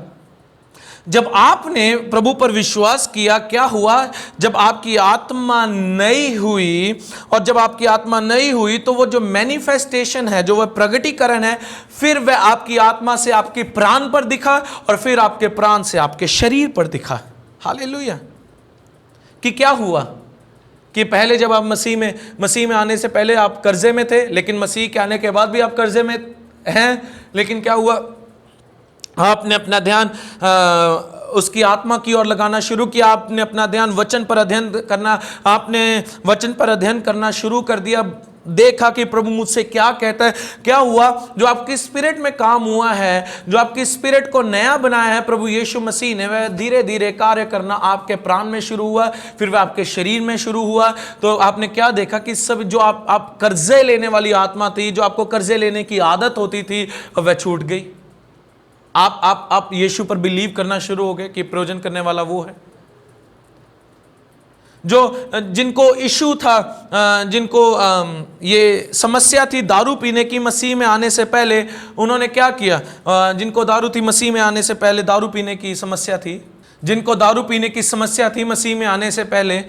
जब आपने प्रभु पर विश्वास किया, क्या हुआ? जब आपकी आत्मा नई हुई, और जब आपकी आत्मा नई हुई तो वो जो मैनिफेस्टेशन है, जो वह प्रगटीकरण है, फिर वह आपकी आत्मा से आपके प्राण पर दिखा, और फिर आपके प्राण से आपके शरीर पर दिखा। हालेलुया। कि क्या हुआ कि पहले जब आप मसीह में आने से पहले आप कर्जे में थे, लेकिन मसीह के आने के बाद भी आप कर्जे में हैं। लेकिन क्या हुआ? आपने अपना ध्यान उसकी आत्मा की ओर लगाना शुरू किया। आपने अपना ध्यान वचन पर अध्ययन करना, आपने वचन पर अध्ययन करना शुरू कर दिया। देखा कि प्रभु मुझसे क्या कहता है। क्या हुआ? जो आपकी स्पिरिट में काम हुआ है, जो आपकी स्पिरिट को नया बनाया है प्रभु यीशु मसीह ने, वह धीरे धीरे कार्य करना आपके प्राण में शुरू हुआ, फिर वह आपके शरीर में शुरू हुआ। तो आपने क्या देखा कि सब जो आप कर्जे लेने वाली आत्मा थी, जो आपको कर्जे लेने की आदत होती थी, वह छूट गई। आप यीशु पर बिलीव करना शुरू हो गए कि प्रयोजन करने वाला वो है। जो जिनको इशू था, जिनको ये समस्या थी दारू पीने की, मसीह में आने से पहले उन्होंने क्या किया? जिनको दारू थी मसीह में आने से पहले, दारू पीने की समस्या थी, जिनको दारू पीने की समस्या थी मसीह में आने से पहले,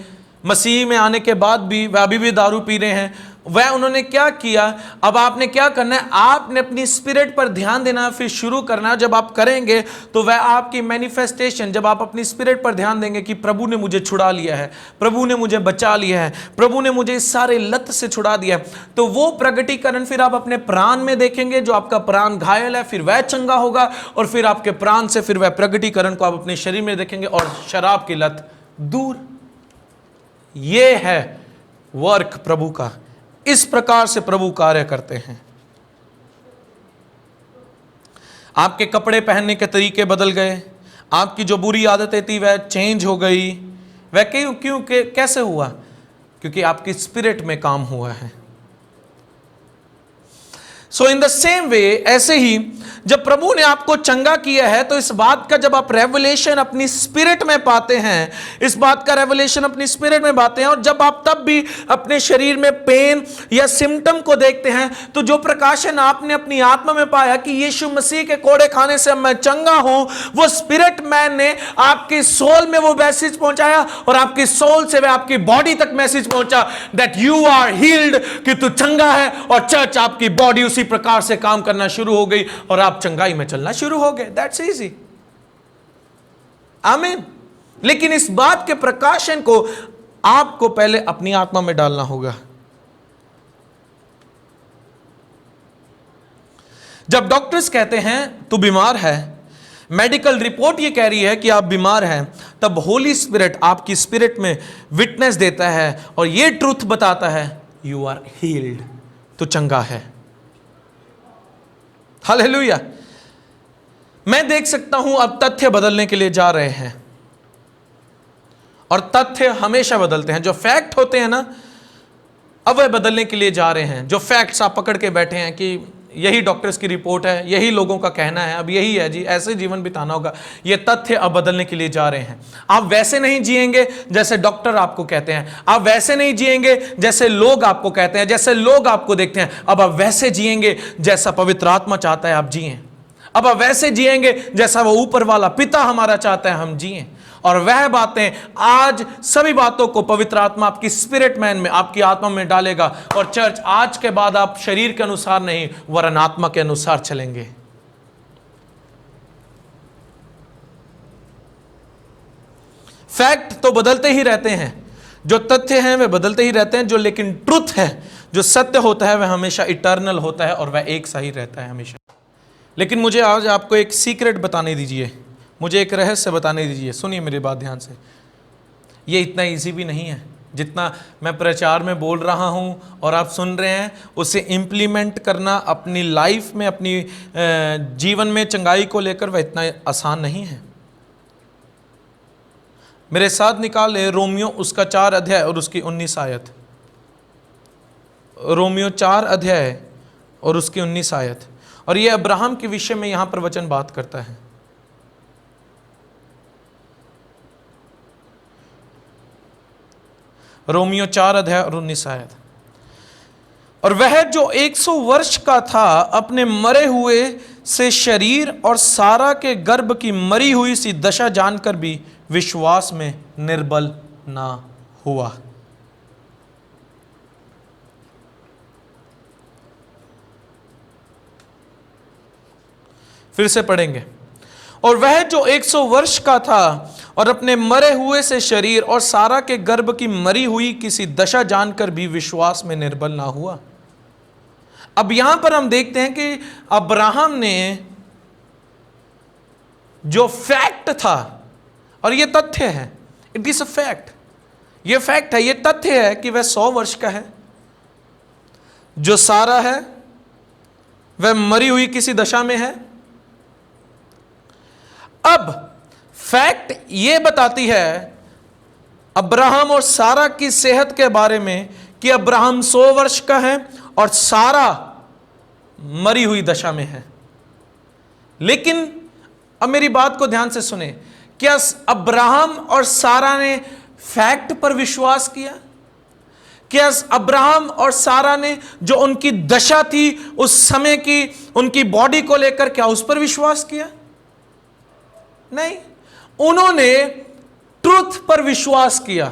मसीह में आने के बाद भी वह अभी भी दारू पी रहे हैं, वह उन्होंने क्या किया? अब आपने क्या करना है? आपने अपनी स्पिरिट पर ध्यान देना फिर शुरू करना। जब आप करेंगे तो वह आपकी मैनिफेस्टेशन, जब आप अपनी स्पिरिट पर ध्यान देंगे कि प्रभु ने मुझे छुड़ा लिया है, प्रभु ने मुझे बचा लिया है, प्रभु ने मुझे इस सारे लत से छुड़ा दिया है, तो वो प्रगटीकरण फिर आप अपने प्राण में देखेंगे। जो आपका प्राण घायल है फिर वह चंगा होगा, और फिर आपके प्राण से फिर वह प्रगटीकरण को आप अपने शरीर में देखेंगे, और शराब की लत दूर। ये है वर्क प्रभु का। इस प्रकार से प्रभु कार्य करते हैं। आपके कपड़े पहनने के तरीके बदल गए, आपकी जो बुरी आदतें थी वह चेंज हो गई। वह क्यों कैसे हुआ? क्योंकि आपकी स्पिरिट में काम हुआ है। सो इन द सेम वे, ऐसे ही जब प्रभु ने आपको चंगा किया है, तो इस बात का जब आप रेवलेशन अपनी स्पिरिट में पाते हैं, इस बात का रेवलेशन अपनी स्पिरिट में पाते हैं, और जब आप तब भी अपने शरीर में पेन या सिम्टम को देखते हैं, तो जो प्रकाशन आपने अपनी आत्मा में पाया कि यीशु मसीह के कोड़े खाने से मैं चंगा हूं, वो स्पिरिट मैन ने आपकी सोल में वो मैसेज पहुंचाया, और आपकी सोल से वह आपकी बॉडी तक मैसेज पहुंचा दैट यू आर हील्ड, कि तू चंगा है। और चर्च, आपकी बॉडी उसी प्रकार से काम करना शुरू हो गई, और आप चंगाई में चलना शुरू हो गए। That's easy. आमीन। लेकिन इस बात के प्रकाशन को आपको पहले अपनी आत्मा में डालना होगा। जब डॉक्टर्स कहते हैं तू बीमार है, मेडिकल रिपोर्ट ये कह रही है कि आप बीमार हैं, तब होली स्पिरिट आपकी स्पिरिट में विटनेस देता है, और ये ट्रूथ बताता है यू आर हील्ड, तू चंगा है। हालेलुया। मैं देख सकता हूं अब तथ्य बदलने के लिए जा रहे हैं, और तथ्य हमेशा बदलते हैं। जो फैक्ट होते हैं ना, अब वह बदलने के लिए जा रहे हैं। जो फैक्ट्स आप पकड़ के बैठे हैं कि यही डॉक्टर्स की रिपोर्ट है, यही लोगों का कहना है, अब यही है जी, ऐसे जीवन बिताना होगा, ये तथ्य अब बदलने के लिए जा रहे हैं। आप वैसे नहीं जिएंगे जैसे डॉक्टर आपको कहते हैं, आप वैसे नहीं जिएंगे जैसे लोग आपको कहते हैं, जैसे लोग आपको देखते हैं। अब आप वैसे जिएंगे जैसा पवित्र आत्मा चाहता है आप जिएं। अब आप वैसे जिएंगे जैसा वो ऊपर वाला पिता हमारा चाहता है हम जिएं। और वह बातें, आज सभी बातों को पवित्र आत्मा आपकी स्पिरिट मैन में, आपकी आत्मा में डालेगा। और चर्च, आज के बाद आप शरीर के अनुसार नहीं, वरन आत्मा के अनुसार चलेंगे। फैक्ट तो बदलते ही रहते हैं, जो तथ्य हैं वे बदलते ही रहते हैं, जो लेकिन ट्रुथ है, जो सत्य होता है, वह हमेशा इटर्नल होता है, और वह एक सा ही रहता है हमेशा। लेकिन मुझे आज आपको एक सीक्रेट बताने दीजिए, मुझे एक रहस्य बताने दीजिए। सुनिए मेरी बात ध्यान से। ये इतना इजी भी नहीं है जितना मैं प्रचार में बोल रहा हूँ और आप सुन रहे हैं, उसे इम्प्लीमेंट करना अपनी लाइफ में, अपनी जीवन में चंगाई को लेकर, वह इतना आसान नहीं है। मेरे साथ निकाले रोमियो उसका 4 अध्याय और उसकी 19 आयत। रोमियो 4 अध्याय और उसकी 19 आयत। और ये अब्राहम के विषय में यहां पर वचन बात करता है। रोमियो 4 अध्याय और 19 आयत। और वह जो 100 वर्ष का था अपने मरे हुए से शरीर और सारा के गर्भ की मरी हुई सी दशा जानकर भी विश्वास में निर्बल ना हुआ। फिर से पढ़ेंगे। और वह जो 100 वर्ष का था और अपने मरे हुए से शरीर और सारा के गर्भ की मरी हुई किसी दशा जानकर भी विश्वास में निर्बल ना हुआ। अब यहां पर हम देखते हैं कि अब्राहम ने जो फैक्ट था, और यह तथ्य है, इट इज अ फैक्ट, यह फैक्ट है, यह तथ्य है कि वह 100 वर्ष का है। जो सारा है वह मरी हुई किसी दशा में है। अब फैक्ट यह बताती है अब्राहम और सारा की सेहत के बारे में कि अब्राहम 100 वर्ष का है और सारा मरी हुई दशा में है। लेकिन अब मेरी बात को ध्यान से सुने, क्या अब्राहम और सारा ने फैक्ट पर विश्वास किया? क्या अब्राहम और सारा ने जो उनकी दशा थी उस समय की, उनकी बॉडी को लेकर, क्या उस पर विश्वास किया? नहीं, उन्होंने ट्रुथ पर विश्वास किया।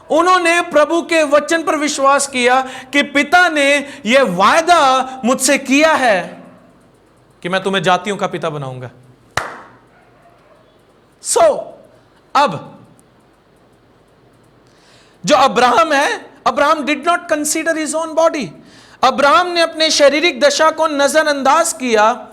उन्होंने प्रभु के वचन पर विश्वास किया कि पिता ने यह वायदा मुझसे किया है कि मैं तुम्हें जातियों का पिता बनाऊंगा। अब जो अब्राहम है, Abraham did not consider his own body. Abraham ने अपने शारीरिक दशा को नजरअंदाज किया,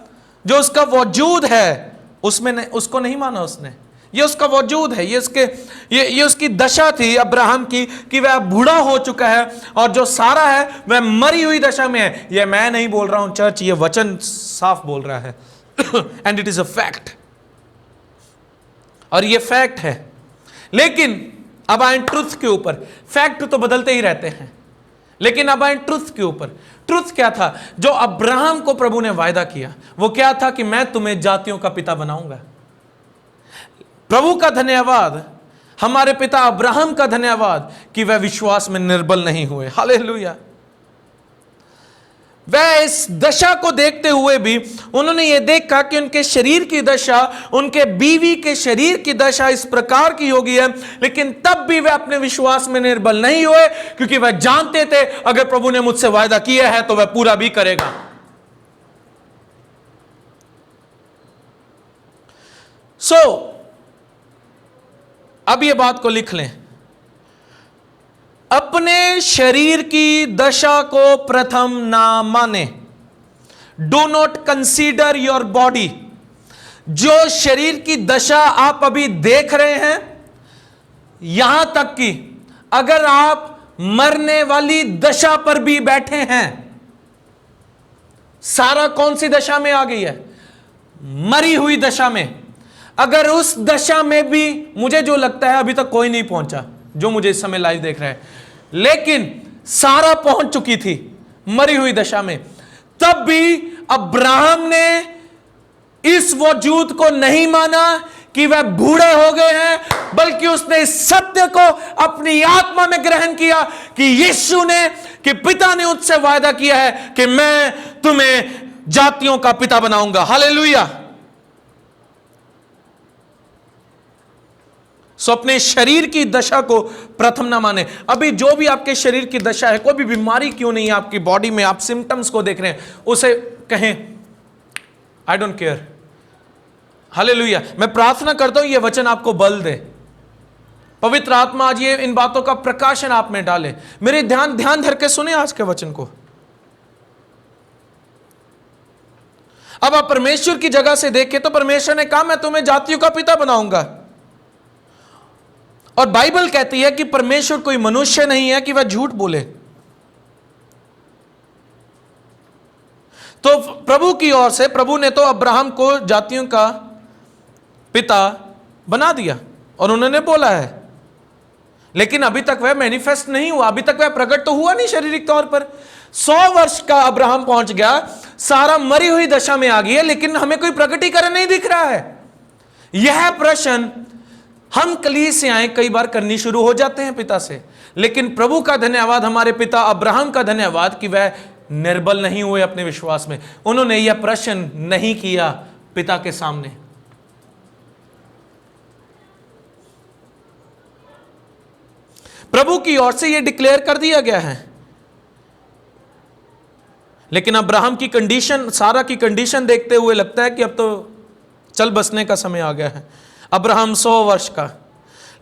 जो उसका वजूद है उसमें उसको नहीं माना उसने। ये उसका वजूद है, ये उसकी दशा थी अब्राहम की कि वह बूढ़ा हो चुका है, और जो सारा है वह मरी हुई दशा में है। यह मैं नहीं बोल रहा हूं चर्च, ये वचन साफ बोल रहा है and it is a fact, और ये फैक्ट है। लेकिन अब आए ट्रुथ के ऊपर। फैक्ट तो बदलते ही रहते हैं, लेकिन अब आए ट्रुथ के ऊपर। ट्रुथ क्या था जो अब्राहम को प्रभु ने वायदा किया? वो क्या था कि मैं तुम्हें जातियों का पिता बनाऊंगा। प्रभु का धन्यवाद, हमारे पिता अब्राहम का धन्यवाद कि वह विश्वास में निर्बल नहीं हुए। हालेलुया। वह इस दशा को देखते हुए भी उन्होंने यह देखा कि उनके शरीर की दशा, उनके बीवी के शरीर की दशा इस प्रकार की होगी है, लेकिन तब भी वह अपने विश्वास में निर्बल नहीं हुए, क्योंकि वह जानते थे अगर प्रभु ने मुझसे वायदा किया है तो वह पूरा भी करेगा। अब यह बात को लिख लें, अपने शरीर की दशा को प्रथम ना माने। Do not consider your body. जो शरीर की दशा आप अभी देख रहे हैं, यहां तक कि अगर आप मरने वाली दशा पर भी बैठे हैं, सारा कौन सी दशा में आ गई है? मरी हुई दशा में। अगर उस दशा में भी, मुझे जो लगता है अभी तक कोई नहीं पहुंचा जो मुझे इस समय लाइव देख रहे हैं, लेकिन सारा पहुंच चुकी थी मरी हुई दशा में, तब भी अब्राहम ने इस वजूद को नहीं माना कि वह बूढ़े हो गए हैं, बल्कि उसने इस सत्य को अपनी आत्मा में ग्रहण किया कि यीशु ने, कि पिता ने उससे वायदा किया है कि मैं तुम्हें जातियों का पिता बनाऊंगा। हालेलुया। सो अपने शरीर की दशा को प्रथम ना माने। अभी जो भी आपके शरीर की दशा है, कोई भी बीमारी क्यों नहीं है आपकी बॉडी में, आप सिम्टम्स को देख रहे हैं, उसे कहें आई डोंट केयर। हालेलुया। मैं प्रार्थना करता हूं ये वचन आपको बल दे। पवित्र आत्मा आज ये इन बातों का प्रकाशन आप में डाले। मेरे ध्यान धर के सुने आज के वचन को। अब आप परमेश्वर की जगह से देखें तो परमेश्वर ने कहा मैं तुम्हें जातियों का पिता बनाऊंगा, और बाइबल कहती है कि परमेश्वर कोई मनुष्य नहीं है कि वह झूठ बोले। तो प्रभु की ओर से, प्रभु ने तो अब्राहम को जातियों का पिता बना दिया और उन्होंने बोला है, लेकिन अभी तक वह मैनिफेस्ट नहीं हुआ, अभी तक वह प्रकट तो हुआ नहीं शारीरिक तौर पर। 100 वर्ष का अब्राहम पहुंच गया, सारा मरी हुई दशा में आ गई है, लेकिन हमें कोई प्रकटीकरण नहीं दिख रहा है। यह प्रश्न हम कलीसियाएं कई बार करनी शुरू हो जाते हैं पिता से, लेकिन प्रभु का धन्यवाद, हमारे पिता अब्राहम का धन्यवाद कि वह निर्बल नहीं हुए अपने विश्वास में। उन्होंने यह प्रश्न नहीं किया पिता के सामने। प्रभु की ओर से यह डिक्लेयर कर दिया गया है। लेकिन अब्राहम की कंडीशन, सारा की कंडीशन देखते हुए लगता है कि अब तो चल बसने का समय आ गया है। अब्राहम 100 वर्ष का,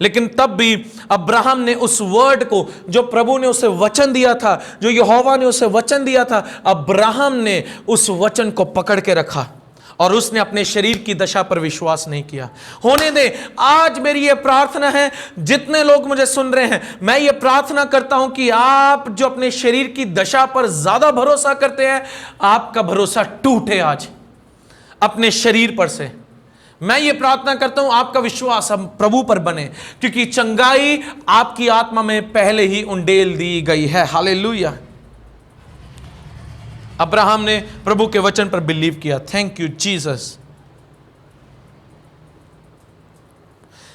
लेकिन तब भी अब्राहम ने उस वर्ड को, जो प्रभु ने उसे वचन दिया था, जो यहोवा ने उसे वचन दिया था, अब्राहम ने उस वचन को पकड़ के रखा और उसने अपने शरीर की दशा पर विश्वास नहीं किया। होने दे, आज मेरी यह प्रार्थना है, जितने लोग मुझे सुन रहे हैं, मैं ये प्रार्थना करता हूं कि आप जो अपने शरीर की दशा पर ज्यादा भरोसा करते हैं, आपका भरोसा टूटे आज अपने शरीर पर से। मैं ये प्रार्थना करता हूं आपका विश्वास अब प्रभु पर बने, क्योंकि चंगाई आपकी आत्मा में पहले ही उंडेल दी गई है। हालेलुया। अब्राहम ने प्रभु के वचन पर बिलीव किया। Thank you Jesus.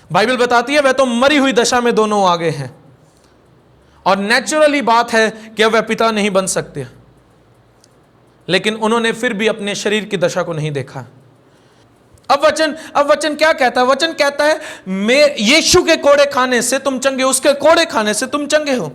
बाइबल बताती है वह तो मरी हुई दशा में दोनों आगे हैं, और नेचुरली बात है कि वह पिता नहीं बन सकते, लेकिन उन्होंने फिर भी अपने शरीर की दशा को नहीं देखा। अब वचन क्या कहता है? वचन कहता है यीशु के कोड़े खाने से तुम चंगे, उसके कोड़े खाने से तुम चंगे हो।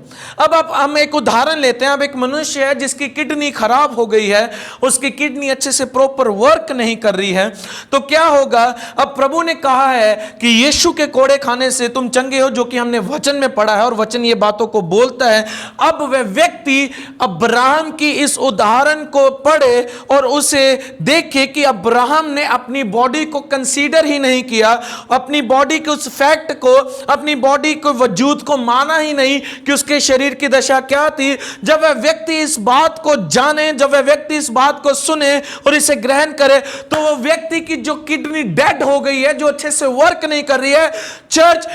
अब हम एक उदाहरण लेते हैं। अब एक मनुष्य है जिसकी किडनी खराब हो गई है, उसकी किडनी अच्छे से प्रॉपर वर्क नहीं कर रही है, तो क्या होगा? अब प्रभु ने कहा है कि यीशु के कोड़े खाने से तुम चंगे हो, जो कि हमने वचन में पढ़ा है, और वचन ये बातों को बोलता है। अब वह व्यक्ति अब्राहम की इस उदाहरण को पढ़े और उसे देखे कि अब्राहम ने अपनी बॉडी को कंसीडर ही नहीं किया, अपनी बॉडी के उस फैक्ट को, अपनी बॉडी के वजूद को माना ही नहीं कि उसके शरीर की दशा क्या थी। जब वह व्यक्ति इस बात को जाने, जब वह व्यक्ति इस बात को सुने और इसे ग्रहण करे, तो वह व्यक्ति की जो किडनी डेड हो गई है, जो अच्छे से वर्क नहीं कर रही है, चर्च,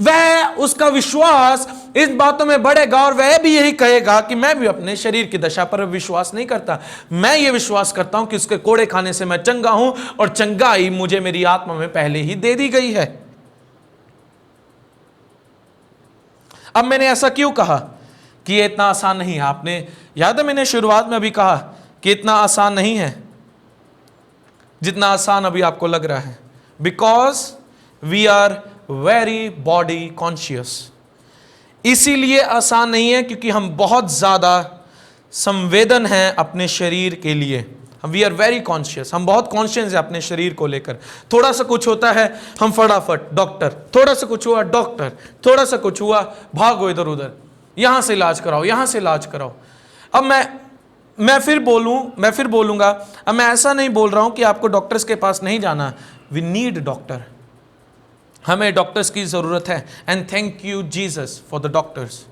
वह उसका विश्वास इस बातों में बढ़ेगा और वह भी यही कहेगा कि मैं भी अपने शरीर की दशा पर विश्वास नहीं करता, मैं ये विश्वास करता हूं कि उसके कोड़े खाने से मैं चंगा हूं, और चंगाई मुझे मेरी आत्मा में पहले ही दे दी गई है। अब मैंने ऐसा क्यों कहा कि ये इतना आसान नहीं है? आपने याद है मैंने शुरुआत में अभी कहा कि इतना आसान नहीं है जितना आसान अभी आपको लग रहा है। Because we are very body conscious. इसीलिए आसान नहीं है क्योंकि हम बहुत ज्यादा संवेदन हैं अपने शरीर के लिए। वी आर वेरी कॉन्शियस, हम बहुत कॉन्शियस हैं अपने शरीर को लेकर। थोड़ा सा कुछ होता है हम फटाफट डॉक्टर, थोड़ा सा कुछ हुआ डॉक्टर, थोड़ा सा कुछ हुआ भागो इधर उधर, यहां से इलाज कराओ, यहां से इलाज कराओ। अब मैं फिर बोलूंगा, अब मैं ऐसा नहीं बोल रहा हूं कि आपको डॉक्टर्स के पास नहीं जाना। वी नीड डॉक्टर, हमें डॉक्टर्स की जरूरत है। And thank you Jesus for the doctors.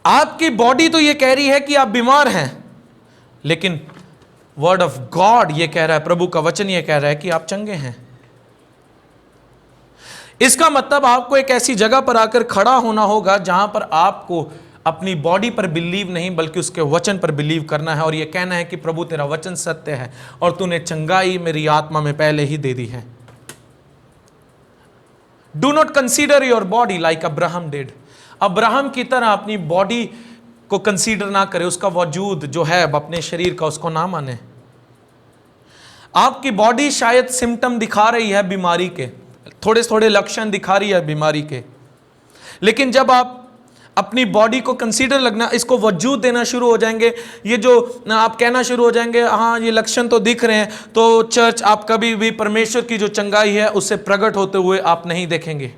आपकी बॉडी तो ये कह रही है कि आप बीमार हैं, लेकिन वर्ड ऑफ गॉड ये कह रहा है, प्रभु का वचन ये कह रहा है कि आप चंगे हैं। इसका मतलब आपको एक ऐसी जगह पर आकर खड़ा होना होगा जहां पर आपको अपनी बॉडी पर बिलीव नहीं बल्कि उसके वचन पर बिलीव करना है, और यह कहना है कि प्रभु तेरा वचन सत्य है और तूने चंगाई मेरी आत्मा में पहले ही दे दी है। Do not consider your body like Abraham did. Abraham की तरह अपनी बॉडी को कंसीडर ना करे, उसका वजूद जो है अपने शरीर का उसको ना माने। आपकी बॉडी शायद सिम्टम दिखा रही है बीमारी के, थोड़े थोड़े लक्षण दिखा रही है बीमारी के, लेकिन जब आप अपनी बॉडी को कंसीडर लगना, इसको वजूद देना शुरू हो जाएंगे, ये जो आप कहना शुरू हो जाएंगे हाँ ये लक्षण तो दिख रहे हैं, तो चर्च आप कभी भी परमेश्वर की जो चंगाई है उससे प्रकट होते हुए आप नहीं देखेंगे।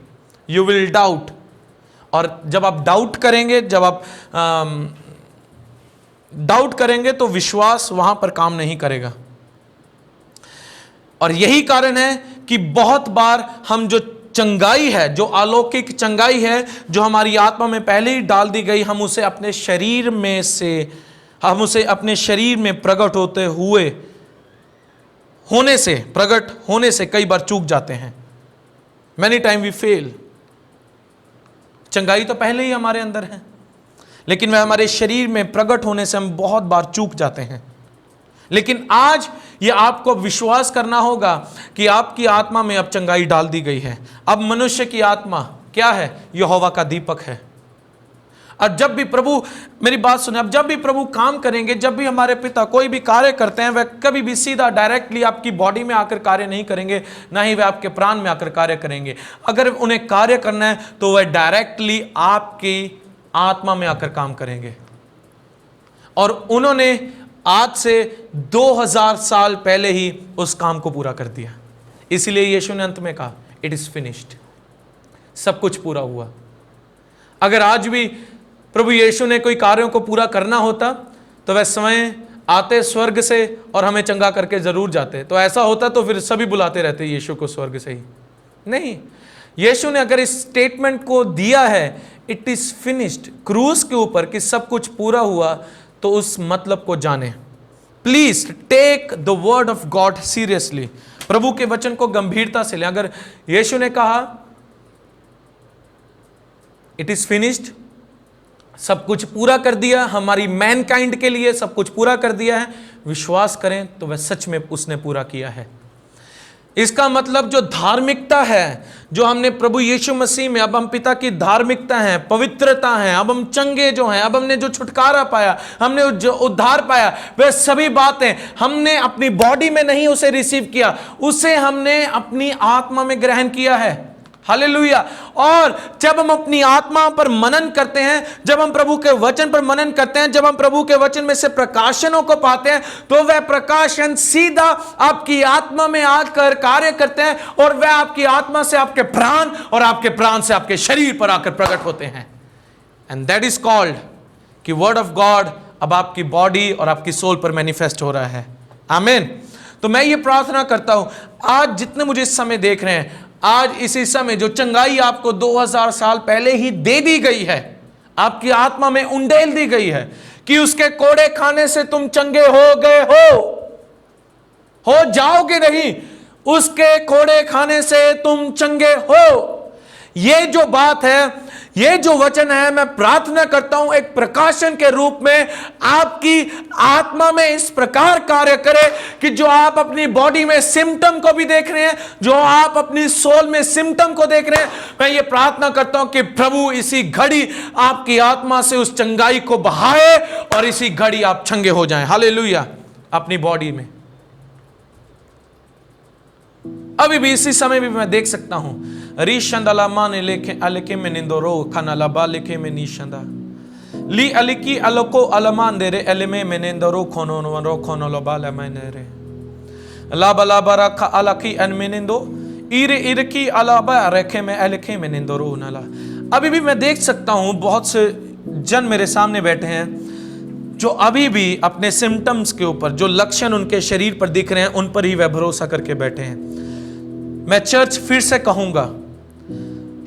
यू विल डाउट, और जब आप डाउट करेंगे, जब आप डाउट करेंगे तो विश्वास वहां पर काम नहीं करेगा। और यही कारण है कि बहुत बार हम जो चंगाई है, जो अलौकिक चंगाई है जो हमारी आत्मा में पहले ही डाल दी गई, हम उसे अपने शरीर में प्रकट होने से कई बार चूक जाते हैं। Many time we fail. चंगाई तो पहले ही हमारे अंदर है, लेकिन वह हमारे शरीर में प्रकट होने से हम बहुत बार चूक जाते हैं। लेकिन आज ये आपको विश्वास करना होगा कि आपकी आत्मा में अब चंगाई डाल दी गई है। अब मनुष्य की आत्मा क्या है? यहोवा का दीपक है। और जब भी प्रभु, मेरी बात सुने, अब जब भी प्रभु काम करेंगे, जब भी हमारे पिता कोई भी कार्य करते हैं, वह कभी भी सीधा डायरेक्टली आपकी बॉडी में आकर कार्य नहीं करेंगे, ना ही वह आपके प्राण में आकर कार्य करेंगे। अगर उन्हें कार्य करना है तो वह डायरेक्टली आपकी आत्मा में आकर काम करेंगे। और उन्होंने आज से 2000 साल पहले ही उस काम को पूरा कर दिया। इसीलिए यीशु ने अंत में कहा, इट इज फिनिश्ड, सब कुछ पूरा हुआ। अगर आज भी प्रभु यीशु ने कोई कार्यों को पूरा करना होता तो वह स्वयं आते स्वर्ग से और हमें चंगा करके जरूर जाते। तो ऐसा होता तो फिर सभी बुलाते रहते यीशु को स्वर्ग से ही। नहीं, यीशु ने अगर इस स्टेटमेंट को दिया है, इट इज फिनिश्ड, क्रूस के ऊपर, कि सब कुछ पूरा हुआ, तो उस मतलब को जाने। Please take the word of God seriously. प्रभु के वचन को गंभीरता से लें। अगर यीशु ने कहा इट इज फिनिश्ड, सब कुछ पूरा कर दिया, हमारी मैनकाइंड के लिए सब कुछ पूरा कर दिया है, विश्वास करें तो वह सच में उसने पूरा किया है। इसका मतलब जो धार्मिकता है जो हमने प्रभु यीशु मसीह में, अब हम पिता की धार्मिकता है, पवित्रता है, अब हम चंगे जो हैं, अब हमने जो छुटकारा पाया, हमने जो उद्धार पाया, वह सभी बातें हमने अपनी बॉडी में नहीं उसे रिसीव किया, उसे हमने अपनी आत्मा में ग्रहण किया है। हालेलुया। और जब हम अपनी आत्मा पर मनन करते हैं, जब हम प्रभु के वचन पर मनन करते हैं, जब हम प्रभु के वचन में से प्रकाशनों को पाते हैं, तो वह प्रकाशन सीधा आपकी आत्मा में आकर कार्य करते हैं और वह आपकी आत्मा से आपके प्राण और आपके प्राण से आपके शरीर पर आकर प्रकट होते हैं। एंड दैट इज कॉल्ड कि वर्ड ऑफ गॉड अब आपकी बॉडी और आपकी सोल पर मैनिफेस्ट हो रहा है। आमीन। तो मैं ये प्रार्थना करता हूं, आज जितने मुझे इस समय देख रहे हैं, आज इसी समय जो चंगाई आपको 2000 साल पहले ही दे दी गई है, आपकी आत्मा में उंडेल दी गई है कि उसके कोड़े खाने से तुम चंगे हो गए हो जाओगे नहीं, उसके कोड़े खाने से तुम चंगे हो। ये जो बात है, ये जो वचन है, मैं प्रार्थना करता हूं एक प्रकाशन के रूप में आपकी आत्मा में इस प्रकार कार्य करे कि जो आप अपनी बॉडी में सिम्टम को भी देख रहे हैं, जो आप अपनी सोल में सिम्टम को देख रहे हैं, मैं ये प्रार्थना करता हूं कि प्रभु इसी घड़ी आपकी आत्मा से उस चंगाई को बहाए और इसी घड़ी आप चंगे हो जाएं। हालेलुया। अपनी बॉडी में अभी भी इसी समय भी मैं देख सकता हूं, रिशंदला माने लेके अलके में निंदोरो खाना लबा लेके में निशंदा ली अलकी अलको अलमान दे रे एलमे में निंदोरो खोनो नो खोनो लबा लमने रे लाबा लाबा रखा अलकी अन में निंदो इरे इरकी अलाबा रखे में अलके में निंदोरो नला। अभी भी मैं देख सकता हूं बहुत से जन मेरे सामने बैठे हैं जो अभी भी अपने सिम्टम्स के ऊपर, जो लक्षण उनके शरीर पर दिख रहे हैं, उन पर ही वह भरोसा करके बैठे हैं। मैं चर्च फिर से कहूंगा,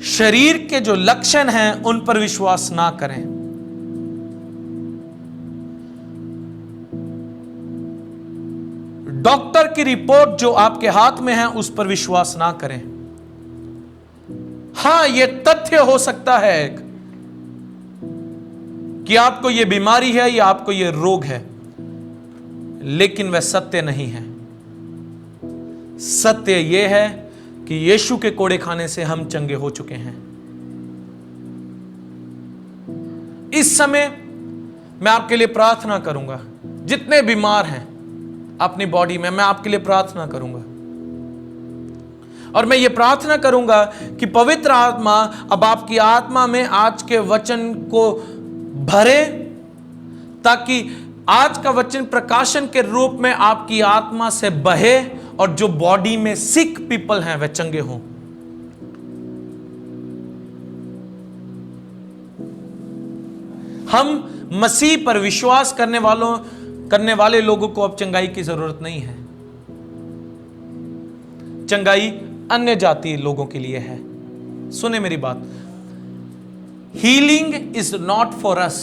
शरीर के जो लक्षण हैं उन पर विश्वास ना करें। डॉक्टर की रिपोर्ट जो आपके हाथ में है उस पर विश्वास ना करें। हां, यह तथ्य हो सकता है कि आपको यह बीमारी है या आपको यह रोग है, लेकिन वह सत्य नहीं है। सत्य यह है कि यीशु के कोड़े खाने से हम चंगे हो चुके हैं। इस समय मैं आपके लिए प्रार्थना करूंगा, जितने बीमार हैं अपनी बॉडी में, मैं आपके लिए प्रार्थना करूंगा और मैं ये प्रार्थना करूंगा कि पवित्र आत्मा अब आपकी आत्मा में आज के वचन को भरे, ताकि आज का वचन प्रकाशन के रूप में आपकी आत्मा से बहे और जो बॉडी में सिक पीपल हैं वह चंगे हों। हम मसीह पर विश्वास करने वाले लोगों को अब चंगाई की जरूरत नहीं है। चंगाई अन्य जाति लोगों के लिए है। सुने मेरी बात, healing is not for us.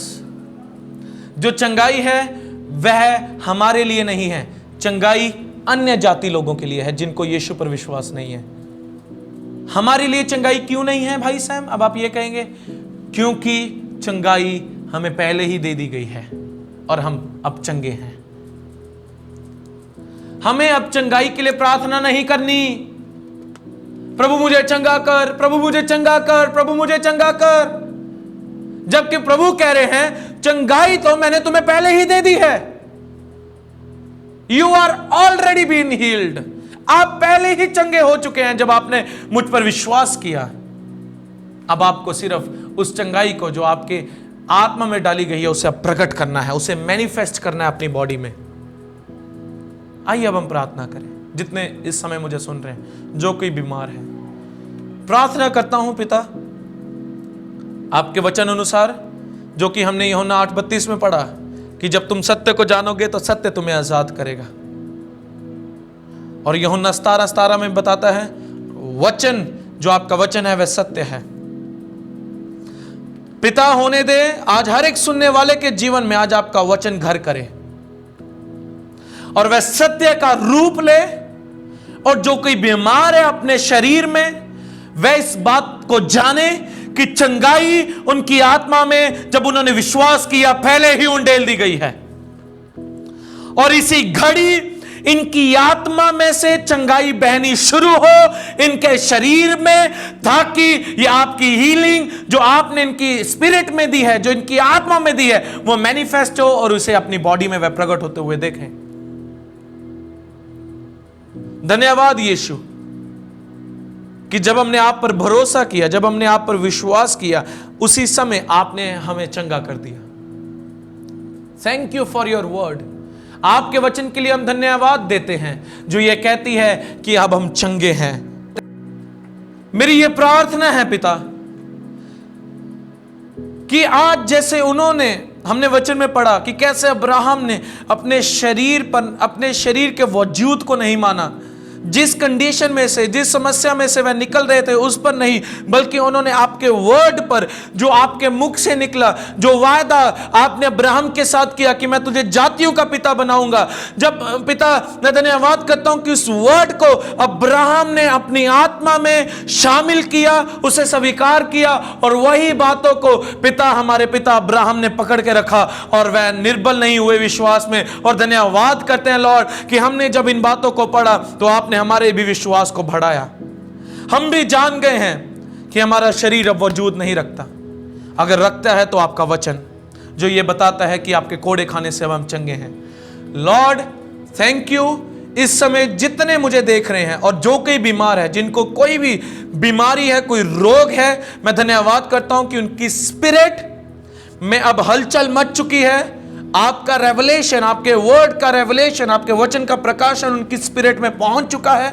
जो चंगाई है वह हमारे लिए नहीं है, चंगाई अन्य जाति लोगों के लिए है जिनको यीशु पर विश्वास नहीं है। हमारे लिए चंगाई क्यों नहीं है भाई साहब? अब आप ये कहेंगे क्योंकि चंगाई हमें पहले ही दे दी गई है और हम अब चंगे हैं। हमें अब चंगाई के लिए प्रार्थना नहीं करनी, प्रभु मुझे चंगा कर, प्रभु मुझे चंगा कर, प्रभु मुझे चंगा कर। जबकि प्रभु कह रहे हैं चंगाई तो मैंने तुम्हें पहले ही दे दी है। You are already been healed. आप पहले ही चंगे हो चुके हैं जब आपने मुझ पर विश्वास किया। अब आपको सिर्फ उस चंगाई को जो आपके आत्मा में डाली गई है उसे अब प्रकट करना है, उसे मैनिफेस्ट करना है अपनी बॉडी में। आइए अब हम प्रार्थना करें। जितने इस समय मुझे सुन रहे हैं, जो कोई बीमार है, प्रार्थना करता हूं पिता, आपके वचन अनुसार जो कि हमने यूहन्ना 8:32 में पढ़ा कि जब तुम सत्य को जानोगे तो सत्य तुम्हें आजाद करेगा। और यूहन्ना 17:17 में बताता है वचन, जो आपका वचन है वह सत्य है। पिता होने दे आज हर एक सुनने वाले के जीवन में आज आपका वचन घर करे और वह सत्य का रूप ले, और जो कोई बीमार है अपने शरीर में वह इस बात को जाने कि चंगाई उनकी आत्मा में जब उन्होंने विश्वास किया पहले ही उंडेल दी गई है। और इसी घड़ी इनकी आत्मा में से चंगाई बहनी शुरू हो इनके शरीर में, ताकि ये आपकी हीलिंग जो आपने इनकी स्पिरिट में दी है, जो इनकी आत्मा में दी है, वो मैनिफेस्ट हो और उसे अपनी बॉडी में वह प्रकट होते हुए देखें। धन्यवाद यीशु कि जब हमने आप पर भरोसा किया, जब हमने आप पर विश्वास किया, उसी समय आपने हमें चंगा कर दिया। Thank you for your word. आपके वचन के लिए हम धन्यवाद देते हैं जो ये कहती है कि अब हम चंगे हैं। मेरी ये प्रार्थना है पिता कि आज जैसे उन्होंने, हमने वचन में पढ़ा कि कैसे अब्राहम ने अपने शरीर के वजूद को नहीं माना, जिस कंडीशन में से, जिस समस्या में से वह निकल रहे थे उस पर नहीं, बल्कि उन्होंने आपके वर्ड पर, जो आपके मुख से निकला, जो वायदा आपने अब्राहम के साथ किया कि मैं तुझे जातियों का पिता बनाऊंगा। जब पिता मैं धन्यवाद करता हूं कि उस वर्ड को अब्राहम ने अपनी आत्मा में शामिल किया, उसे स्वीकार किया, और वही बातों को पिता, हमारे पिता अब्राहम ने पकड़ के रखा और वह निर्बल नहीं हुए विश्वास में। और धन्यवाद करते हैं लॉर्ड कि हमने जब इन बातों को पढ़ा तो आपने हमारे भी विश्वास को बढ़ाया। हम भी जान गए हैं कि हमारा शरीर अब वजूद नहीं रखता, अगर रखता है तो आपका वचन जो ये बताता है कि आपके कोड़े खाने से अब हम चंगे हैं। Lord thank you. इस समय जितने मुझे देख रहे हैं और जो कोई बीमार है, जिनको कोई भी बीमारी है, कोई रोग है, मैं धन्यवाद करता हूं कि उनकी स्पिरिट में अब हलचल मच चुकी है। आपका रेवलेशन, आपके वर्ड का रेवलेशन, आपके वचन का प्रकाशन उनकी स्पिरिट में पहुंच चुका है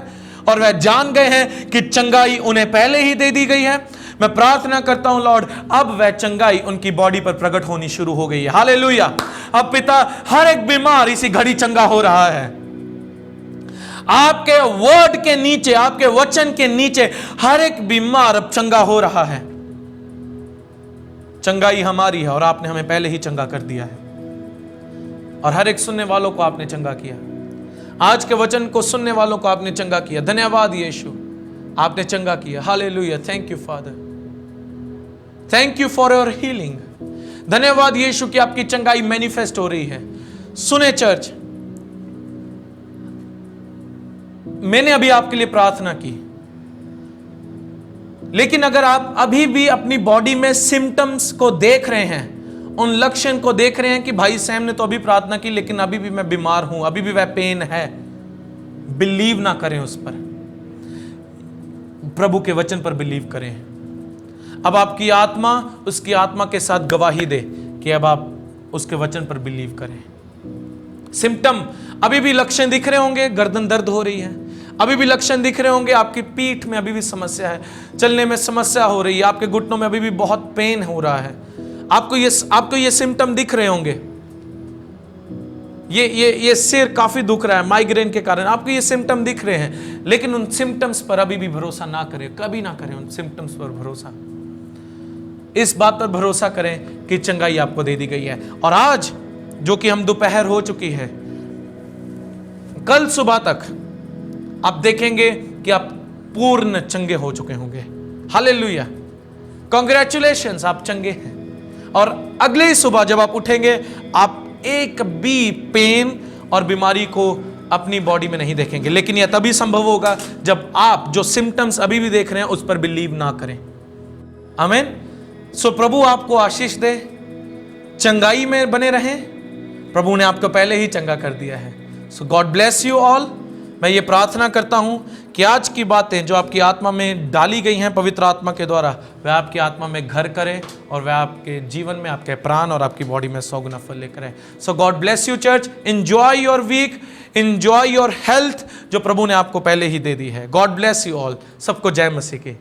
और वह जान गए हैं कि चंगाई उन्हें पहले ही दे दी गई है। मैं प्रार्थना करता हूं लॉर्ड, अब वह चंगाई उनकी बॉडी पर प्रकट होनी शुरू हो गई है। हालेलुया। अब पिता, हर एक बीमार इसी घड़ी चंगा हो रहा है। आपके वर्ड के नीचे, आपके वचन के नीचे हर एक बीमार अब चंगा हो रहा है। चंगाई हमारी है और आपने हमें पहले ही चंगा कर दिया है, और हर एक सुनने वालों को आपने चंगा किया। आज के वचन को सुनने वालों को आपने चंगा किया। धन्यवाद यीशु, आपने चंगा किया। Hallelujah. Thank you father, thank you for your healing. धन्यवाद यीशु कि आपकी चंगाई मैनिफेस्ट हो रही है। सुने चर्च, मैंने अभी आपके लिए प्रार्थना की, लेकिन अगर आप अभी भी अपनी बॉडी में सिम्टम्स को देख रहे हैं, उन लक्षण को देख रहे हैं कि भाई सैम ने तो अभी प्रार्थना की लेकिन अभी भी मैं बीमार हूं, अभी भी वह पेन है, बिलीव ना करें उस पर, प्रभु के वचन पर बिलीव करें। अब आपकी आत्मा उसकी आत्मा के साथ गवाही दे कि अब आप उसके वचन पर बिलीव करें। सिम्टम अभी भी लक्षण दिख रहे होंगे, गर्दन दर्द हो रही है, अभी भी लक्षण दिख रहे होंगे, आपकी पीठ में अभी भी समस्या है, चलने में समस्या हो रही है, आपके घुटनों में अभी भी बहुत पेन हो रहा है, आपको ये सिम्टम दिख रहे होंगे, ये सिर काफी दुख रहा है माइग्रेन के कारण, आपको ये सिम्टम दिख रहे हैं, लेकिन उन सिम्टम्स पर अभी भी भरोसा ना करें, कभी ना करें उन सिम्टम्स पर भरोसा। इस बात पर भरोसा करें कि चंगाई आपको दे दी गई है। और आज जो कि हम दोपहर हो चुकी है, कल सुबह तक आप देखेंगे कि आप पूर्ण चंगे हो चुके होंगे। हालेलुया, कांग्रेचुलेशंस, आप चंगे हैं। और अगले ही सुबह जब आप उठेंगे, आप एक भी पेन और बीमारी को अपनी बॉडी में नहीं देखेंगे। लेकिन यह तभी संभव होगा जब आप जो सिम्टम्स अभी भी देख रहे हैं उस पर बिलीव ना करें। आमीन। सो प्रभु आपको आशीष दे, चंगाई में बने रहें। प्रभु ने आपको पहले ही चंगा कर दिया है। So God bless you all. मैं ये प्रार्थना करता हूँ कि आज की बातें जो आपकी आत्मा में डाली गई हैं पवित्र आत्मा के द्वारा, वह आपकी आत्मा में घर करें और वह आपके जीवन में, आपके प्राण और आपकी बॉडी में 100 गुना फल लेकर आए। So God bless you church. Enjoy your week, enjoy your health जो प्रभु ने आपको पहले ही दे दी है। God bless you all. सबको जय मसीह की।